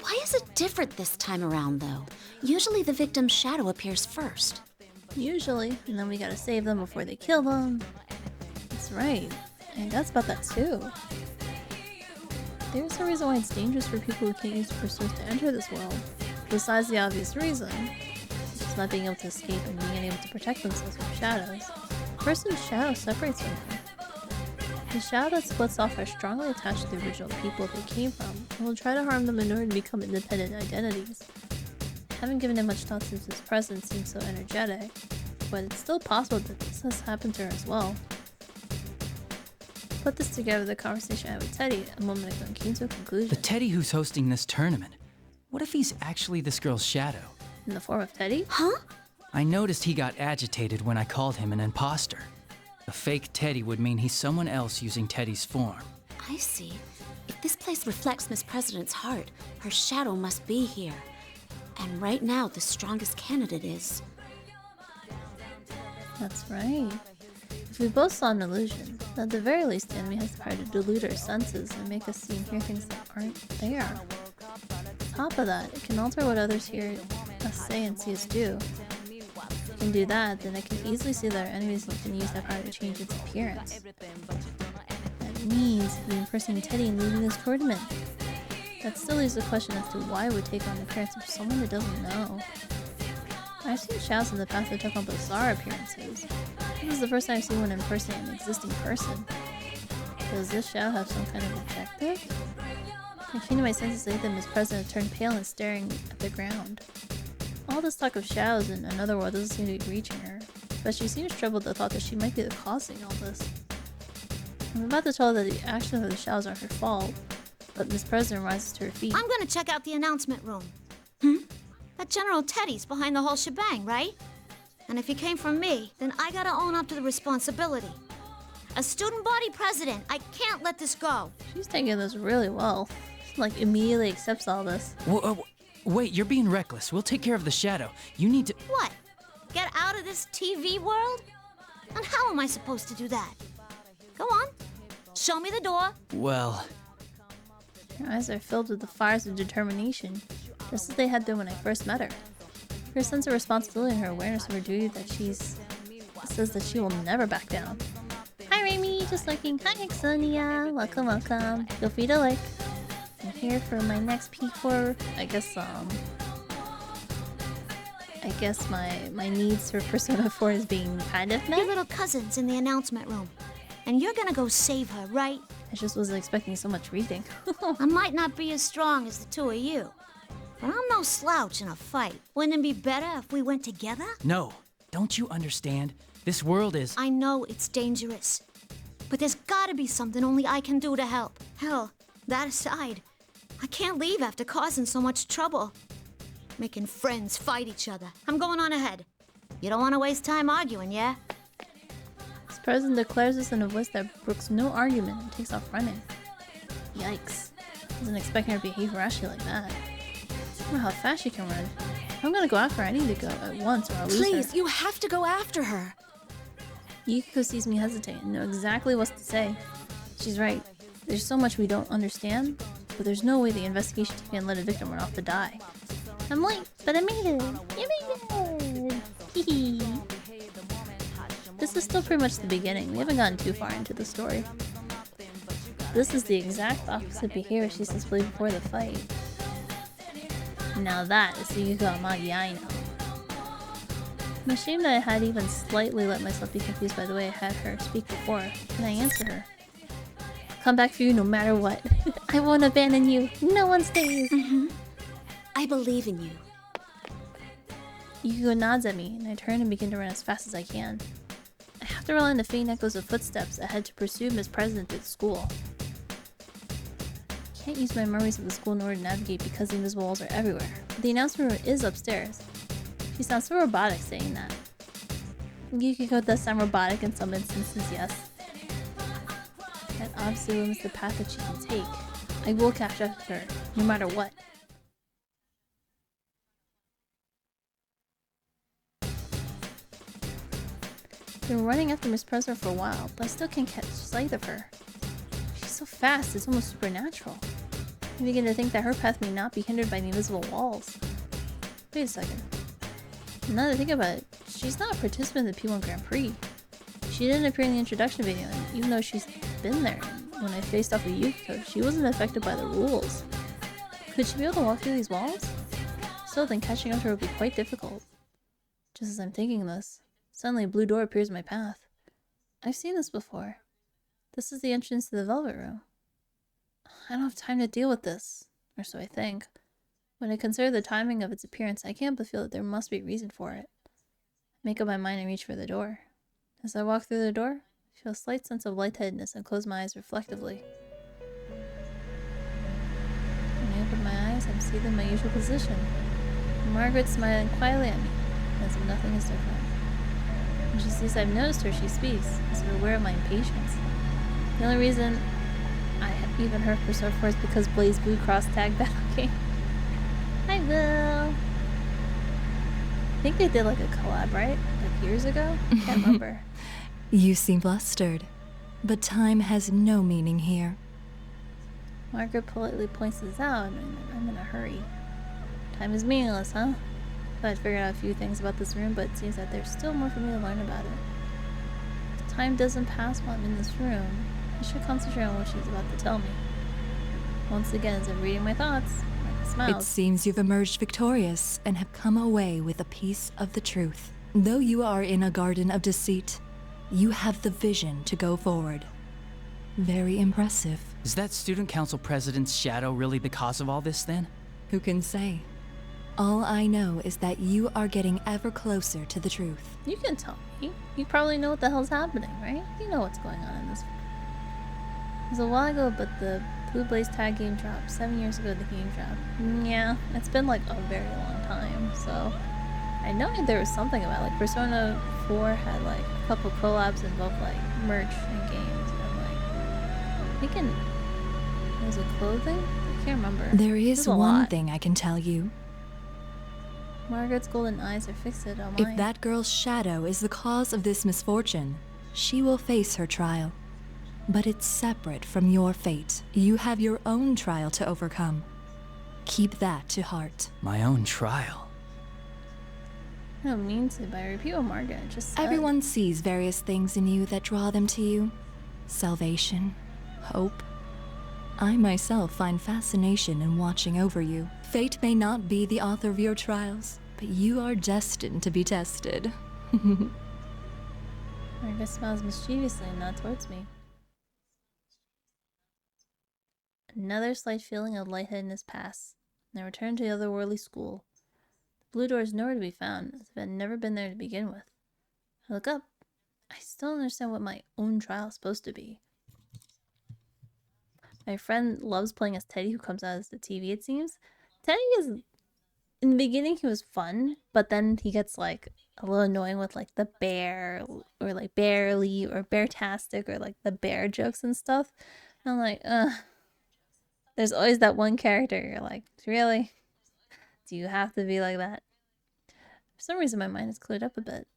Why is it different this time around, though? Usually the victim's shadow appears first. Usually, and then we gotta save them before they kill them. That's right. And that's about that too. There's a reason why it's dangerous for people who can't use personas to enter this world. Besides the obvious reason, just not being able to escape and being unable to protect themselves from shadows. A person's shadow separates from them. The shadow that splits off are strongly attached to the original people they came from, and will try to harm them in order to become independent identities. I haven't given it much thought since his presence seems so energetic, but it's still possible that this has happened to her as well. Put this together with the conversation I had with Teddy a moment ago and came to a conclusion. The Teddy who's hosting this tournament. What if he's actually this girl's shadow? In the form of Teddy? Huh? I noticed he got agitated when I called him an imposter. A fake Teddy would mean he's someone else using Teddy's form. I see. If this place reflects Miss President's heart, her shadow must be here. And right now, the strongest candidate is... That's right. If we both saw an illusion, at the very least the enemy has the power to delude our senses and make us see and hear things that aren't there. On top of that, it can alter what others hear us say and see us do. If it can do that, then I can easily see that our enemies can use that power to change its appearance. That means we impersonating Teddy and leading this tournament. That still leaves the question as to why it would take on the appearance of someone that doesn't know. I've seen shadows in the past that took on bizarre appearances. This is the first time I've seen one impersonate an existing person. Does this shadow have some kind of objective? I came to my senses late that Miss President turned pale and staring at the ground. All this talk of shadows in another world doesn't seem to be reaching her, but she seems troubled at the thought that she might be the causing all this. I'm about to tell her that the actions of the shadows aren't her fault, but Miss President rises to her feet. I'm gonna check out the announcement room. That General Teddy's behind the whole shebang, right? And if he came from me, then I gotta own up to the responsibility. As student body president, I can't let this go. She's taking this really well. She, like, immediately accepts all this. Wait, you're being reckless. We'll take care of the shadow. You need to... What? Get out of this TV world? And how am I supposed to do that? Go on. Show me the door. Well... Her eyes are filled with the fires of determination, just as they had been when I first met her. Her sense of responsibility and her awareness of her duty that says that she will never back down. Hi Remy, just lurking. Hi Sonia, welcome, welcome. Feel free to like. I'm here for my next peek for, I guess my needs for Persona 4 is being kind of met. Your little cousin's in the announcement room, and you're gonna go save her, right? I just wasn't expecting so much reading. I might not be as strong as the two of you, but I'm no slouch in a fight. Wouldn't it be better if we went together? No, don't you understand? This world is... I know it's dangerous, but there's gotta be something only I can do to help. Hell, that aside, I can't leave after causing so much trouble. Making friends fight each other. I'm going on ahead. You don't want to waste time arguing, yeah? This president declares this in a voice that brooks no argument and takes off running. Yikes. Wasn't expecting her to behave rashly like that. I don't know how fast she can run. If I'm gonna go after her, I need to go at once or I'll lose her. Please, you have to go after her. Yukiko sees me hesitate and knows exactly what to say. She's right. There's so much we don't understand, but there's no way the investigation team can let a victim run off to die. I'm late, but I made it! You made it! Hee. This is still pretty much the beginning. We haven't gotten too far into the story. This is the exact opposite behavior she's displayed before the fight. Now that is the Yuka Amagi I know. I'm ashamed that I had even slightly let myself be confused by the way I had her speak before. Can I answer her? I'll come back for you no matter what. I won't abandon you. No one stays. I believe in you. Yuko nods at me, and I turn and begin to run as fast as I can. I have to rely on the faint echoes of footsteps ahead to pursue Miss President to the school. I can't use my memories of the school in order to navigate because the invisible walls are everywhere. But the announcement room is upstairs. She sounds so robotic saying that. Yukiko does sound robotic in some instances, yes. That obviously limits the path that she can take. I will catch up to her, no matter what. I've been running after Miss President for a while, but I still can't catch sight of her. She's so fast, it's almost supernatural. I begin to think that her path may not be hindered by the invisible walls. Wait a second. Now that I think about it, she's not a participant in the P1 Grand Prix. She didn't appear in the introduction video, and even though she's been there, when I faced off with Yukiko, she wasn't affected by the rules. Could she be able to walk through these walls? Still, then catching up to her would be quite difficult. Just as I'm thinking this, suddenly a blue door appears in my path. I've seen this before. This is the entrance to the Velvet Room. I don't have time to deal with this, or so I think. When I consider the timing of its appearance, I can't but feel that there must be a reason for it. I make up my mind and reach for the door. As I walk through the door, I feel a slight sense of lightheadedness and close my eyes reflectively. When I open my eyes, I'm seated in my usual position. Margaret's smiling quietly at me, as if nothing is different. When she sees I've noticed her, she speaks, as if aware of my impatience. The only reason I even heard her so far is because Blaze Blue Cross Tag Battle game. I will. I think they did like a collab, right? Like years ago? I can't remember. You seem flustered, but time has no meaning here. Margaret politely points this out, and I'm in a hurry. Time is meaningless, huh? Thought I'd figured out a few things about this room, but it seems that there's still more for me to learn about it. If time doesn't pass while I'm in this room, I should concentrate on what she's about to tell me. Once again, as I'm reading my thoughts, Margaret smiles. It seems you've emerged victorious and have come away with a piece of the truth. Though you are in a garden of deceit, you have the vision to go forward. Very impressive. Is that student council president's shadow really the cause of all this then? Who can say? All I know is that you are getting ever closer to the truth. You can tell me. You probably know what the hell's happening, right? You know what's going on in this. It was a while ago, but the Blue Blaze tag game dropped. 7 years ago, the game dropped. Yeah, it's been like a very long time, so I know there was something about like Persona 4 had like a couple collabs in both like merch and games, and like thinking was it clothing? I can't remember. There is one lot. thing I can tell you. Margaret's golden eyes are fixated on mine. If that girl's shadow is the cause of this misfortune, she will face her trial. But it's separate from your fate. You have your own trial to overcome. Keep that to heart. My own trial? I don't mean to, but I repeat what Margaret just said. Everyone sees various things in you that draw them to you. Salvation, hope. I myself find fascination in watching over you. Fate may not be the author of your trials, but you are destined to be tested. Margaret smiles mischievously and nods towards me. Another slight feeling of lightheadedness passed, and I returned to the otherworldly school. The blue door is nowhere to be found, as if it had never been there to begin with. I look up. I still don't understand what my own trial is supposed to be. My friend loves playing as Teddy, who comes out as the TV, it seems. Teddy is... In the beginning, he was fun, but then he gets, like, a little annoying with, like, the bear, or, like, barely, or bear-tastic, or, like, the bear jokes and stuff. And I'm like, ugh. There's always that one character you're like, really? Do you have to be like that? For some reason, my mind is cleared up a bit.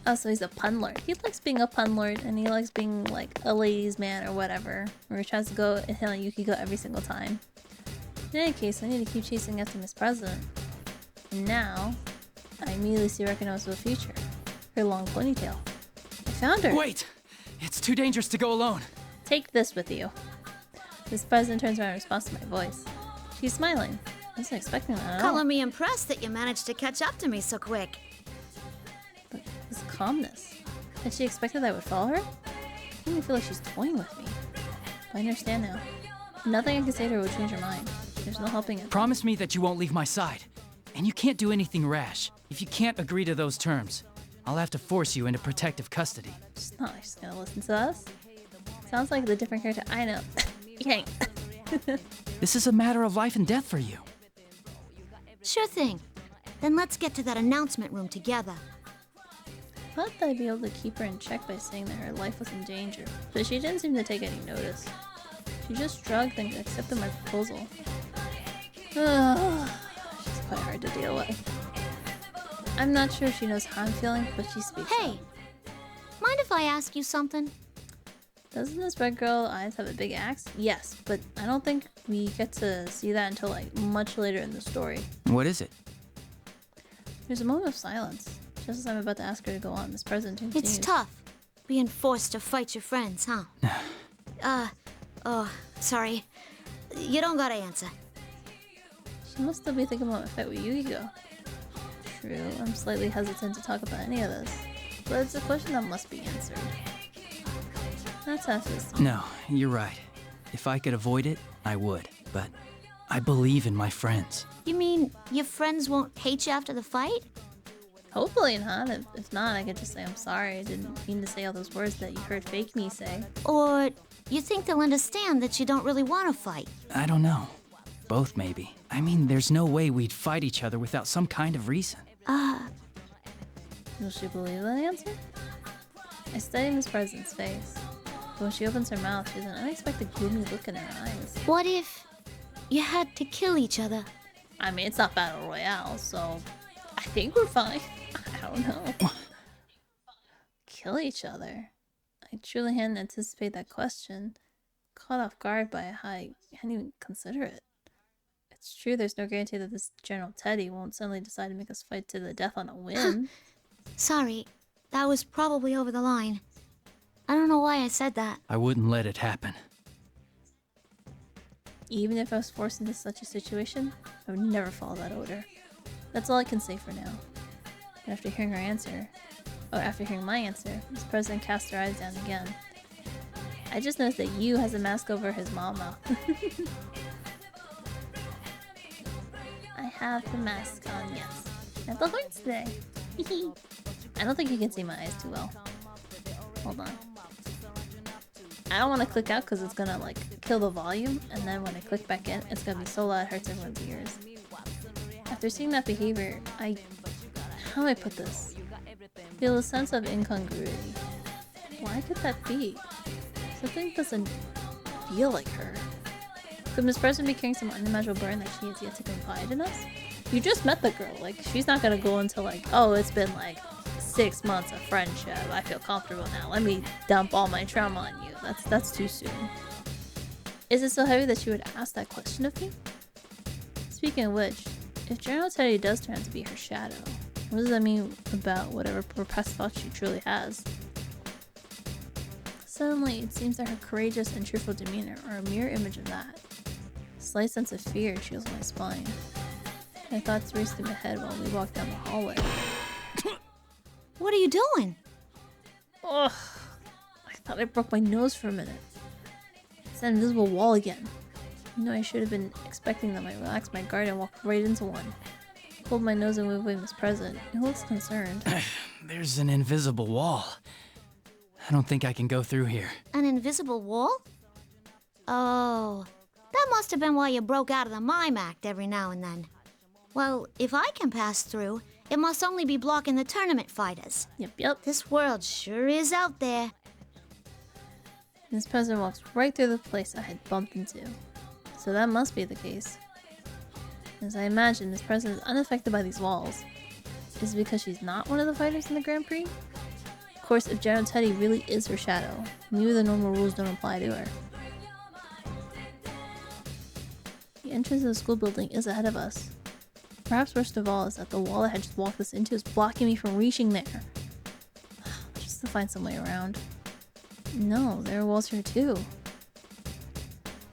Oh, so he's a pun lord. He likes being a pun lord, and he likes being like a ladies' man or whatever. Where he tries to go and hit on Yukiko every single time. In any case, I need to keep chasing after Miss President. And now, I immediately see recognizable future. Her long ponytail. I found her! Wait! It's too dangerous to go alone. Take this with you. Miss President turns around in response to my voice. She's smiling. I wasn't expecting that at all. Calling me impressed that you managed to catch up to me so quick. But this calmness. Had she expected I would follow her? I didn't feel like she's toying with me. But I understand now. Nothing I can say to her will change her mind. There's no helping it. Promise me that you won't leave my side. And you can't do anything rash. If you can't agree to those terms, I'll have to force you into protective custody. She's not like she's gonna listen to us. Sounds like the different character I know. Yank. This is a matter of life and death for you. Sure thing. Then let's get to that announcement room together. I thought that I'd be able to keep her in check by saying that her life was in danger, but she didn't seem to take any notice. She just shrugged and accepted my proposal. She's quite hard to deal with. I'm not sure if she knows how I'm feeling, but she speaks Hey, up. mind if I ask you something? Doesn't this red girl eyes have a big axe? Yes, but I don't think we get to see that until like much later in the story. What is it? There's a moment of silence, just as I'm about to ask her to go on. Miss President continues. It's tough, being forced to fight your friends, huh? Oh, sorry. You don't gotta answer. She must still be thinking about my fight with Yukiko. True, I'm slightly hesitant to talk about any of this, but it's a question that must be answered. That's how it is. No, you're right. If I could avoid it, I would. But I believe in my friends. You mean your friends won't hate you after the fight? Hopefully not. If not, I could just say I'm sorry. I didn't mean to say all those words that you heard fake me say. Or you think they'll understand that you don't really want to fight? I don't know. Both, maybe. I mean, there's no way we'd fight each other without some kind of reason. Will she believe that answer? I study Miss President's face. But when she opens her mouth, she has an unexpected gloomy look in her eyes. What if you had to kill each other? I mean, it's not Battle Royale, so I think we're fine. I don't know. Kill each other? I truly hadn't anticipated that question. Caught off guard by how I hadn't even considered it. It's true there's no guarantee that this General Teddy won't suddenly decide to make us fight to the death on a whim. Sorry, that was probably over the line. I don't know why I said that. I wouldn't let it happen. Even if I was forced into such a situation, I would never follow that order. That's all I can say for now. And after hearing my answer, Miss President cast her eyes down again. I just noticed that Yu has a mask over his mouth. I have the mask on, yes. I have the horns today. I don't think you can see my eyes too well. Hold on. I don't want to click out because it's gonna like kill the volume, and then when I click back in, it's gonna be so loud it hurts everyone's ears. After seeing that behavior, how do I put this? Feel a sense of incongruity. Why could that be? Something doesn't feel like her. Could Miss President be carrying some unimaginable burden that she has yet to confide in us? You just met the girl, like she's not gonna go into like, oh, it's been like 6 months of friendship, I feel comfortable now, let me dump all my trauma on you. That's too soon. Is it so heavy that she would ask that question of me? Speaking of which, if General Teddy does turn out to be her shadow, what does that mean about whatever repressed thoughts she truly has? Suddenly, it seems that her courageous and truthful demeanor are a mirror image of that. A slight sense of fear chills my spine. My thoughts race through my head while we walk down the hallway. What are you doing? Ugh. I thought I broke my nose for a minute. It's that invisible wall again. You know, I should have been expecting them. I relaxed my guard and walked right into one. Pulled my nose and moved away Miss President, who looks concerned. There's an invisible wall. I don't think I can go through here. An invisible wall? Oh, that must have been why you broke out of the mime act every now and then. Well, if I can pass through, it must only be blocking the tournament fighters. Yep. This world sure is out there. Miss President walks right through the place I had bumped into. So that must be the case. As I imagine, Miss President is unaffected by these walls. Is it because she's not one of the fighters in the Grand Prix? Of course, if General Teddy really is her shadow, maybe the normal rules don't apply to her. The entrance of the school building is ahead of us. Perhaps worst of all is that the wall I had just walked us into is blocking me from reaching there. Just to find some way around. No, there are walls here too.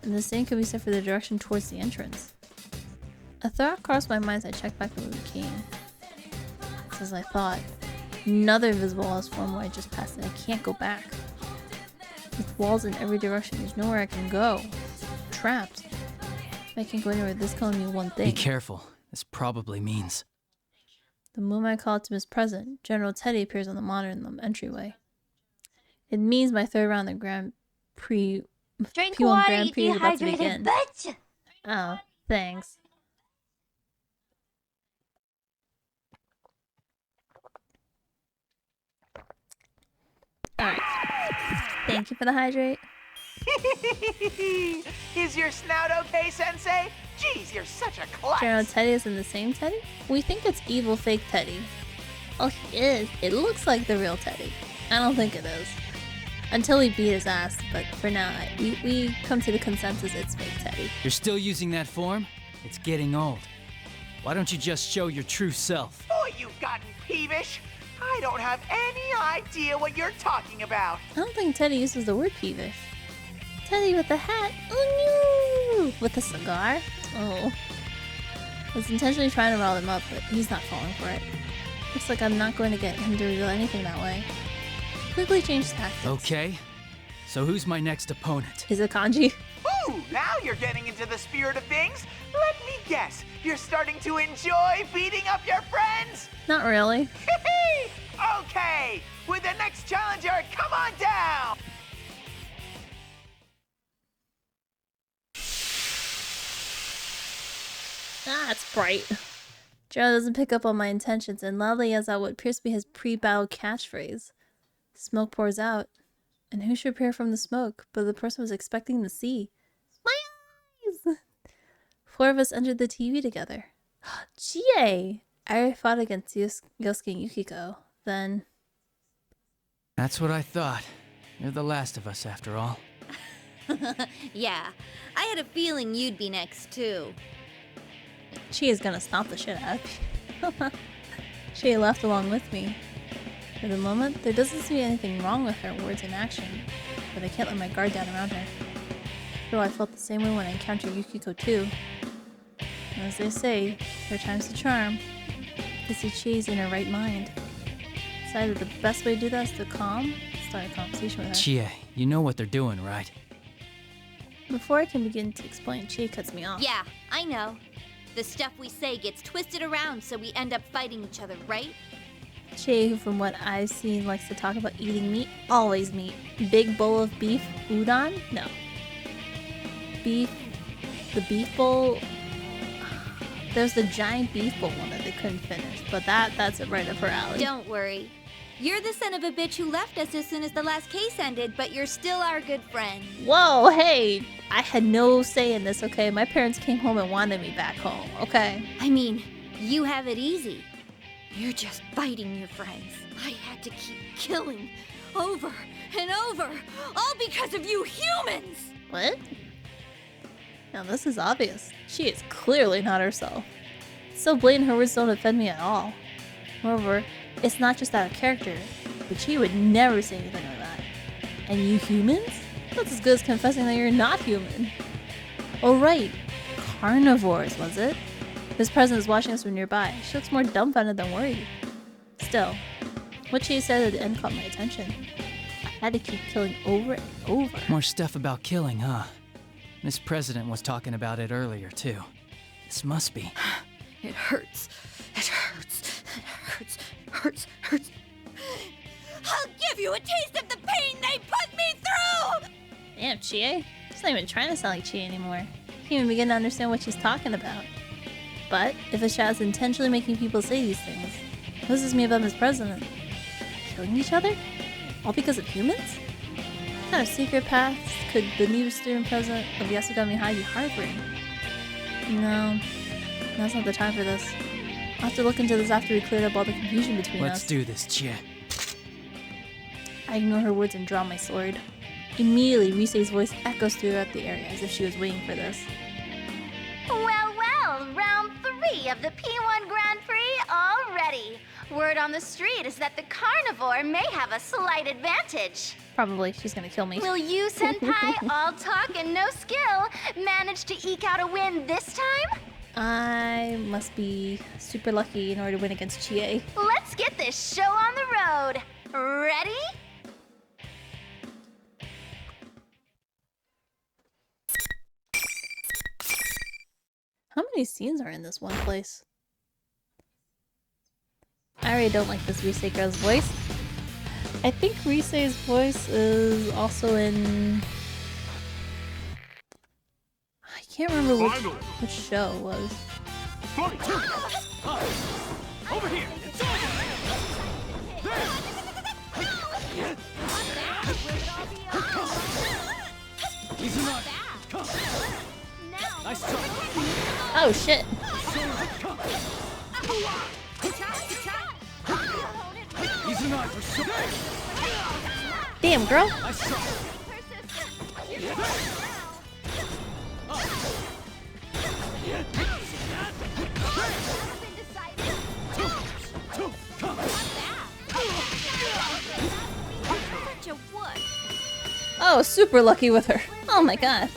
And the same could be said for the direction towards the entrance. A thought crossed my mind as I checked back from where we came. Just as I thought, another invisible wall has formed where I just passed and I can't go back. With walls in every direction, there's nowhere I can go. I'm trapped. If I can't go anywhere, this can only mean one thing. Be careful. This probably means... The moment I call it to Miss Present, General Teddy appears on the monitor in the entryway. It means my third round of the Grand Prix... Drink P1 water, Grand you Prix is about to dehydrated begin. bitch! Oh, thanks. Alright. Thank you for the hydrate. Is your snout okay, Sensei? Jeez, you're such a klutz. General Teddy is in the same Teddy? We think it's evil fake Teddy. Oh, he is. It looks like the real Teddy. I don't think it is. Until we beat his ass, but for now, we come to the consensus it's fake Teddy. You're still using that form? It's getting old. Why don't you just show your true self? Boy, you've gotten peevish. I don't have any idea what you're talking about. I don't think Teddy uses the word peevish. Teddy with the hat. Oh no! With a cigar? Oh. I was intentionally trying to rile him up, but he's not falling for it. Looks like I'm not going to get him to reveal anything that way. Quickly change tactics. Okay. So who's my next opponent? Is it Kanji? Ooh, now you're getting into the spirit of things. Let me guess, you're starting to enjoy beating up your friends? Not really. Okay, with the next challenger, come on down! Ah, it's bright. Joe doesn't pick up on my intentions and loudly yells out what appears to be his pre-battle catchphrase. Smoke pours out. And who should appear from the smoke but the person was expecting to see? My eyes! 4 of us entered the TV together. Chie! I fought against Yosuke and Yukiko. Then... That's what I thought. You're the last of us, after all. Yeah, I had a feeling you'd be next, too. Chie is gonna stomp the shit out of me. Chie left along with me. For the moment, there doesn't seem to be anything wrong with her words and action, but I can't let my guard down around her. Though I felt the same way when I encountered Yukiko too. And as they say, third time's the charm. To see Chie's in her right mind. Decided the best way to do that is to start a conversation with her. Chie, you know what they're doing, right? Before I can begin to explain, Chie cuts me off. Yeah, I know. The stuff we say gets twisted around so we end up fighting each other, right? Chie, who from what I've seen likes to talk about eating meat, always meat. Big bowl of beef udon? No. Beef, the beef bowl. There's the giant beef bowl one that they couldn't finish, but that's it right up her alley. Don't worry. You're the son of a bitch who left us as soon as the last case ended, but you're still our good friend. Whoa, hey! I had no say in this, okay? My parents came home and wanted me back home, okay? I mean, you have it easy. You're just fighting your friends. I had to keep killing over and over, all because of you humans! What? Now this is obvious. She is clearly not herself. It's so blatant her words don't offend me at all. Moreover, it's not just out of character, but she would never say anything like that. And you humans? That's as good as confessing that you're not human. Oh right, carnivores, was it? This president is watching us from nearby. She looks more dumbfounded than worried. Still, what she said at the end caught my attention. I had to keep killing over and over. More stuff about killing, huh? Miss President was talking about it earlier, too. This must be... It hurts. It hurts. It hurts. Hurts. Hurts. I'll give you a taste of the pain they put me through! Damn, Chie. She's not even trying to sound like Chie anymore. Can't even begin to understand what she's talking about. But if a shadow's intentionally making people say these things, what does this mean about Miss President? Killing each other? All because of humans? What kind of secret paths could the new student president of Yasogami High be harboring? No, now's not the time for this. I'll have to look into this after we cleared up all the confusion between us. Let's do this, Chie. I ignore her words and draw my sword. Immediately, Risei's voice echoes throughout the area as if she was waiting for this. Well, well, round 3 of the P1 Grand Prix already. Word on the street is that the carnivore may have a slight advantage. Probably, she's gonna kill me. Will you, Senpai, all talk and no skill, manage to eke out a win this time? I must be super lucky in order to win against Chie. Let's get this show on the road. Ready? How many scenes are in this one place? I already don't like this Risei girl's voice. I think Risei's voice is also in... I can't remember which show it was. Over here! It's Nice try. Oh shit! Damn, girl! Nice try. Oh, super lucky with her. Oh my god.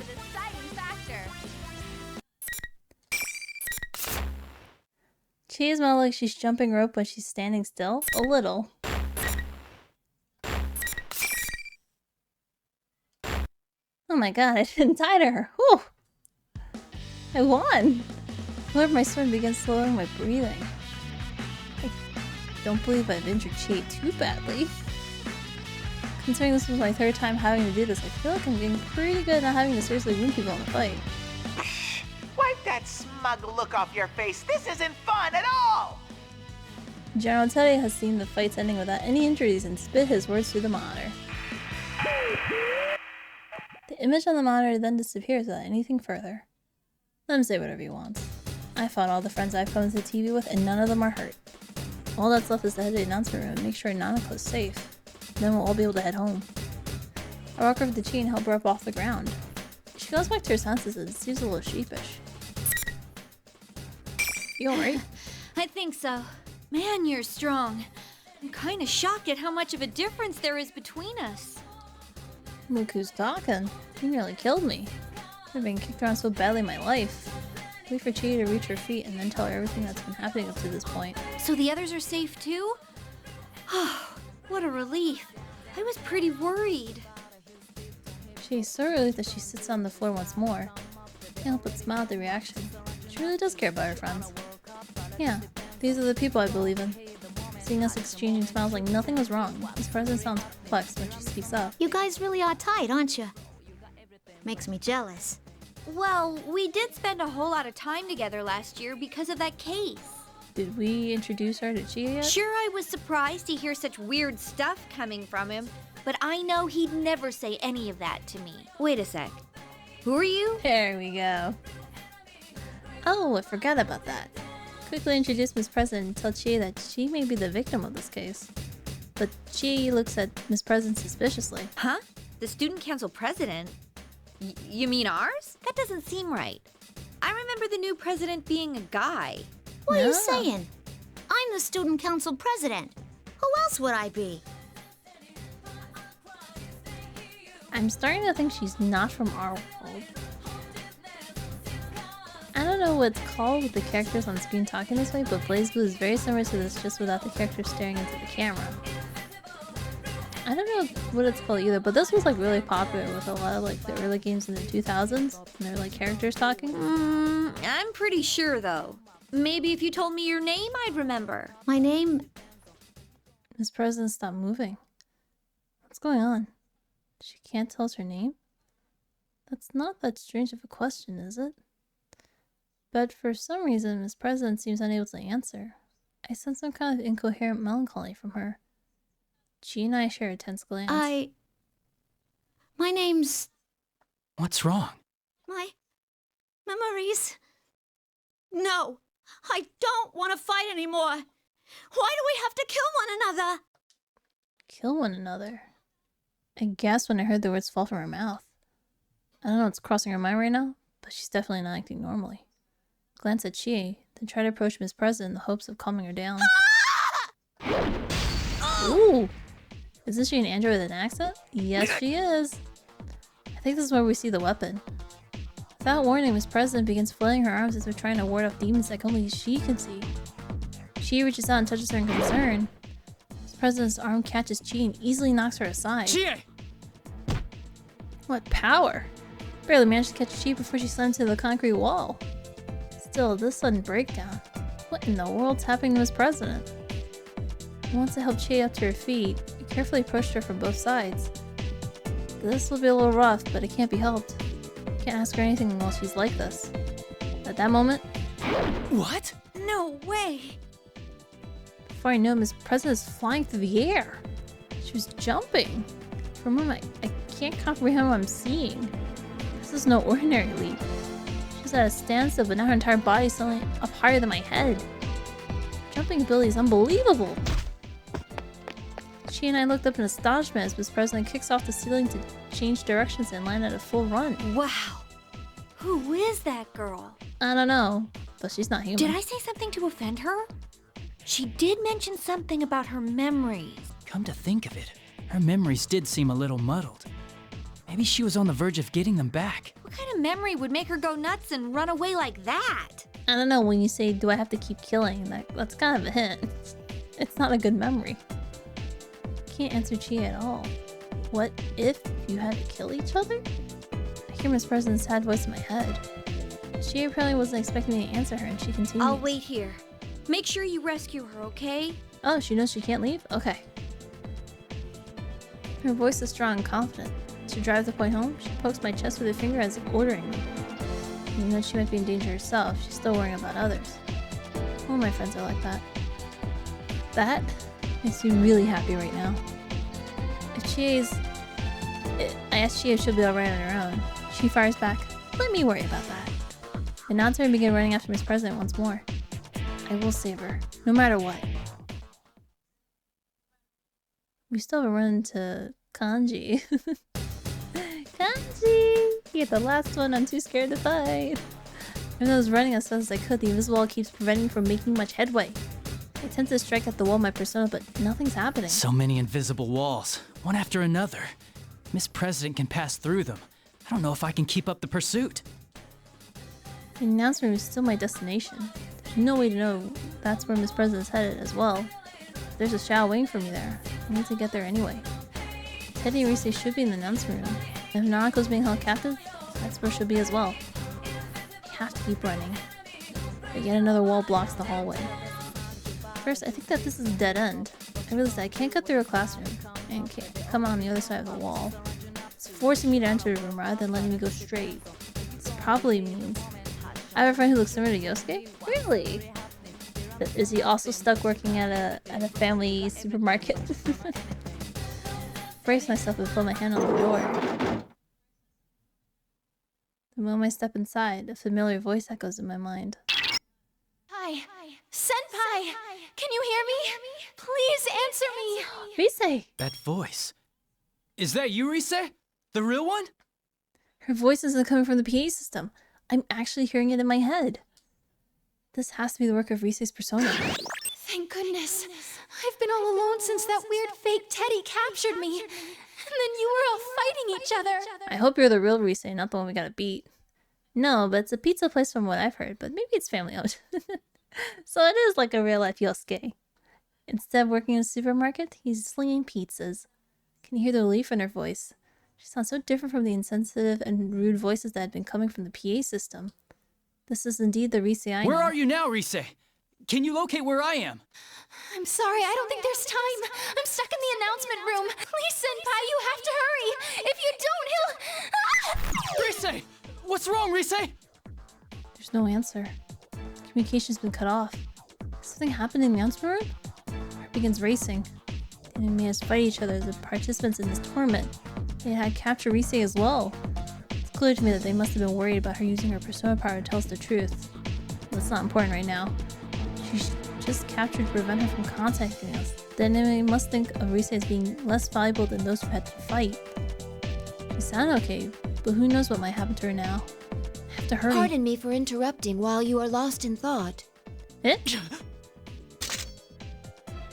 Chie's more like she's jumping rope when she's standing still. A little. Oh my god, I didn't tie to her. Whew! I won! Whenever my sword begins slowing my breathing. I don't believe I've injured Chie too badly. Considering this was my 3rd time having to do this, I feel like I'm getting pretty good at not having to seriously wound people in a fight. Wipe that smug look off your face. This isn't fun at all! General Teddy has seen the fights ending without any injuries and spit his words through the monitor. The image on the monitor then disappears without anything further. Let him say whatever he wants. I fought all the friends I've come to the TV with and none of them are hurt. All that's left is to head to the announcement room and make sure Nanako's safe. Then we'll all be able to head home. I walk over to Chie and help her up off the ground. She goes back to her senses and seems a little sheepish. You alright? I think so. Man, you're strong. I'm kinda shocked at how much of a difference there is between us. Look who's talking. You nearly killed me. I've been kicked around so badly in my life. Wait for Chie to reach her feet and then tell her everything that's been happening up to this point. So the others are safe too? Oh, what a relief. I was pretty worried. She's so relieved that she sits on the floor once more. Can't help but smile at the reaction. She really does care about her friends. Yeah, these are the people I believe in. Seeing us exchanging smiles like nothing was wrong. This person sounds perplexed when she speaks up. You guys really are tight, aren't you? Makes me jealous. Well, we did spend a whole lot of time together last year because of that case. Did we introduce her to Chie yet? Sure, I was surprised to hear such weird stuff coming from him, but I know he'd never say any of that to me. Wait a sec. Who are you? There we go. Oh, I forgot about that. Quickly introduce Miss President and tell Chie that she may be the victim of this case. But Chie looks at Miss President suspiciously. Huh? The student council president? You mean ours? That doesn't seem right. I remember the new president being a guy. What are you saying? I'm the student council president. Who else would I be? I'm starting to think she's not from our world. I don't know what it's called with the characters on screen talking this way, but BlazBlue is very similar to this, just without the characters staring into the camera. I don't know what it's called either, but this was like really popular with a lot of like the early games in the 2000s, and there were like characters talking. I'm pretty sure though. Maybe if you told me your name, I'd remember. My name... Miss President stopped moving. What's going on? She can't tell us her name? That's not that strange of a question, is it? But for some reason, Miss President seems unable to answer. I sense some kind of incoherent melancholy from her. Chie and I share a tense glance. My name's... What's wrong? My... memories... No! I don't want to fight anymore! Why do we have to kill one another? Kill one another? I gasped when I heard the words fall from her mouth. I don't know what's crossing her mind right now, but she's definitely not acting normally. Glance at Chie, then try to approach Miss President in the hopes of calming her down. Ooh! Isn't she an android with an accent? Yes, she is! I think this is where we see the weapon. Without warning, Miss President begins flailing her arms as if trying to ward off demons like only she can see. Chie reaches out and touches her in concern. Miss President's arm catches Chie and easily knocks her aside. Chie! What power! Barely managed to catch Chie before she slammed into the concrete wall. Still, this sudden breakdown. What in the world's happening to Miss President? Once I helped Chie up to her feet, I carefully approached her from both sides. This will be a little rough, but it can't be helped. Can't ask her anything while she's like this. At that moment... What? No way! Before I knew, Miss President is flying through the air. She was jumping. For a moment, I can't comprehend what I'm seeing. This is no ordinary leap. She's at a standstill, but now her entire body is suddenly up higher than my head. Jumping ability is unbelievable. She and I looked up in astonishment as Miss President kicks off the ceiling to change directions and land at a full run. Wow. Who is that girl? I don't know, but she's not human. Did I say something to offend her? She did mention something about her memories. Come to think of it, her memories did seem a little muddled. Maybe she was on the verge of getting them back. What kind of memory would make her go nuts and run away like that? I don't know, when you say, do I have to keep killing? That's kind of a hint. It's not a good memory. Can't answer Chie at all. What if you had to kill each other? I hear Miss President's sad voice in my head. Chie apparently wasn't expecting me to answer her, and she continues. I'll wait here. Make sure you rescue her, okay? Oh, she knows she can't leave? Okay. Her voice is strong and confident. To drive the point home, she pokes my chest with her finger as if ordering me. Even though she might be in danger herself, she's still worrying about others. All my friends are like that. That makes me really happy right now. If I asked Chie if she'll be alright on her own. She fires back, let me worry about that. I nod to her and begin running after Miss President once more. I will save her, no matter what. We still haven't run into Kanji. Kanji! You're the last one I'm too scared to fight. Even though I was running as fast as I could, the invisible wall keeps preventing me from making much headway. I attempt to strike at the wall with my persona, but nothing's happening. So many invisible walls, one after another. Miss President can pass through them. I don't know if I can keep up the pursuit. The announcement room is still my destination. There's no way to know that's where Miss President's headed as well. There's a Shao waiting for me there. I need to get there anyway. Teddy and Rise should be in the announcement room. If Naruko's being held captive, that's where she'll be as well. I have to keep running. But yet another wall blocks the hallway. First, I think that this is a dead end. I realized that I can't cut through a classroom and can't come on the other side of the wall. It's forcing me to enter the room rather than letting me go straight. This probably means I have a friend who looks similar to Yosuke? Really? Is he also stuck working at a family supermarket? Brace myself and put my hand on the door. The moment I step inside, a familiar voice echoes in my mind. Hi. Senpai! Can you hear me? Please answer me! Rise! That voice. Is that you, Rise? The real one? Her voice isn't coming from the PA system. I'm actually hearing it in my head. This has to be the work of Rise's persona. Thank goodness. I've been all alone since that weird fake Teddy captured me. And then you were all fighting each other. I hope you're the real Rise, not the one we gotta beat. No, but it's a pizza place from what I've heard, but maybe it's family owned. So it is like a real life Yosuke. Instead of working in a supermarket, he's slinging pizzas. Can you hear the relief in her voice? She sounds so different from the insensitive and rude voices that had been coming from the PA system. This is indeed the Rise I know. Where are you now, Rise? Can you locate where I am? I'm sorry, I don't think there's time. I'm stuck in the announcement room. Please, Senpai, you have to hurry. If you don't, he'll... Rise! What's wrong, Rise? There's no answer. Communication's been cut off. Something happened in the announcement room? My heart begins racing. The enemy has fight each other as the participants in this tournament. They had captured Rise as well. It's clear to me that they must have been worried about her using her persona power to tell us the truth. But it's not important right now. She's just captured to prevent her from contacting us. The enemy must think of Rise as being less valuable than those who had to fight. You sound okay, but who knows what might happen to her now. I have to hurry. Pardon me for interrupting while you are lost in thought. Bitch!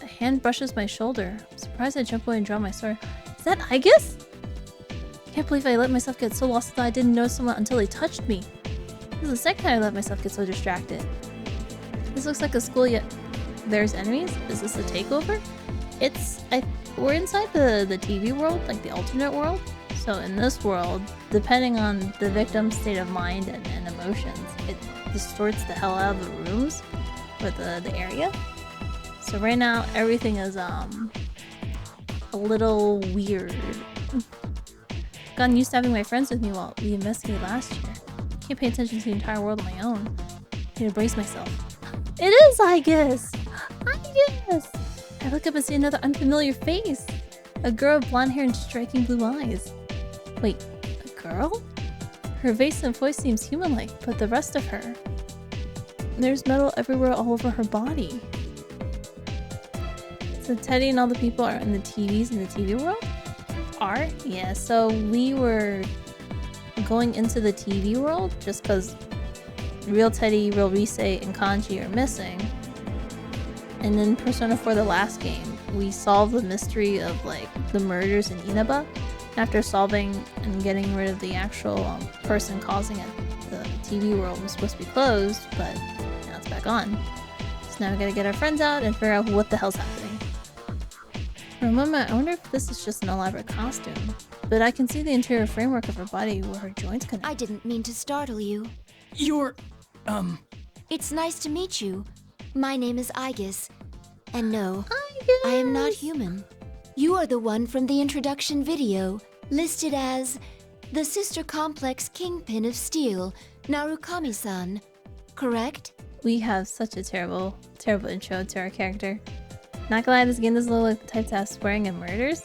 A hand brushes my shoulder. I'm surprised I jump away and draw my sword. Is that Aegis? I can't believe I let myself get so lost that I didn't notice someone until they touched me. This is the second time I let myself get so distracted. This looks like a school, yet there's enemies? Is this a takeover? We're inside the TV world, like the alternate world. So in this world, depending on the victim's state of mind and emotions, it distorts the hell out of the rooms or the area. So right now, everything is a little weird. I've gotten used to having my friends with me while we investigated last year. I can't pay attention to the entire world on my own. I need to brace myself. It is Aegis! Aegis! I look up and see another unfamiliar face. A girl with blonde hair and striking blue eyes. Wait, a girl? Her face and voice seems human-like, but the rest of her... There's metal everywhere all over her body. So Teddy and all the people are in the TVs in the TV world? Are? Yeah, so we were going into the TV world just because Real Teddy, Real Rise, and Kanji are missing. And in Persona 4, the last game, we solved the mystery of like the murders in Inaba. After solving and getting rid of the actual person causing it, the TV world was supposed to be closed, but now it's back on. So now we gotta get our friends out and figure out what the hell's happening. For a moment, I wonder if this is just an elaborate costume, but I can see the interior framework of her body where her joints connect. I didn't mean to startle you. You're, It's nice to meet you. My name is Aegis. And no, Aegis! I am not human. You are the one from the introduction video, listed as the Sister Complex Kingpin of Steel, Narukami-san. Correct? We have such a terrible intro to our character. Not gonna lie, this game doesn't look like the type to have swearing and murders.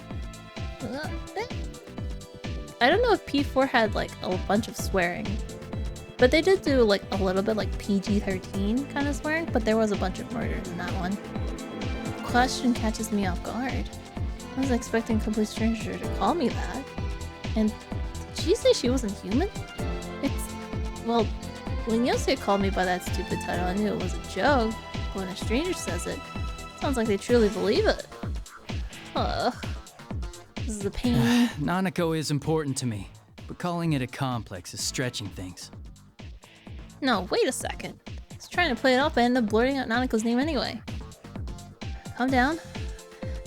I don't know if P4 had like a bunch of swearing, but they did do like a little bit like PG-13 kind of swearing, but there was a bunch of murders in that one. Question catches me off guard. I was expecting a complete stranger to call me that. And did she say she wasn't human? Well, when Yosuke called me by that stupid title, I knew it was a joke. But when a stranger says it, sounds like they truly believe it. Ugh. This is a pain. Nanako is important to me, but calling it a complex is stretching things. No, wait a second. I was trying to play it off, but I ended up blurting out Nanako's name anyway. Calm down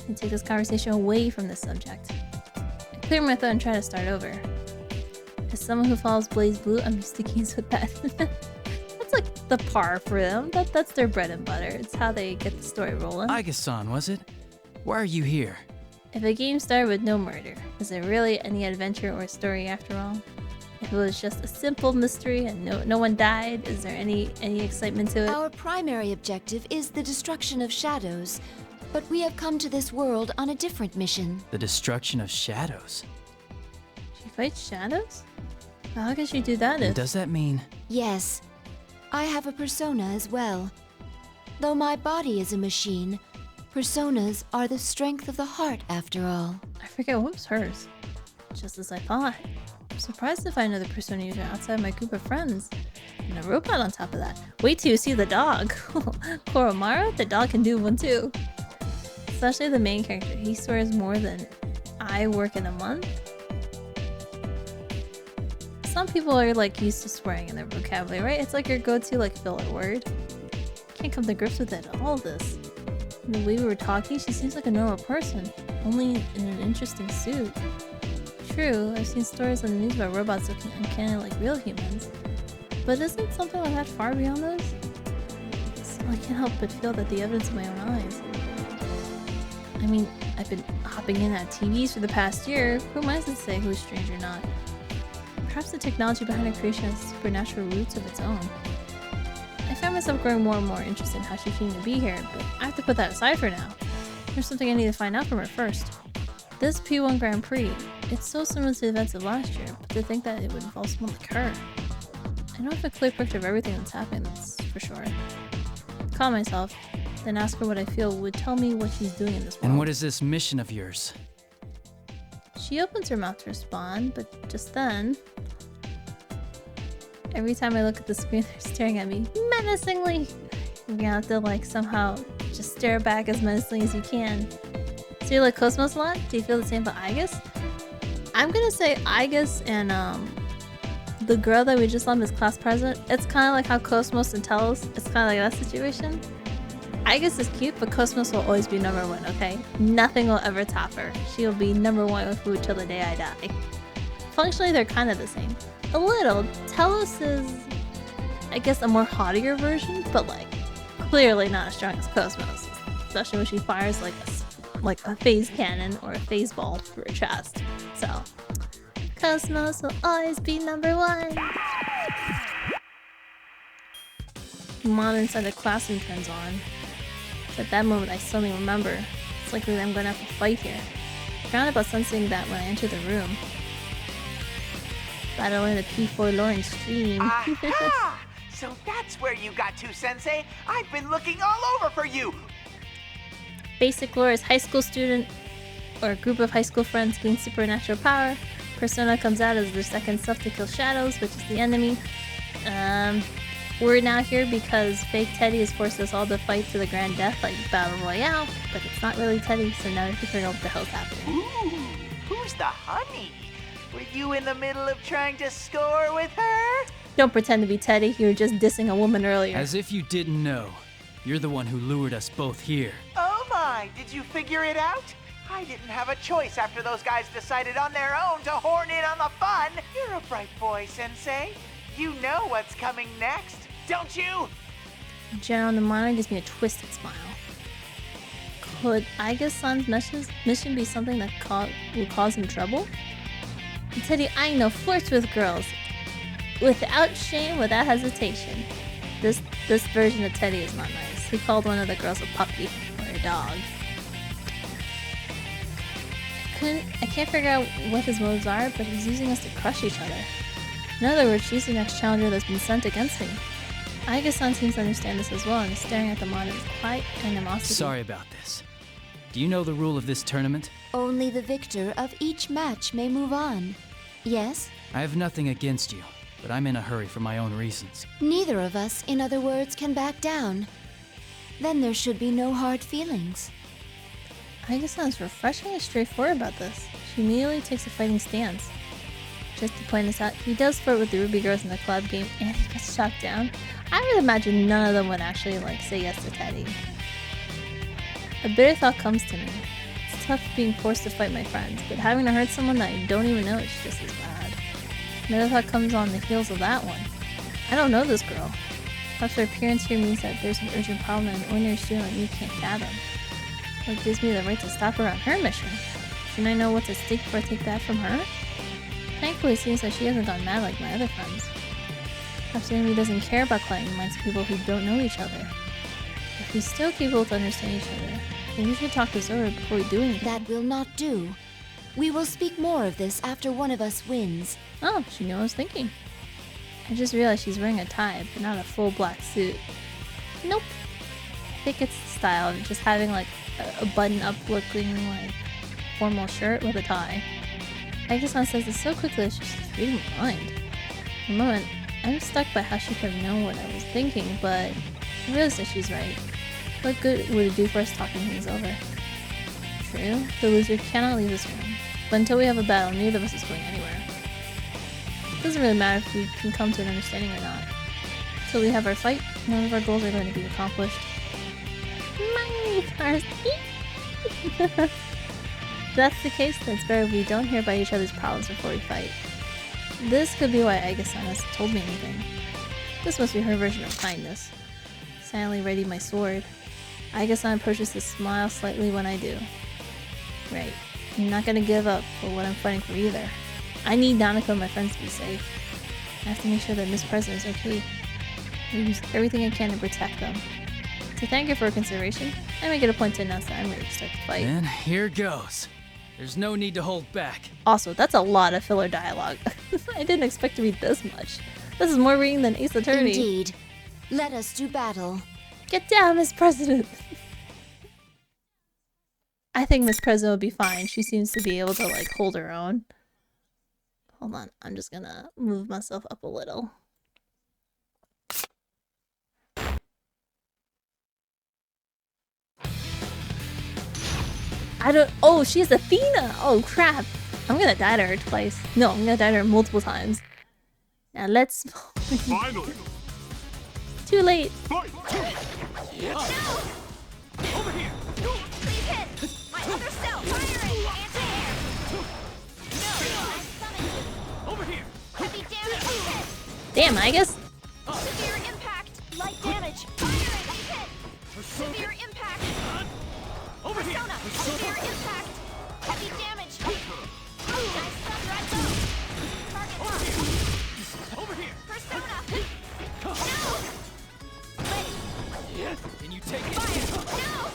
and take this conversation away from this subject. I clear my throat and try to start over. As someone who follows Blaze Blue, I'm used to games with that. That's like the par for them. That's their bread and butter. It's how they get the story rolling. Aegis-san, was it? Why are you here? If a game started with no murder, is it really any adventure or story after all? If it was just a simple mystery and no one died, is there any excitement to it? Our primary objective is the destruction of shadows, but we have come to this world on a different mission. The destruction of shadows? She fights shadows? How can she do that if... Does that mean... Yes. I have a persona as well. Though my body is a machine, personas are the strength of the heart after all. I forget what was hers. Just as I thought. I'm surprised to find another persona user outside my group of friends. And a robot on top of that. Wait till you see the dog. Koromaru, the dog can do one too. Especially the main character. He swears more than I work in a month. Some people are like used to swearing in their vocabulary, right? It's like your go-to like filler word. Can't come to grips with it. All this. And the way we were talking, she seems like a normal person, only in an interesting suit. True, I've seen stories on the news about robots looking uncanny like real humans, but isn't something like that far beyond those? Still, I can't help but feel that the evidence in my own eyes. I mean, I've been hopping in at TVs for the past year. Who am I to say who's strange or not? Perhaps the technology behind her creation has supernatural roots of its own. I find myself growing more and more interested in how she came to be here, but I have to put that aside for now. There's something I need to find out from her first. This P1 Grand Prix, it's so similar to the events of last year, but to think that it would involve someone like her. I don't have a clear picture of everything that's happening, that's for sure. Calm myself, then ask her what I feel would tell me what she's doing in this world. And what is this mission of yours? She opens her mouth to respond, but just then... Every time I look at the screen, they're staring at me menacingly. You're gonna have to like somehow just stare back as menacingly as you can. So you like Cosmos a lot? Do you feel the same about Igus? I'm gonna say Igus and the girl that we just saw as class president, it's kind of like how Cosmos and Telos, it's kind of like that situation. Igus is cute, but Cosmos will always be number one, okay? Nothing will ever top her. She will be number one with food till the day I die. Functionally, they're kind of the same. A little. Telos is, I guess, a more haughtier version, but like, clearly not as strong as Cosmos. Especially when she fires like a phase cannon or a phase ball through her chest. So, Cosmos will always be number one. The monitor inside the classroom turns on. It's at that moment I suddenly remember. It's likely that I'm gonna have to fight here. I found about sensing that when I entered the room. Battling the P4 Lauren stream. Aha! So that's where you got to, Sensei. I've been looking all over for you. Basic lore is high school student or a group of high school friends gain supernatural power. Persona comes out as their second self to kill shadows, which is the enemy. We're now here because fake Teddy has forced us all to fight to the grand death like Battle Royale, but it's not really Teddy, so now we have to figure out what the hell's happening. Ooh, who's the honey? Were you in the middle of trying to score with her? Don't pretend to be Teddy, you were just dissing a woman earlier. As if you didn't know. You're the one who lured us both here. Oh my, did you figure it out? I didn't have a choice after those guys decided on their own to horn in on the fun. You're a bright boy, Sensei. You know what's coming next, don't you? General on the monitor gives me a twisted smile. Could Igus-san's mission be something that will cause him trouble? And Teddy, I know, flirts with girls. Without shame, without hesitation. This version of Teddy is not nice. He called one of the girls a puppy, or a dog. I can't figure out what his motives are, but he's using us to crush each other. In other words, she's the next challenger that's been sent against me. Igus-san seems to understand this as well and is staring at the monitor with quiet animosity. Sorry about this. Do you know the rule of this tournament? Only the victor of each match may move on. Yes? I have nothing against you, but I'm in a hurry for my own reasons. Neither of us, in other words, can back down. Then there should be no hard feelings. Igus-san is refreshingly straightforward about this. She immediately takes a fighting stance. Just to point this out, he does flirt with the Ruby girls in the club game and he gets shot down. I would imagine none of them would actually say yes to Teddy. A bitter thought comes to me. It's tough being forced to fight my friends, but having to hurt someone that I don't even know is just as bad. Another thought comes on the heels of that one. I don't know this girl. Perhaps her appearance here means that there's an urgent problem that an ordinary student like me can't fathom. What gives me the right to stop her on her mission? Shouldn't I know what's at stake before I take that from her? Thankfully, it seems that she hasn't gone mad like my other friends. Perhaps the enemy doesn't care about collecting minds of people who don't know each other. If we still capable to understand each other, then we should talk this over before we do anything. That will not do. We will speak more of this after one of us wins. Oh, she knew what I was thinking. I just realized she's wearing a tie, but not a full black suit. Nope. I think it's the style of just having like a button-up looking like formal shirt with a tie. Igus-san says this so quickly that she's just reading my mind. For a moment, I'm stuck by how she could have known what I was thinking, but I realize that she's right. What good would it do for us talking things over? True, the loser cannot leave this room. But until we have a battle, neither of us is going anywhere. It doesn't really matter if we can come to an understanding or not. Until we have our fight, none of our goals are going to be accomplished. My cars. If that's the case, then it's better if we don't hear about each other's problems before we fight. This could be why Igus-san hasn't told me anything. This must be her version of kindness. Silently ready my sword. Igus-san approaches to smile slightly when I do. Right. I'm not gonna give up for what I'm fighting for either. I need Nanako and my friends to be safe. I have to make sure that Miss President is okay. I use everything I can to protect them. To thank her for her consideration, I make it a point to announce that I'm ready to start the fight. And here goes. There's no need to hold back. Also, that's a lot of filler dialogue. I didn't expect to read this much. This is more reading than Ace Attorney. Indeed. Let us do battle. Get down, Miss President! I think Miss President will be fine. She seems to be able to, like, hold her own. Hold on, I'm just gonna move myself up a little. I don't- oh, she's Athena! Oh, crap! I'm gonna die to her twice. No, I'm gonna die to her multiple times. Now let's... Finally! Too late! Fight! No! Over here! Please hit! My other self! Firing! Anti-air! No! I summoned you! Over here! Heavy damage! Hit! Damn, I guess... Severe impact! Light damage! Firing! Hit! Severe impact! Over here! Severe impact! Heavy damage! Nice stuff, right though! Target locked! Over here! Persona! No! Ready! Can you take it? Fire!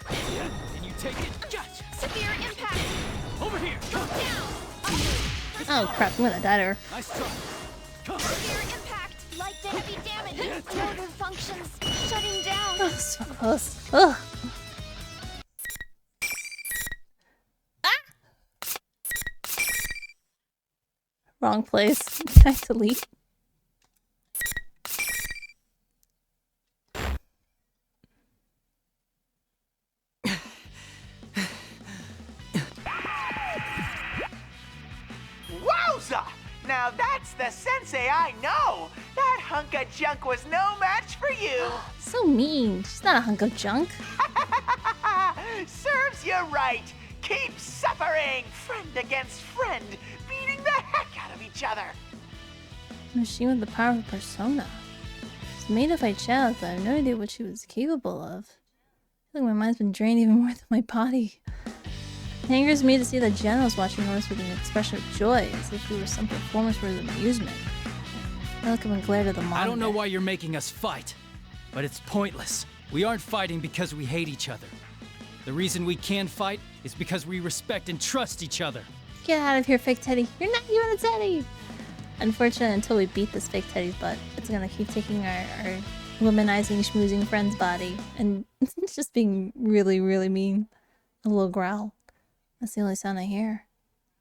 No! Can you take it? Gotcha! Severe impact! Over here! Down! Oh crap, I'm gonna die to her. Nice try. Severe impact! Light heavy damage! Motor functions shutting down! Oh, so close. Ugh. Wrong place. Can I delete? Wowza! Now that's the sensei I know! That hunk of junk was no match for you! So mean. She's not a hunk of junk. Serves you right! Keep suffering! Friend against friend, beating the heck out of each other! Machine with the power of a persona. It's made to fight shadows, but I have no idea what she was capable of. I feel like my mind's been drained even more than my body. It angers me to see that General's watching us with an expression of joy, as if we were some performance for his amusement. I look up and glare at the monitor. I don't know why you're making us fight, but it's pointless. We aren't fighting because we hate each other. The reason we can fight is because we respect and trust each other. Get out of here, fake Teddy. You're not even a Teddy! Unfortunately, until we beat this fake Teddy's butt, it's gonna keep taking our womanizing, schmoozing friend's body and it's just being really, really mean. A little growl. That's the only sound I hear.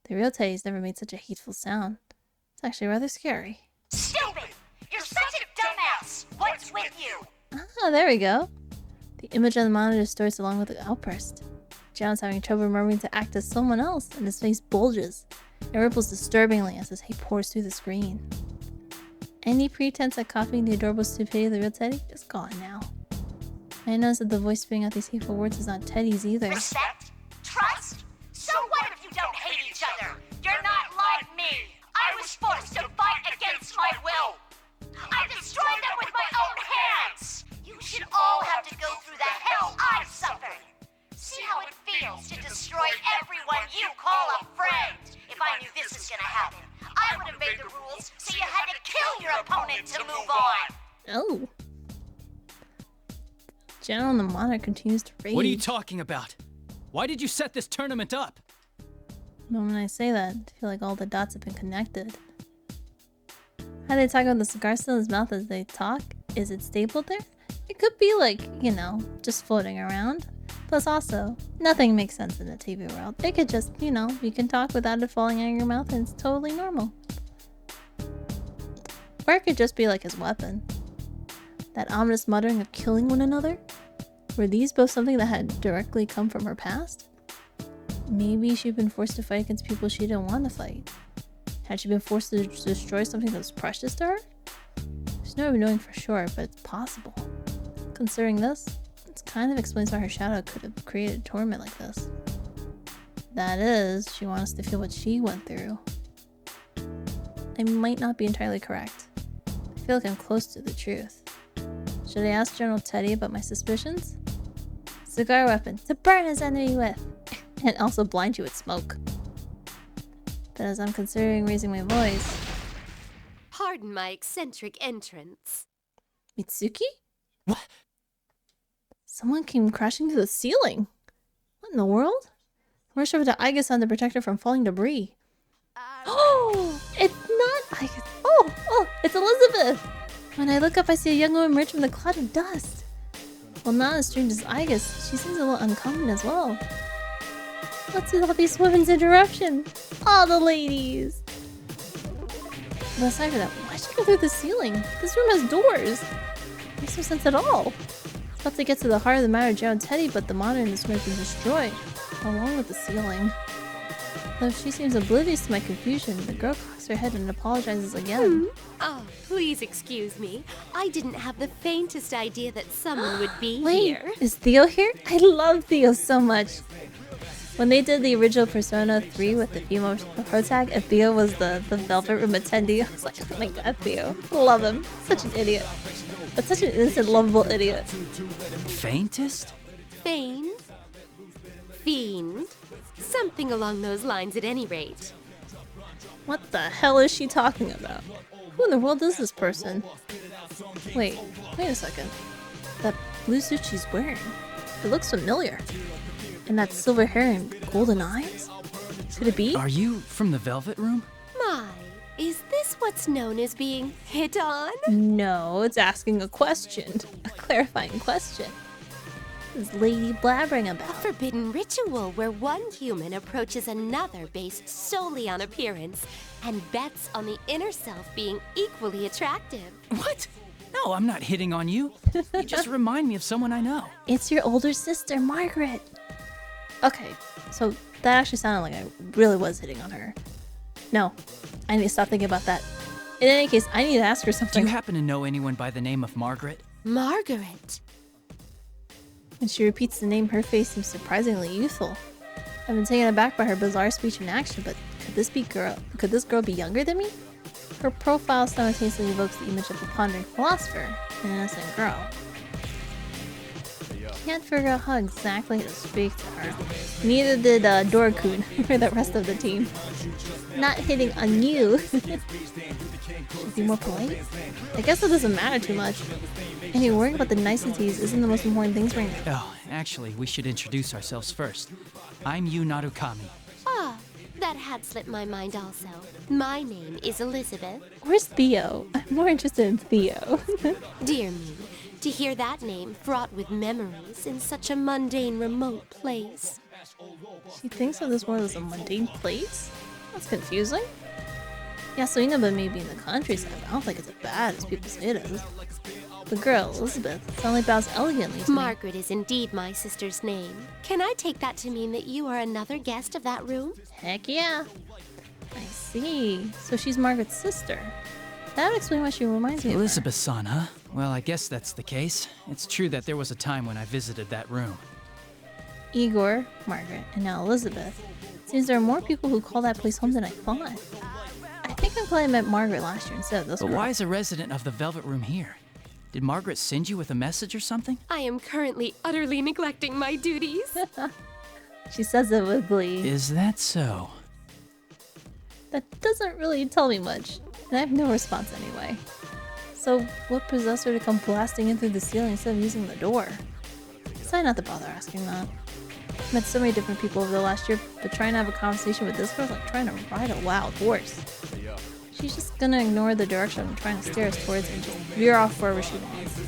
The real Teddy's never made such a hateful sound. It's actually rather scary. Stupid! You're such a dumbass! What's with you? Ah, there we go. The image on the monitor distorts along with the outburst. John's having trouble remembering to act as someone else, and his face bulges. It ripples disturbingly as his hate pours through the screen. Any pretense at copying the adorable stupidity of the real Teddy is gone now. I notice that the voice spitting out these hateful words is not Teddy's either. Respect? Trust? So what if you don't hate each other? You're not like me! I was forced to fight against my will! I destroyed them with my own hands! You should all have to go through the hell I suffered! See how it feels to destroy everyone you call a friend! If I knew this was gonna happen, I would have made the rules so you had to kill your opponent to move on! Oh. General on the monitor continues to rage. What are you talking about? Why did you set this tournament up? The moment I say that, I feel like all the dots have been connected. How they talk about the cigar still in his mouth as they talk? Is it stapled there? It could be like, you know, just floating around. Plus also, nothing makes sense in the TV world. It could just, you know, you can talk without it falling out of your mouth and it's totally normal. Or it could just be like his weapon. That ominous muttering of killing one another? Were these both something that had directly come from her past? Maybe she'd been forced to fight against people she didn't want to fight. Had she been forced to destroy something that was precious to her? There's no way of knowing for sure, but it's possible. Considering this, it kind of explains why her shadow could have created a torment like this. That is, she wants us to feel what she went through. I might not be entirely correct. I feel like I'm close to the truth. Should I ask General Teddy about my suspicions? Cigar weapon to burn his enemy with, and also blind you with smoke. But as I'm considering raising my voice... Pardon my eccentric entrance. Mitsuki? What? Someone came crashing through the ceiling. What in the world? Rush over to Aiga-san to protect her from falling debris. Oh! It's not Aiga. Oh! It's Elizabeth! When I look up, I see a young woman emerge from the cloud of dust. Well, not as strange as I guess. She seems a little uncommon as well. What's with all these women's interruption? All the ladies! But aside from that, why'd she go through the ceiling? This room has doors! Makes no sense at all. It's about to get to the heart of the matter, Joe and Teddy, but the monitor in this room has been destroyed, along with the ceiling. Though she seems oblivious to my confusion, the girl cocks her head and apologizes again. Oh, please excuse me. I didn't have the faintest idea that someone would be Wait, here. is Theo here? I love Theo so much. When they did the original Persona 3 with the female protag, and Theo was the Velvet Room attendee, I was like, oh my god, Theo. Love him. Such an idiot. But such an innocent, lovable idiot. Faintest? Fiend? Fiend? Something along those lines at any rate. What the hell is she talking about? Who in the world is this person? Wait a second. That blue suit she's wearing, it looks familiar. And that silver hair and golden eyes? Could it be? Are you from the Velvet Room? My, is this what's known as being hit on? No, it's asking a question. A clarifying question. What is Lady blabbering about? A forbidden ritual where one human approaches another based solely on appearance and bets on the inner self being equally attractive. What? No, I'm not hitting on you. You just remind me of someone I know. It's your older sister, Margaret. Okay, so that actually sounded like I really was hitting on her. No, I need to stop thinking about that. In any case, I need to ask her something. Do you happen to know anyone by the name of Margaret? Margaret? When she repeats the name, her face seems surprisingly youthful. I've been taken aback by her bizarre speech and action, but could this girl be younger than me? Her profile simultaneously evokes the image of a pondering philosopher, an innocent girl. Can't figure out how exactly to speak to her. Neither did Dorkun or the rest of the team. Not hitting on you. Should be more polite? I guess it doesn't matter too much. And you're worrying about the niceties isn't the most important things right now. Oh, actually, we should introduce ourselves first. I'm Yu Narukami. Ah, that had slipped my mind also. My name is Elizabeth. Where's Theo? I'm more interested in Theo. Dear me, to hear that name fraught with memories in such a mundane, remote place. She thinks of this world as a mundane place? That's confusing. Yeah, so Inaba may be in the countryside, but I don't think it's as bad as people say it is. The girl, Elizabeth, suddenly bows elegantly to me. Margaret is indeed my sister's name. Can I take that to mean that you are another guest of that room? Heck yeah. I see. So she's Margaret's sister. That would explain why she reminds me of her. Elizabeth-san, huh? Well, I guess that's the case. It's true that there was a time when I visited that room. Igor, Margaret, and now Elizabeth. Seems there are more people who call that place home than I thought. I think I probably met Margaret last year instead of this But girl. why is a resident of the Velvet Room here? Did Margaret send you with a message or something? I am currently utterly neglecting my duties. She says it with glee. Is that so? That doesn't really tell me much, and I have no response anyway. So, what possessed her to come blasting in through the ceiling instead of using the door? Decide not to bother asking that. I've met so many different people over the last year, but trying to have a conversation with this girl is like trying to ride a wild horse. She's just gonna ignore the direction I'm trying to steer us towards and just veer off wherever she wants.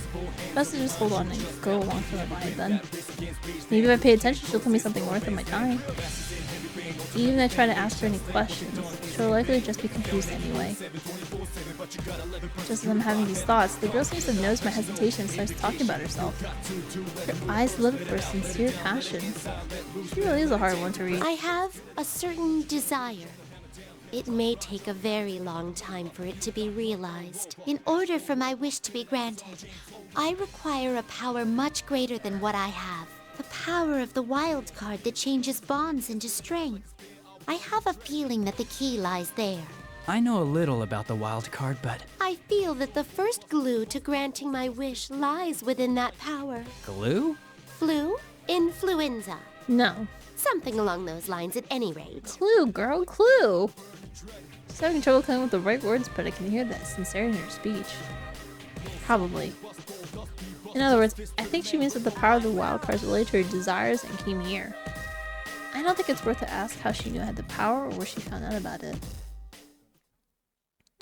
Best to just hold on and go along for the ride then. Maybe if I pay attention, she'll tell me something worth of my time. Even if I try to ask her any questions, she'll likely just be confused anyway. Just as I'm having these thoughts, the girl seems to notice my hesitation and starts talking about herself. Her eyes lit up for sincere passion. She really is a hard one to read. I have a certain desire. It may take a very long time for it to be realized. In order for my wish to be granted, I require a power much greater than what I have. The power of the wild card that changes bonds into strength. I have a feeling that the key lies there. I know a little about the wild card, but... I feel that the first glue to granting my wish lies within that power. Glue? Flu? Influenza. No. Something along those lines at any rate. Clue, girl, clue! She's having trouble coming with the right words, but I can hear that sincerity in her speech. Probably. In other words, I think she means that the power of the wild cards related to her desires and came here. I don't think it's worth to ask how she knew I had the power or where she found out about it.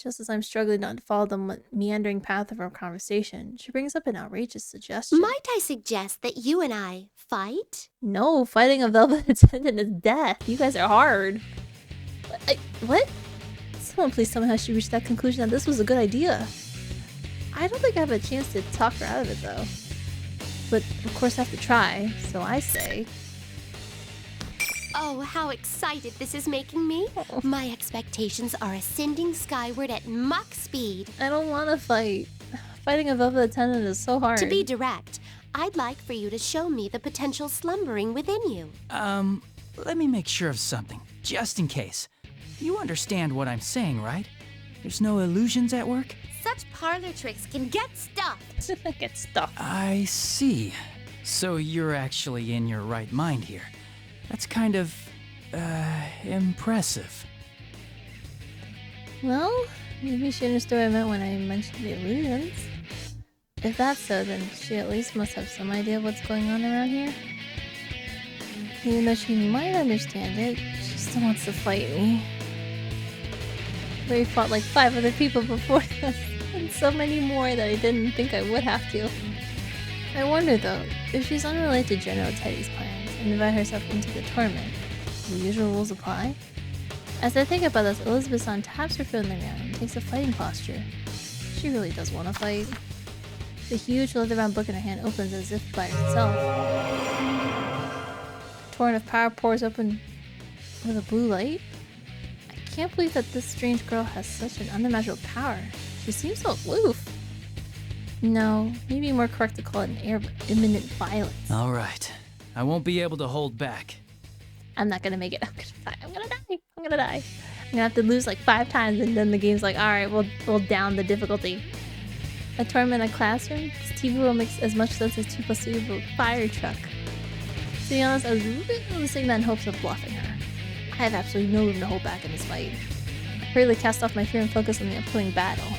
Just as I'm struggling not to follow the meandering path of our conversation, she brings up an outrageous suggestion. Might I suggest that you and I fight? No, fighting a velvet attendant is death. You guys are hard. What? Someone please tell me how she reached that conclusion that this was a good idea. I don't think I have a chance to talk her out of it though. But of course I have to try, so I say... Oh, how excited this is making me. My expectations are ascending skyward at Mach speed. I don't want to fight. Fighting a velvet attendant is so hard. To be direct, I'd like for you to show me the potential slumbering within you. Let me make sure of something, just in case. You understand what I'm saying, right? There's no illusions at work? Such parlor tricks can get stuffed. Get stuffed. I see. So you're actually in your right mind here. That's kind of, impressive. Well, maybe she understood what I meant when I mentioned the illusions. If that's so, then she at least must have some idea of what's going on around here. Even though she might understand it, she still wants to fight me. We fought like 5 other people before this, and so many more that I didn't think I would have to. I wonder though, if she's unrelated to General Teddy's plans and invite herself into the tournament, do the usual rules apply? As I think about this, Elizabeth-san taps her foot in the ground and takes a fighting posture. She really does want to fight. The huge leather-bound book in her hand opens as if by itself. A torrent of power pours open with a blue light. I can't believe that this strange girl has such an unimaginable power. She seems so aloof. No, maybe more correct to call it an air of imminent violence. Alright. I won't be able to hold back. I'm not gonna make it. I'm gonna die. I'm gonna have to lose like 5 times and then the game's like, alright, we'll down the difficulty. A tournament in a classroom? This TV will make as much sense as 2 + 2 equals fire truck. To be honest, I was really saying that in hopes of bluffing her. I have absolutely no room to hold back in this fight. I hurriedly cast off my fear and focus on the upcoming battle.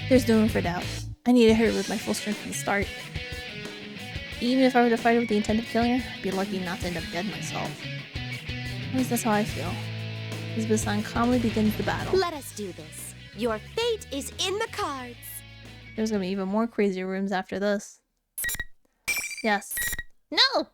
There's no room for doubt. I need to hit her with my full strength from the start. Even if I were to fight her with the intent of killing her, I'd be lucky not to end up dead myself. At least that's how I feel. Elizabeth-san calmly begins the battle. Let us do this. Your fate is in the cards. There's gonna be even more crazier rooms after this. Yes. No!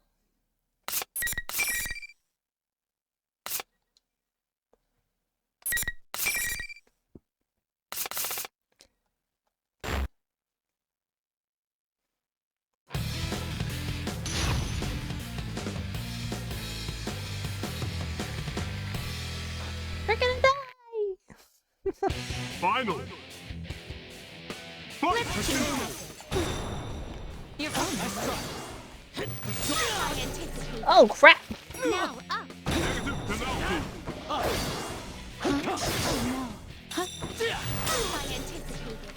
We're gonna die! Finally! Oh crap! Now up.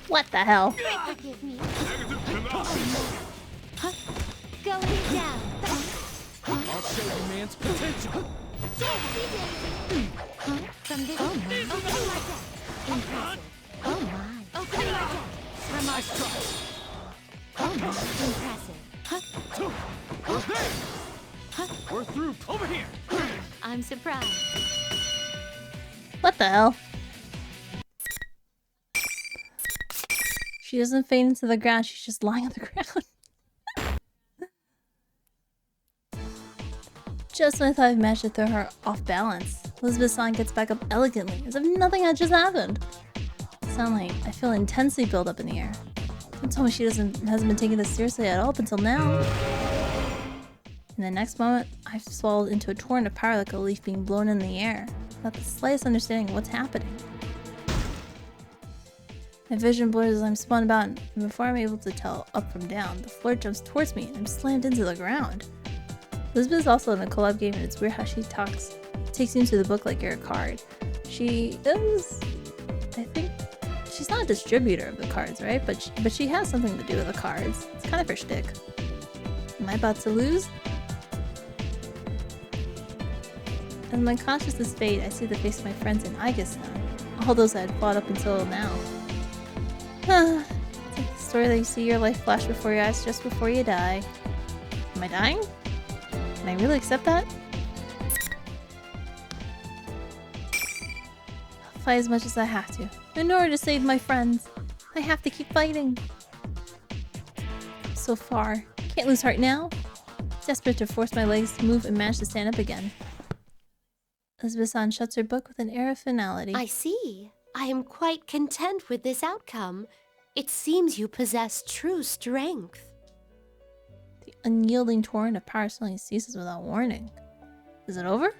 What the hell? Forgive me. Going down. I'll show you man's potential! From this opening my deck. Impressive. Oh my. Opening my deck. Remarkable. Oh my. Impressive. We're through! Over here! I'm surprised. What the hell? She doesn't fade into the ground, she's just lying on the ground. Just when I thought I managed to throw her off balance, Elizabeth-san gets back up elegantly, as if nothing had just happened. Suddenly, I feel intensely build up in the air. Don't tell me she hasn't been taking this seriously at all up until now. In the next moment, I've swallowed into a torrent of power like a leaf being blown in the air, without the slightest understanding of what's happening. My vision blurs as I'm spun about, and before I'm able to tell up from down, the floor jumps towards me and I'm slammed into the ground. Elizabeth is also in a collab game, and it's weird how she takes you into the book like you're a card. She is, I think, she's not a distributor of the cards, right? But she has something to do with the cards. It's kind of her shtick. Am I about to lose? As my consciousness fades, I see the face of my friends in Aigis-san, all those I had fought up until now. It's like the story that you see your life flash before your eyes just before you die. Am I dying? Can I really accept that? fight as much as I have to. In order to save my friends, I have to keep fighting. So far. Can't lose heart now. Desperate to force my legs to move and manage to stand up again. Elizabeth-san shuts her book with an air of finality. I see. I am quite content with this outcome. It seems you possess true strength. The unyielding torrent of power suddenly ceases without warning. Is it over?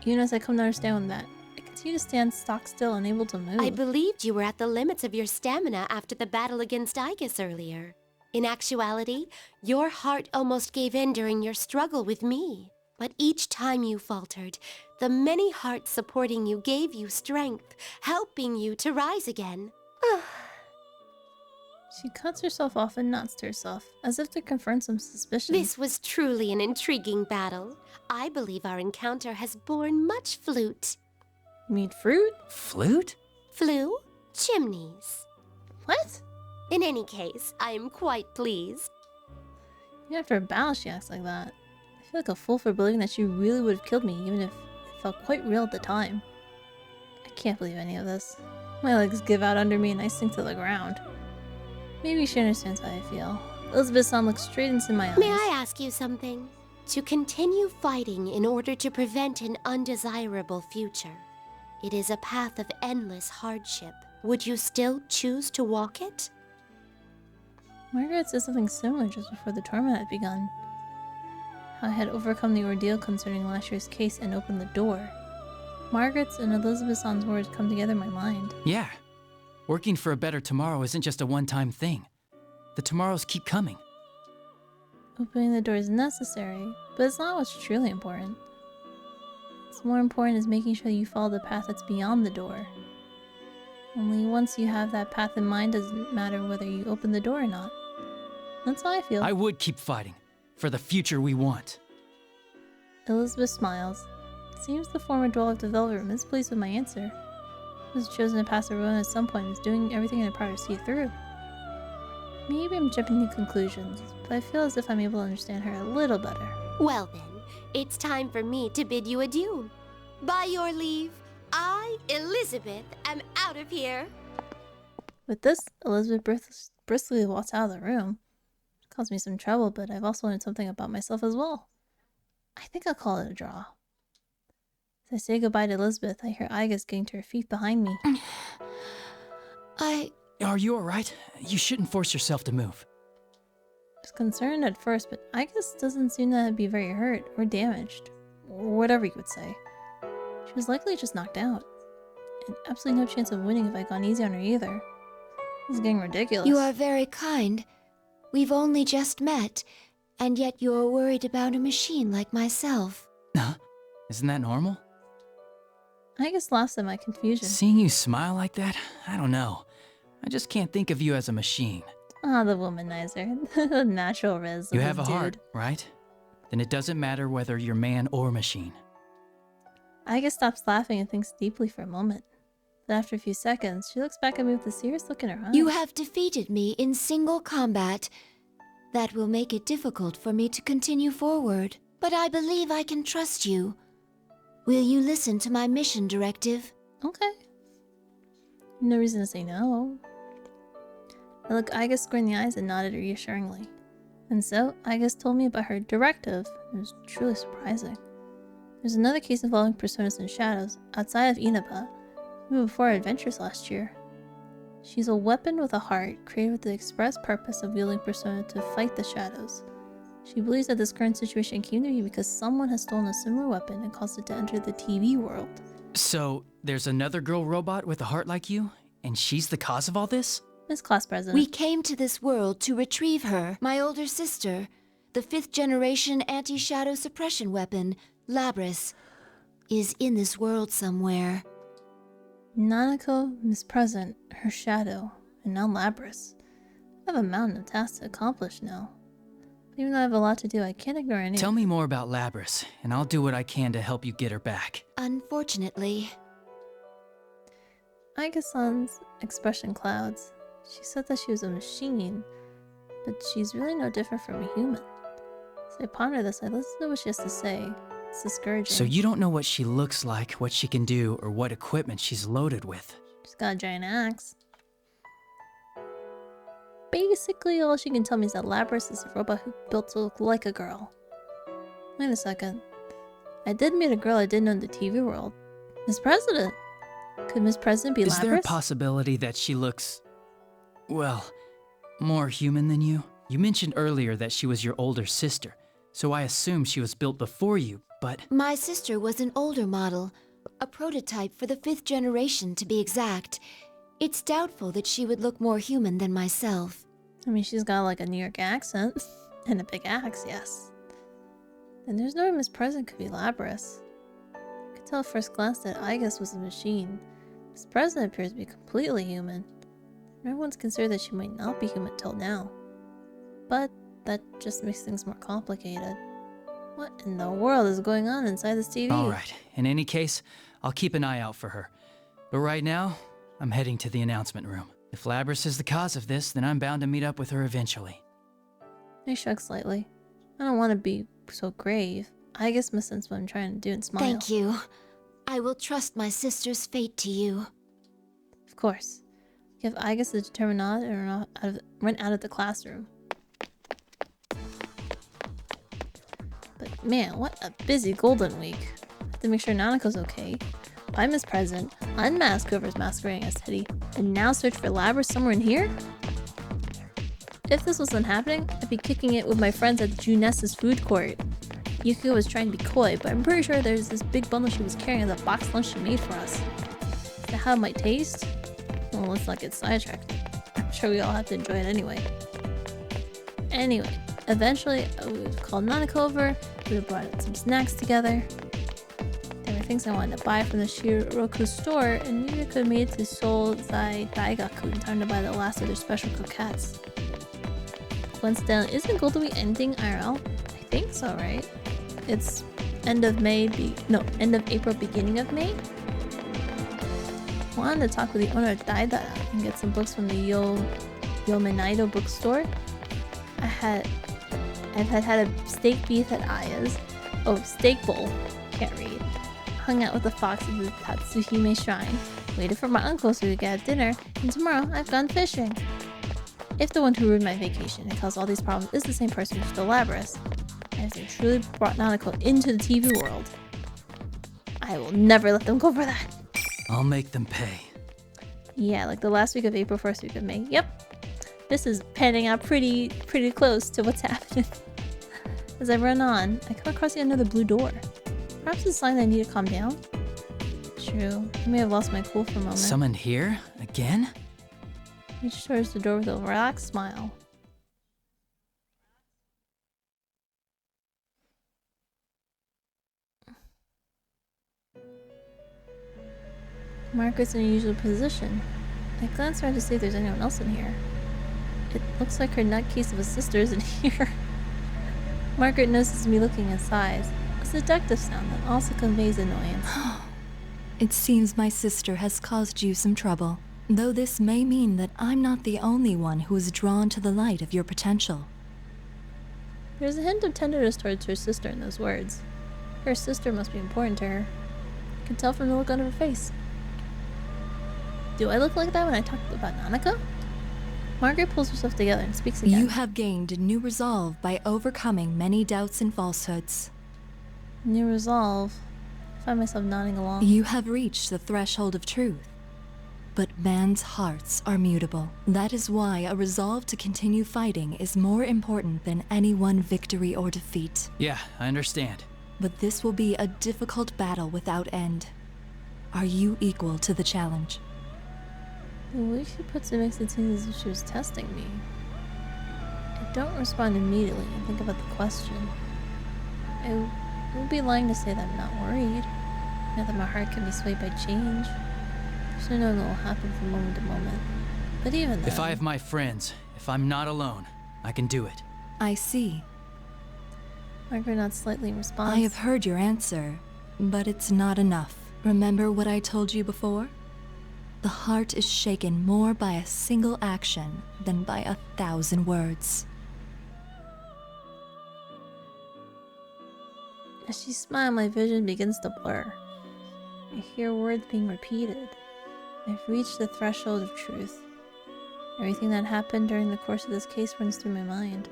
Even as I come to understand that, I continue to stand stock still, unable to move. I believed you were at the limits of your stamina after the battle against Igus earlier. In actuality, your heart almost gave in during your struggle with me. But each time you faltered, the many hearts supporting you gave you strength, helping you to rise again. She cuts herself off and nods to herself, as if to confirm some suspicions. This was truly an intriguing battle. I believe our encounter has borne much flute. You mean fruit? Flute? Flue? Chimneys. What? In any case, I am quite pleased. Even after a battle, she acts like that. I feel like a fool for believing that she really would have killed me, even if it felt quite real at the time. I can't believe any of this. My legs give out under me and I sink to the ground. Maybe she understands how I feel. Elizabeth-san looks straight into my eyes. May I ask you something? To continue fighting in order to prevent an undesirable future. It is a path of endless hardship. Would you still choose to walk it? Margaret said something similar just before the tournament had begun. How I had overcome the ordeal concerning last year's case and opened the door. Margaret's and Elizabeth-san's words come together in my mind. Yeah. Working for a better tomorrow isn't just a one-time thing. The tomorrows keep coming. Opening the door is necessary, but it's not what's truly important. What's more important is making sure you follow the path that's beyond the door. Only once you have that path in mind does it matter whether you open the door or not. That's how I feel. I would keep fighting, for the future we want. Elizabeth smiles. Seems the former dweller of the Velvet Room is pleased with my answer. I was chosen to pass the road at some point and is doing everything in their power to see it through. Maybe I'm jumping to conclusions, but I feel as if I'm able to understand her a little better. Well then, it's time for me to bid you adieu. By your leave, I, Elizabeth, am out of here. With this, Elizabeth briskly walks out of the room. It caused me some trouble, but I've also learned something about myself as well. I think I'll call it a draw. As I say goodbye to Elizabeth, I hear Igus getting to her feet behind me. Are you alright? You shouldn't force yourself to move. I was concerned at first, but Igus doesn't seem to be very hurt or damaged, or whatever you would say. She was likely just knocked out, and absolutely no chance of winning if I'd gone easy on her either. This is getting ridiculous. You are very kind. We've only just met, and yet you're worried about a machine like myself. Huh? Isn't that normal? Igus laughs at my confusion. Seeing you smile like that, I don't know. I just can't think of you as a machine. Ah, the womanizer. The natural res of You have a this dude. heart, right? Then it doesn't matter whether you're man or machine. Igus stops laughing and thinks deeply for a moment. Then after a few seconds, she looks back at me with a serious look in her eyes. You have defeated me in single combat. That will make it difficult for me to continue forward. But I believe I can trust you. Will you listen to my mission directive? Okay. No reason to say no. I looked Igus square in the eyes and nodded reassuringly. And so, Igus told me about her directive. It was truly surprising. There's another case involving personas and shadows, outside of Inaba, even before our adventures last year. She's a weapon with a heart, created with the express purpose of wielding persona to fight the shadows. She believes that this current situation came to be because someone has stolen a similar weapon and caused it to enter the TV world. So, there's another girl robot with a heart like you, and she's the cause of all this? Miss Class President. We came to this world to retrieve her, my older sister, the 5th generation anti-shadow suppression weapon, Labris, is in this world somewhere. Nanako, Miss Present, her shadow, and now Labris. I have a mountain of tasks to accomplish now. Even though I have a lot to do, I can't ignore any. Tell me more about Labris, and I'll do what I can to help you get her back. Unfortunately. Igus-san's expression clouds. She said that she was a machine, but she's really no different from a human. As I ponder this, I listen to what she has to say. It's discouraging. So you don't know what she looks like, what she can do, or what equipment she's loaded with. She's got a giant axe. Basically, all she can tell me is that Labrys is a robot who built to look like a girl. Wait a second. I did meet a girl I didn't know in the TV world. Miss President. Could Miss President be Labrys? Is there a possibility that she looks, well, more human than you? You mentioned earlier that she was your older sister, so I assume she was built before you, but... My sister was an older model, a prototype for the 5th generation to be exact. It's doubtful that she would look more human than myself. I mean, she's got like a New York accent and a big axe, yes. Then there's no way Miss President could be Labrys. I could tell at first glance that Igus was a machine. Miss President appears to be completely human. Everyone's considered that she might not be human till now. But that just makes things more complicated. What in the world is going on inside this TV? Alright, in any case, I'll keep an eye out for her. But right now, I'm heading to the announcement room. If Labrys is the cause of this, then I'm bound to meet up with her eventually. I shrug slightly. I don't want to be so grave. I guess must sense what I'm trying to do and smile. Thank you. I will trust my sister's fate to you. Of course. Give Igus the determined nod and run out of the classroom. But man, what a busy Golden Week. I have to make sure Nanako's okay. Buy Miss President, unmask whoever's masquerading as Teddy, and now search for Labrys somewhere in here? If this wasn't happening, I'd be kicking it with my friends at Junessa's food court. Yukiko was trying to be coy, but I'm pretty sure there's this big bundle she was carrying as a box lunch she made for us. Is that how it might taste? Well, let's not get sidetracked. I'm sure we all have to enjoy it anyway. Anyway, eventually I would call Nanako over, we would brought some snacks together. There were things I wanted to buy from the Shiroku store, and Yukiko made it to Seoul Zai Daigaku in time to buy the last of their special croquettes. Coincidentally, isn't Golden Week ending IRL? I think so, right? It's end of end of April, beginning of May? I wanted to talk with the owner of Daida and get some books from the Yomenaido bookstore. I've had a steak beef at Aya's. Oh, steak bowl. Can't read. Hung out with the fox at the Tatsuhime shrine. Waited for my uncle so we could have dinner. And tomorrow I've gone fishing. If the one who ruined my vacation and caused all these problems is the same person who stole Labrys, I have truly brought Nanako into the TV world. I will never let them go for that. I'll make them pay. Yeah, like the last week of April, first week of May. Yep. This is panning out pretty close to what's happening. As I run on, I come across yet another blue door. Perhaps it's a sign that I need to calm down? True. I may have lost my cool for a moment. Someone here? Again? Reach towards the door with a relaxed smile. Margaret's in a unusual position. I glance around to see if there's anyone else in here. It looks like her nutcase of a sister is in here. Margaret notices me looking and sighs, a seductive sound that also conveys annoyance. It seems my sister has caused you some trouble, though this may mean that I'm not the only one who is drawn to the light of your potential. There's a hint of tenderness towards her sister in those words. Her sister must be important to her. I can tell from the look on her face. Do I look like that when I talk about Nanako? Margaret pulls herself together and speaks again. You have gained new resolve by overcoming many doubts and falsehoods. New resolve? I find myself nodding along. You have reached the threshold of truth. But man's hearts are mutable. That is why a resolve to continue fighting is more important than any one victory or defeat. Yeah, I understand. But this will be a difficult battle without end. Are you equal to the challenge? The way she puts it makes it seem as if she was testing me. I don't respond immediately and think about the question. I would be lying to say that I'm not worried. Not that my heart can be swayed by change. There's no knowing what will happen from moment to moment. But even then... If I have my friends, if I'm not alone, I can do it. I see. Margaret nods slightly in response. I have heard your answer, but it's not enough. Remember what I told you before? The heart is shaken more by a single action than by 1,000 words. As she smiled, my vision begins to blur. I hear words being repeated. I've reached the threshold of truth. Everything that happened during the course of this case runs through my mind.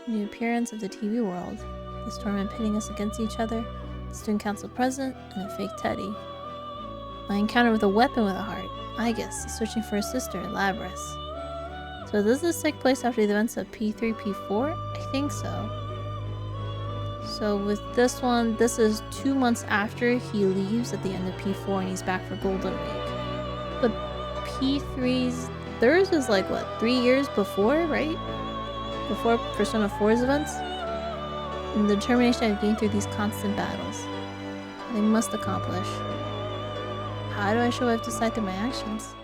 The appearance of the TV world, the storm pitting us against each other, the student council president, and a fake Teddy. My encounter with a weapon with a heart, Igus, searching for his sister, Labris. So does this take place after the events of P3, P4? I think so. So with this one, this is 2 months after he leaves at the end of P4 and he's back for Golden Week. But P3's, theirs is like what, 3 years before, right? Before Persona 4's events? And the determination I've gained through these constant battles. They must accomplish. How do I show I've decided through my actions?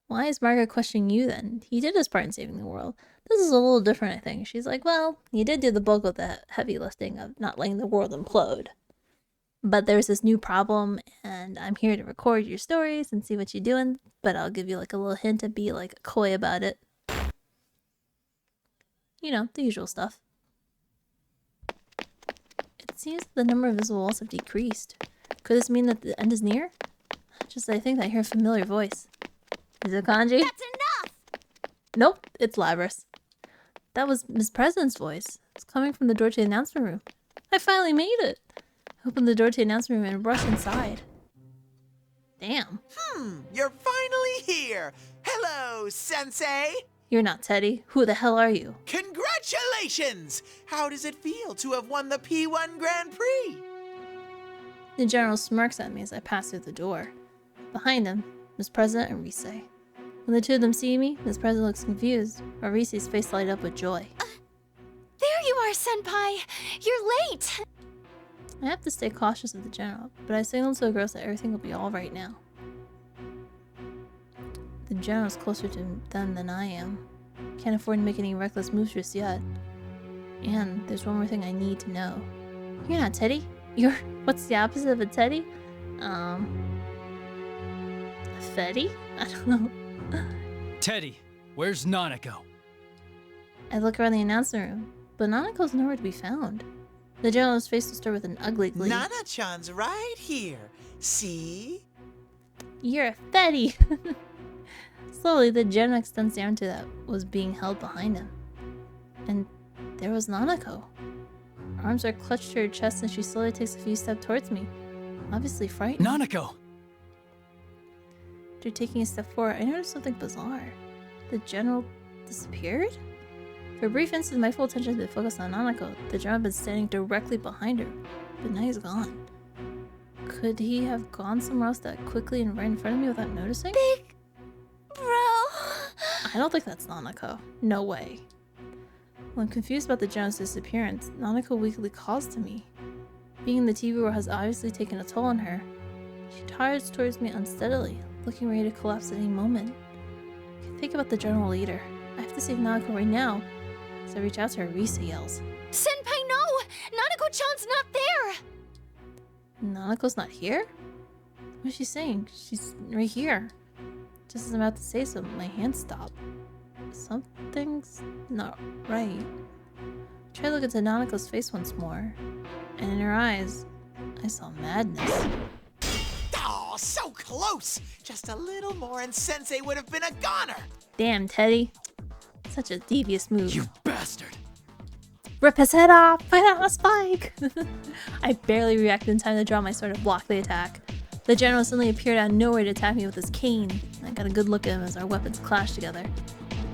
Why is Margaret questioning you then? He did his part in saving the world. This is a little different, I think. She's like, well, you did do the bulk of the heavy lifting of not letting the world implode. But there's this new problem, and I'm here to record your stories and see what you're doing, but I'll give you like a little hint and be like coy about it. You know, the usual stuff. It seems the number of visible walls have decreased. Could this mean that the end is near? Just I think I hear a familiar voice. Is it Kanji? That's enough! Nope, it's Labris. That was Miss President's voice. It's coming from the door to the announcement room. I finally made it! I opened the door to the announcement room and rushed inside. Damn. You're finally here! Hello, Sensei! You're not Teddy. Who the hell are you? Congratulations! How does it feel to have won the P1 Grand Prix? The general smirks at me as I pass through the door. Behind him, Miss President and Rise. When the two of them see me, Miss President looks confused, while Rise's face lights up with joy. There you are, Senpai! You're late! I have to stay cautious of the general, but I signal to the girls that everything will be alright now. The general's closer to them than I am. Can't afford to make any reckless moves just yet. And there's one more thing I need to know. You're not Teddy? You're... what's the opposite of a Teddy? A Fetty? I don't know. Teddy, where's Nanako? I look around the announcement room, but Nanako's nowhere to be found. The general's face was stirred with an ugly glee. Nana-chan's right here. See? You're a Fetty! Slowly, the general extends the arm to that was being held behind him. And there was Nanako. Her arms are clutched to her chest and she slowly takes a few steps towards me, obviously frightened. Nanako! After taking a step forward, I noticed something bizarre. The general disappeared? For a brief instant, my full attention had been focused on Nanako. The general had been standing directly behind her, but now he's gone. Could he have gone somewhere else that quickly and right in front of me without noticing? Big bro. I don't think that's Nanako. No way. When confused about the general's disappearance, Nanako weakly calls to me. Being in the TV world has obviously taken a toll on her. She totters towards me unsteadily, looking ready to collapse at any moment. I can think about the general leader. I have to save Nanako right now. As I reach out to her, Risa yells. Senpai, no! Nanako-chan's not there! Nanako's not here? What is she saying? She's right here. Just as I'm about to say so, my hand stopped. Something's not right. I try to look into Nanako's face once more, and in her eyes, I saw madness. Oh, so close! Just a little more and Sensei would have been a goner! Damn, Teddy. Such a devious move. You bastard! Rip his head off! Fight out a spike! I barely reacted in time to draw my sword to block the attack. The general suddenly appeared out of nowhere to attack me with his cane. I got a good look at him as our weapons clashed together.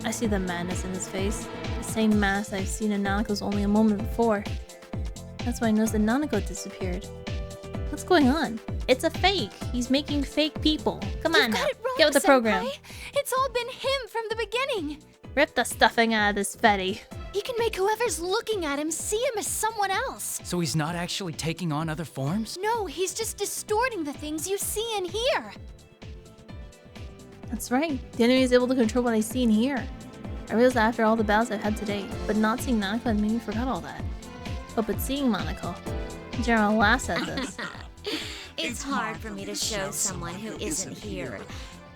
I see the madness in his face, the same madness I've seen in Nanako's only a moment before. That's why I noticed that Nanako disappeared. What's going on? It's a fake! He's making fake people. Come on now, get with the program. It's all been him from the beginning. Rip the stuffing out of this Fetty. He can make whoever's looking at him see him as someone else. So he's not actually taking on other forms? No, he's just distorting the things you see and hear. That's right. The enemy is able to control what I see and hear. I realized that after all the battles I've had today, but not seeing Nanako had made me forget all that. Oh, but seeing Nanako. General laughs at this. It's hard for me to show someone who isn't here.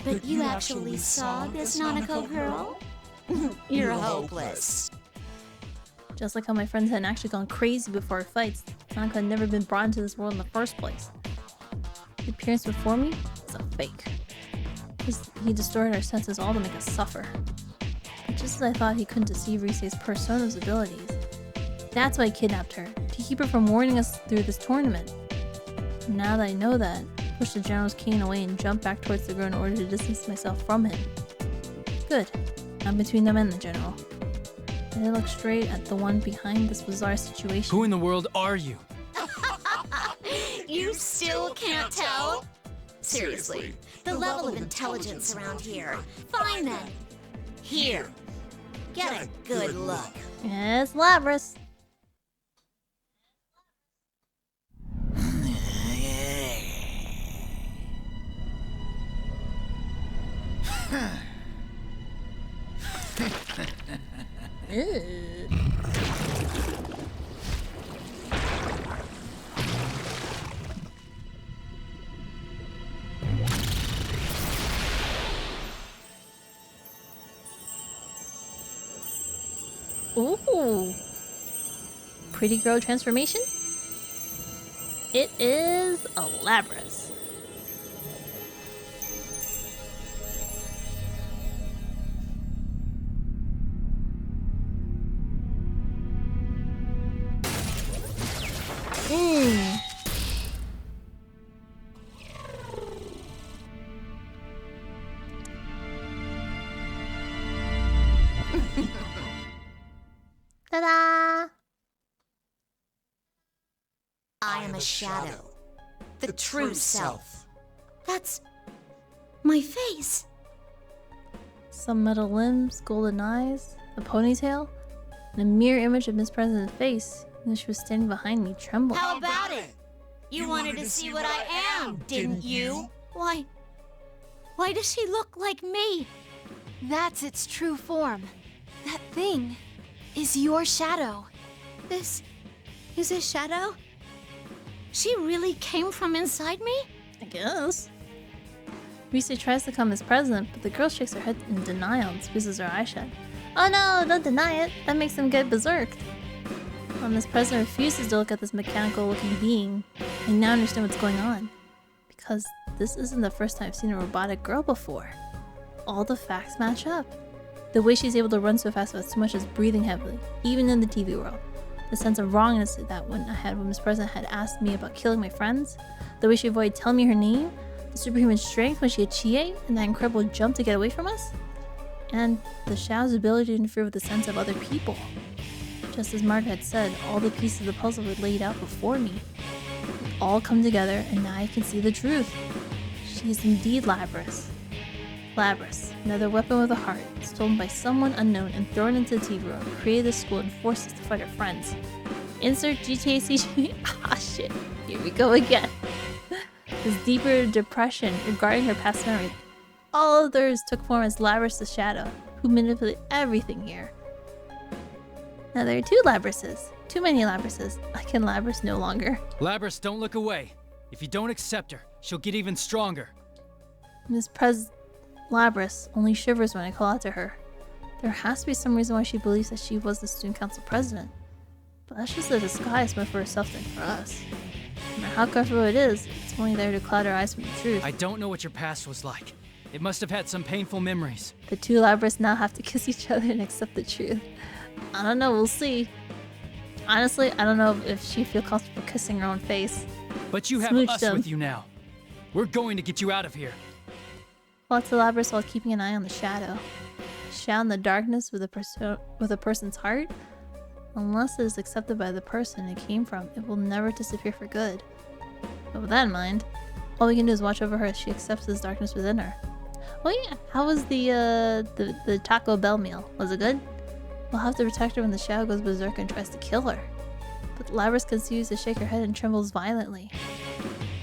But you actually saw this Nanako girl? You're hopeless. Just like how my friends hadn't actually gone crazy before our fights, Nanako had never been brought into this world in the first place. The appearance before me was a fake. He distorted our senses all to make us suffer. But just as I thought he couldn't deceive Rise's persona's abilities, that's why I kidnapped her, to keep her from warning us through this tournament. And now that I know that, I pushed the general's cane away and jumped back towards the girl in order to distance myself from him. Good. I'm between them and the general. And I looked straight at the one behind this bizarre situation. Who in the world are you? You still can't tell? Seriously, the level of intelligence around here. Fine then. Here. Get a good look. Yes, Labras. Ooh. Pretty girl transformation? It is a Labras. Ta-da! I am a shadow. The true self. That's my face. Some metal limbs, golden eyes, a ponytail, and a mirror image of Miss President's face. And she was standing behind me, trembling. How about it? You wanted to see what I am, didn't you? Why does she look like me? That's its true form. That thing is your shadow. This is a shadow? She really came from inside me? I guess. Rise tries to come as president, but the girl shakes her head in denial and squeezes her eyeshed. Oh no, don't deny it. That makes them get berserked. Miss President refuses to look at this mechanical-looking being. I now understand what's going on. Because this isn't the first time I've seen a robotic girl before. All the facts match up. The way she's able to run so fast without so much as breathing heavily, even in the TV world. The sense of wrongness that when I had when Miss President had asked me about killing my friends. The way she avoided telling me her name. The superhuman strength when she had Chie, and that incredible jump to get away from us. And the Shadow's ability to interfere with the sense of other people. Just as Margaret had said, all the pieces of the puzzle were laid out before me. They all come together, and now I can see the truth. She is indeed Labras. Labras, another weapon with a heart, stolen by someone unknown and thrown into the TV world, created this school and forced us to fight our friends. Insert GTA CG. Ah shit, here we go again. This deeper depression regarding her past memory. All others took form as Labras the Shadow, who manipulated everything here. Now there are two Labrases. Too many Labrases. I can Labras no longer. Labras, don't look away. If you don't accept her, she'll get even stronger. Miss Labras only shivers when I call out to her. There has to be some reason why she believes that she was the student council president. But that's just a disguise meant for herself than for us. No matter how comfortable it is, it's only there to cloud our eyes from the truth. I don't know what your past was like. It must have had some painful memories. The two Labras now have to kiss each other and accept the truth. I don't know, we'll see. Honestly, I don't know if she'd feel comfortable kissing her own face. But you have us with you now. We're going to get you out of here. Lots of Labras while keeping an eye on the shadow. Shadow in the darkness with a person's heart? Unless it is accepted by the person it came from, it will never disappear for good. But with that in mind, all we can do is watch over her as she accepts this darkness within her. Oh yeah, how was the Taco Bell meal? Was it good? We'll have to protect her when the shadow goes berserk and tries to kill her. But Labras continues to shake her head and trembles violently.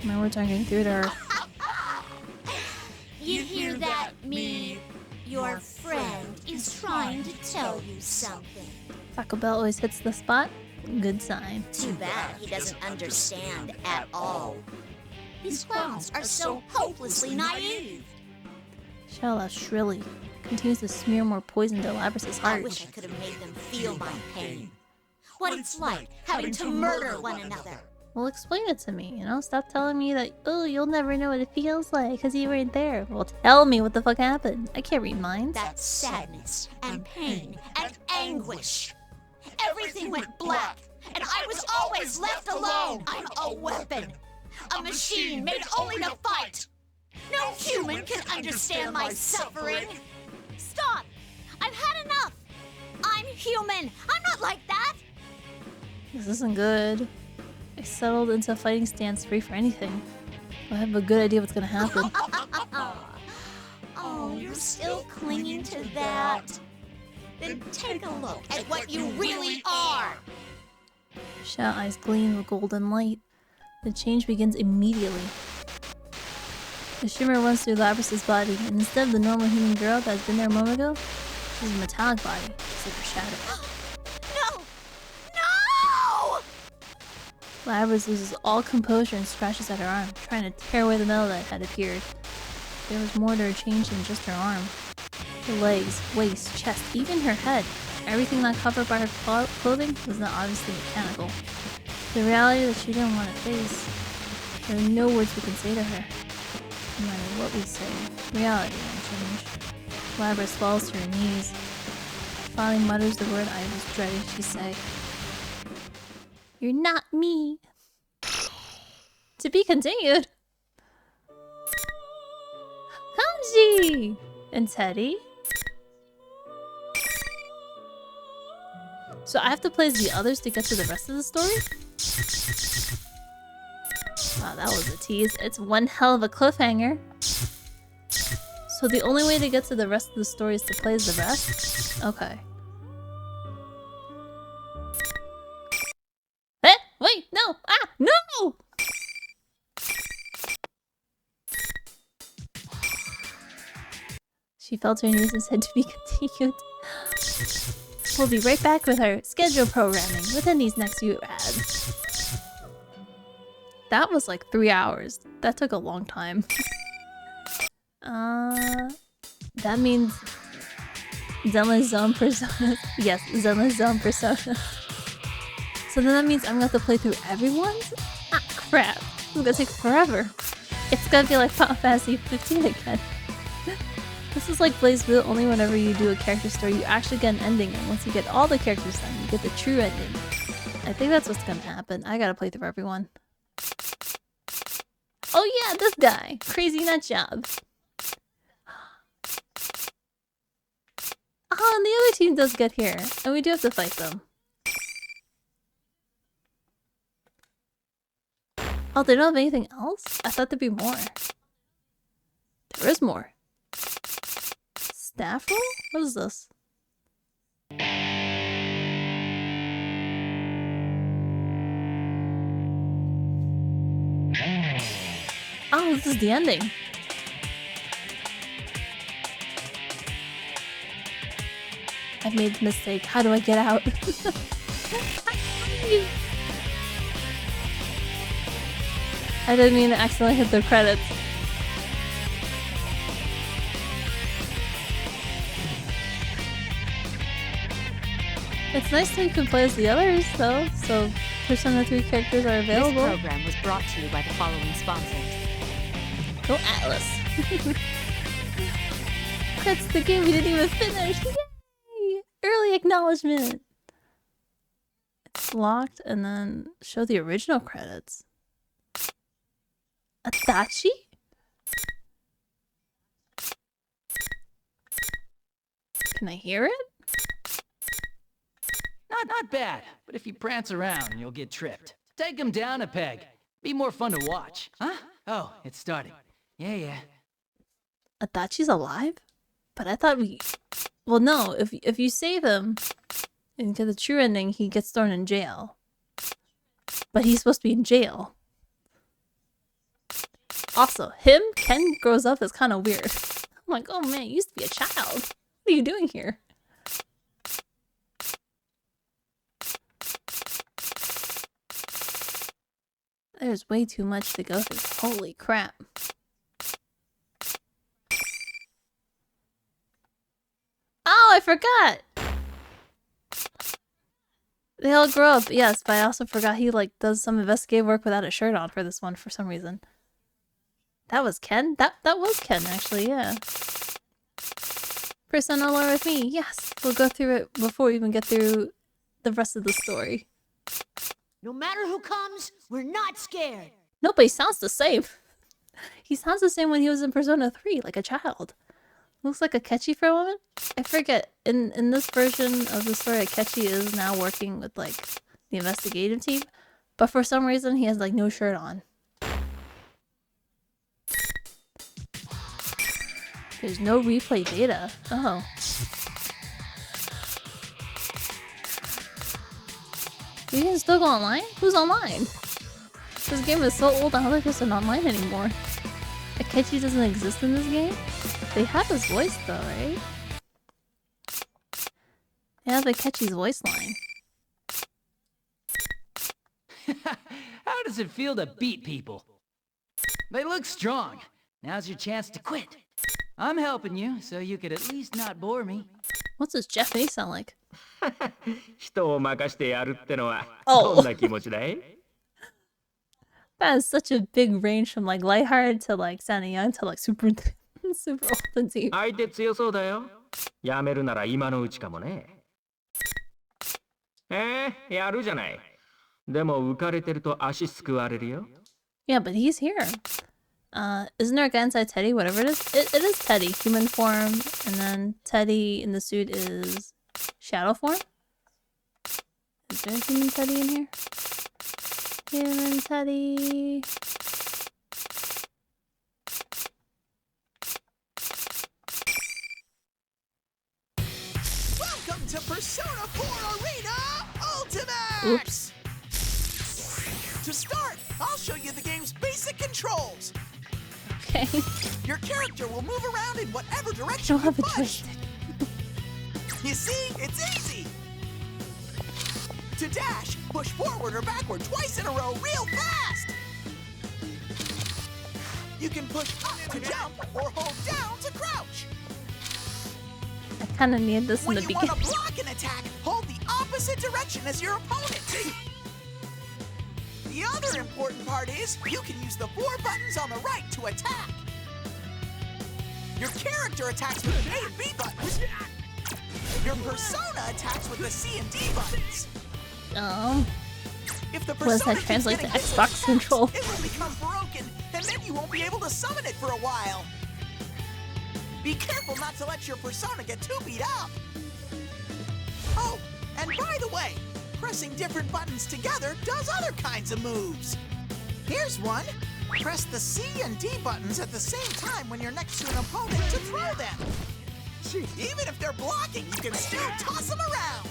My words aren't getting through to her. You hear that, me? Your friend is trying to tell you something. Taco Bell always hits the spot. Good sign. Too bad he doesn't understand at all. These clowns are so hopelessly naive. Shadow laughs shrilly. continues to smear more poison to Labrys's heart. I wish I could have made them feel my pain. What it's like having to murder one another. Well, explain it to me, you know? Stop telling me that, oh, you'll never know what it feels like because you weren't there. Well, tell me what the fuck happened. I can't read minds. That's sadness and pain and anguish. Everything went black, and I was always left alone. I'm a weapon. A machine made only to fight. No human can understand my suffering. Stop! I've had enough. I'm human. I'm not like that. This isn't good. I settled into a fighting stance free for anything. I have a good idea what's gonna happen. Oh, you're still clinging to that? Then take a look at what you really are. Shout eyes gleam with golden light. The change begins immediately. The shimmer runs through Labrys's body, and instead of the normal human girl that's been there a moment ago, she's a metallic body, just like her shadow. No! No! Labrys loses all composure and scratches at her arm, trying to tear away the metal that had appeared. There was more to her change than just her arm. Her legs, waist, chest, even her head. Everything not covered by her clothing was not obviously mechanical. The reality that she didn't want to face. There are no words we can say to her. No matter what we say, reality won't change. Labrys falls to her knees. Finally mutters the word I was dreading she say. You're not me. To be continued. Kanji! And Teddy? So I have to play as the others to get to the rest of the story? Wow, that was a tease. It's one hell of a cliffhanger. So the only way to get to the rest of the story is to play as the rest? Okay. Eh! Wait! No! Ah! No! She fell to her knees and said to be continued. We'll be right back with our scheduled programming within these next few ads. That was like 3 hours. That took a long time. That means Zenless Zone Personas. Yes, Zenless Zone Personas. So then that means I'm gonna have to play through everyone's? Ah, crap. It's gonna take forever. It's gonna be like Final Fantasy 15 again. This is like BlazBlue, only whenever you do a character story, you actually get an ending, and once you get all the characters done, you get the true ending. I think that's what's gonna happen. I gotta play through everyone. Oh yeah, this guy! Crazy nut job! Oh, and the other team does get here, and we do have to fight them. Oh, they don't have anything else? I thought there'd be more. There is more. Staff roll? What is this? Oh, this is the ending. I've made a mistake. How do I get out? I didn't mean to accidentally hit the credits. It's nice that you can play as the others, though, so Persona 3 characters are available. This program was brought to you by the following sponsors. Go Atlas! That's the game we didn't even finish! Yay! Early acknowledgement! It's locked, and then show the original credits. Adachi? Can I hear it? Not bad, but if you prance around, you'll get tripped. Take him down a peg. Be more fun to watch. Huh? Oh, it's starting. Yeah. Adachi's alive? But I thought we... Well, no, if you save him and get the true ending, he gets thrown in jail. But he's supposed to be in jail. Also, Ken grows up is kind of weird. I'm like, oh man, you used to be a child. What are you doing here? There's way too much to go through. Holy crap. I forgot. They all grow up, yes, but I also forgot he like does some investigative work without a shirt on for this one for some reason. That was Ken? That was Ken actually, yeah. Person along with me, yes. We'll go through it before we even get through the rest of the story. No matter who comes, we're not scared. No, but he sounds the same. He sounds the same when he was in Persona 3, like a child. Looks like Akechi for a moment. I forget, in this version of the story, Akechi is now working with like the investigative team, but for some reason he has like no shirt on. There's no replay data. Oh. You can still go online? Who's online? This game is so old, I don't think there's an online anymore. Akechi doesn't exist in this game? They have his voice though, right? They have Akechi's voice line. How does it feel to beat people? They look strong. Now's your chance to quit. I'm helping you, so you could at least not bore me. What's his Japanese sound like? 人を任してやるってのは Oh. どんな気持ちだい? That is such a big range from like lighthearted to like sounding young to like super super old and deep. 相手強そうだよ。やめるなら今のうちかもね。やるじゃない。でも浮かれてると足すくわれるよ。Yeah, but he's here. Isn't there a guy inside Teddy? Whatever it is. It is Teddy, human form, and then Teddy in the suit is shadow form? Is there a human Teddy in here? Human Teddy. Welcome to Persona 4 Arena Ultimax! Oops. To start, I'll show you the game's basic controls. Okay. Your character will move around in whatever I direction don't have you a push. joystick. You see, it's easy. To dash, push forward or backward twice in a row real fast. You can push up to jump or hold down to crouch. I kind of need this in the When you want beginning. to block an attack, hold the opposite direction as your opponent. The other important part is you can use the 4 buttons on the right to attack. Your character attacks with the A and B buttons. Your persona attacks with the C and D buttons. If the What does that persona keeps translate to getting hit with Xbox attacks, control? it will become broken, and then you won't be able to summon it for a while. Be careful not to let your persona get too beat up. Oh, and by the way, pressing different buttons together does other kinds of moves. Here's one. Press the C and D buttons at the same time when you're next to an opponent to throw them. Even if they're blocking, you can still toss them around.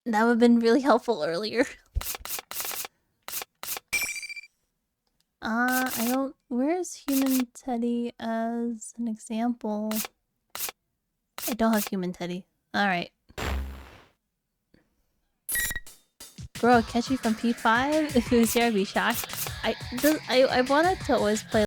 That would have been really helpful earlier. I don't... Where's Human Teddy as an example? I don't have Human Teddy. Alright. Bro, catch you from P5? If it was here, I'd be shocked. I wanted to always play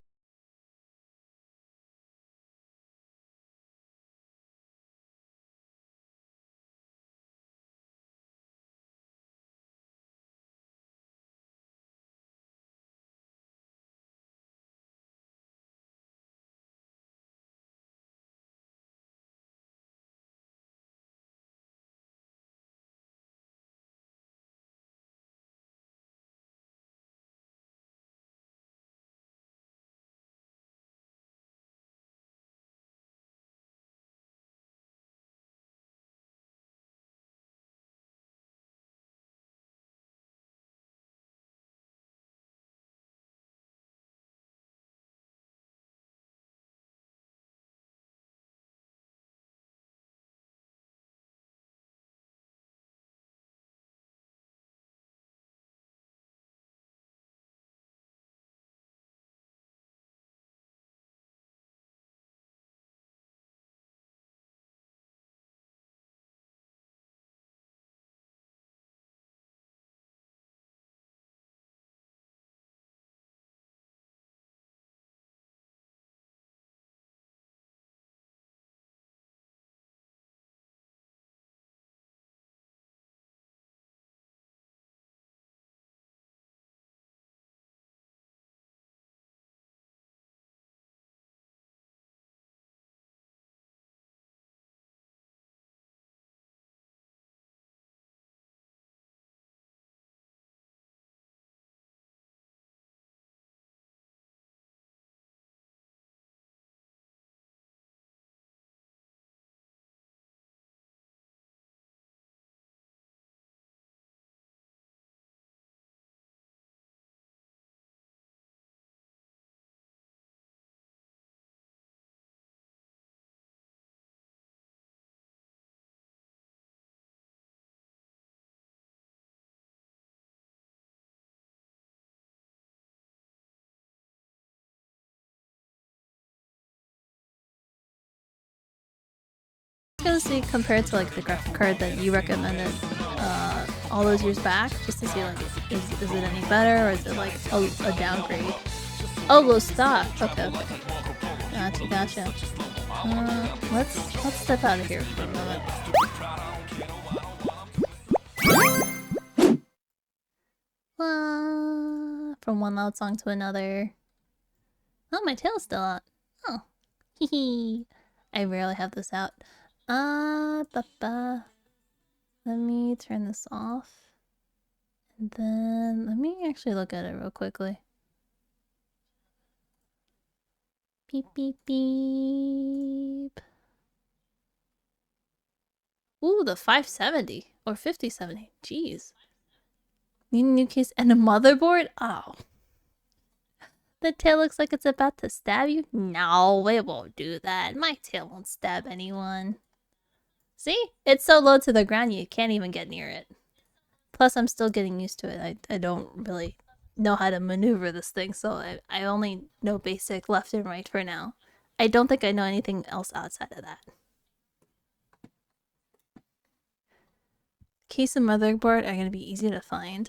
gonna see compared to like the graphic card that you recommended all those years back, just to see like is it any better or is it like a downgrade? Oh, low stock. Okay, okay. Gotcha. Let's step out of here for a moment. From one loud song to another. Oh, my tail's still out. Oh, hee. I rarely have this out. Let me turn this off. And then let me actually look at it real quickly. Beep, beep, beep. Ooh, the 570 or 5070. Jeez. Need a new case and a motherboard? Oh. The tail looks like it's about to stab you? No, it won't do that. My tail won't stab anyone. See? It's so low to the ground you can't even get near it. Plus, I'm still getting used to it. I don't really know how to maneuver this thing, so I only know basic left and right for now. I don't think I know anything else outside of that. Case and motherboard are going to be easy to find.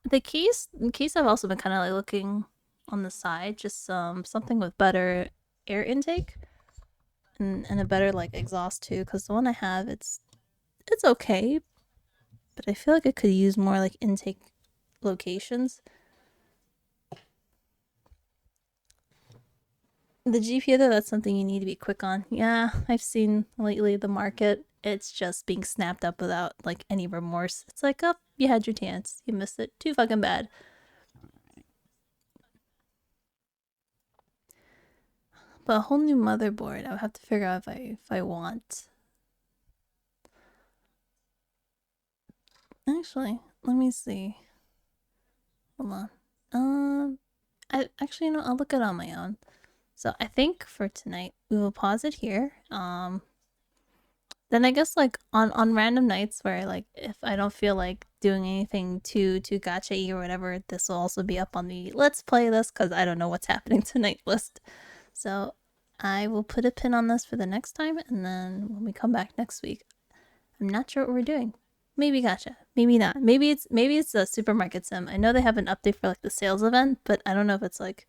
The case I've also been kind of like looking on the side, just something with better air intake and a better like exhaust too, because the one I have it's okay, but I feel like it could use more like intake locations. The GPU though, that's something you need to be quick on. Yeah, I've seen lately the market, it's just being snapped up without like any remorse. It's like, oh, you had your chance, you missed it, too fucking bad. But a whole new motherboard, I would have to figure out if I want. Actually, let me see. Hold on. Actually, you know, I'll look it on my own. So I think for tonight we will pause it here. Then I guess like on random nights where like if I don't feel like doing anything too gacha-y or whatever, this will also be up on the let's play this because I don't know what's happening tonight list. So I will put a pin on this for the next time, and then when we come back next week, I'm not sure what we're doing. Maybe gacha, maybe not. Maybe it's a supermarket sim. I know they have an update for like the sales event, but I don't know if it's like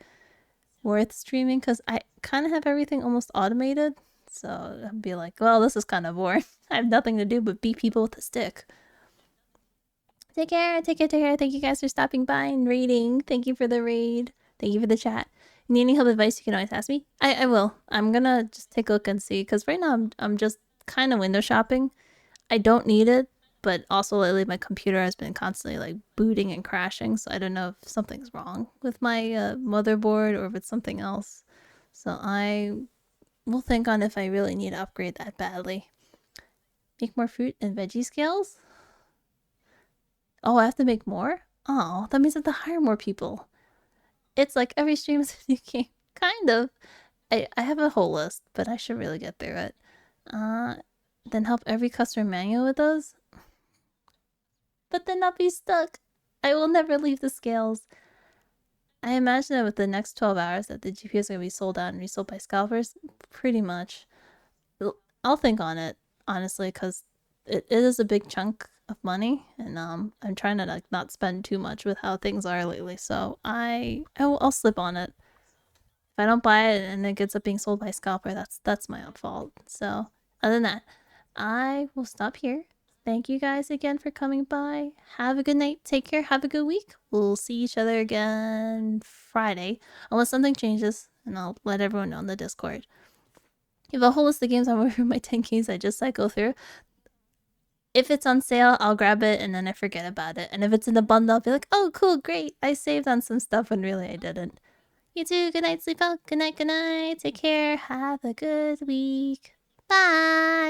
worth streaming because I kind of have everything almost automated. So I'd be like, well, this is kind of boring. I have nothing to do but beat people with a stick. Take care. Thank you guys for stopping by and raiding. Thank you for the raid. Thank you for the chat. Need any help, advice, you can always ask me. I will. I'm gonna just take a look and see, because right now I'm just kind of window shopping. I don't need it, but also lately my computer has been constantly like booting and crashing, so I don't know if something's wrong with my motherboard or if it's something else. So I will think on if I really need to upgrade that badly. Make more fruit and veggie scales? Oh, I have to make more? Oh, that means I have to hire more people. It's like every stream is a new game. Kind of. I have a whole list, but I should really get through it. Then help every customer manual with those? But then I'll be stuck. I will never leave the scales. I imagine that with the next 12 hours that the GPU is going to be sold out and resold by scalpers. Pretty much. I'll think on it, honestly, because it is a big chunk of money, and I'm trying to like not spend too much with how things are lately, so I'll slip on it. If I don't buy it and it gets up being sold by a scalper, that's my own fault. So other than that, I will stop here. Thank you guys again for coming by. Have a good night. Take care. Have a good week. We'll see each other again Friday, unless something changes, and I'll let everyone know on the Discord. You have a whole list of games I'm over my 10Ks I just cycle through. If it's on sale, I'll grab it and then I forget about it. And if it's in the bundle, I'll be like, oh, cool, great. I saved on some stuff when really I didn't. You too. Good night, sleep out. Good night, good night. Take care. Have a good week. Bye.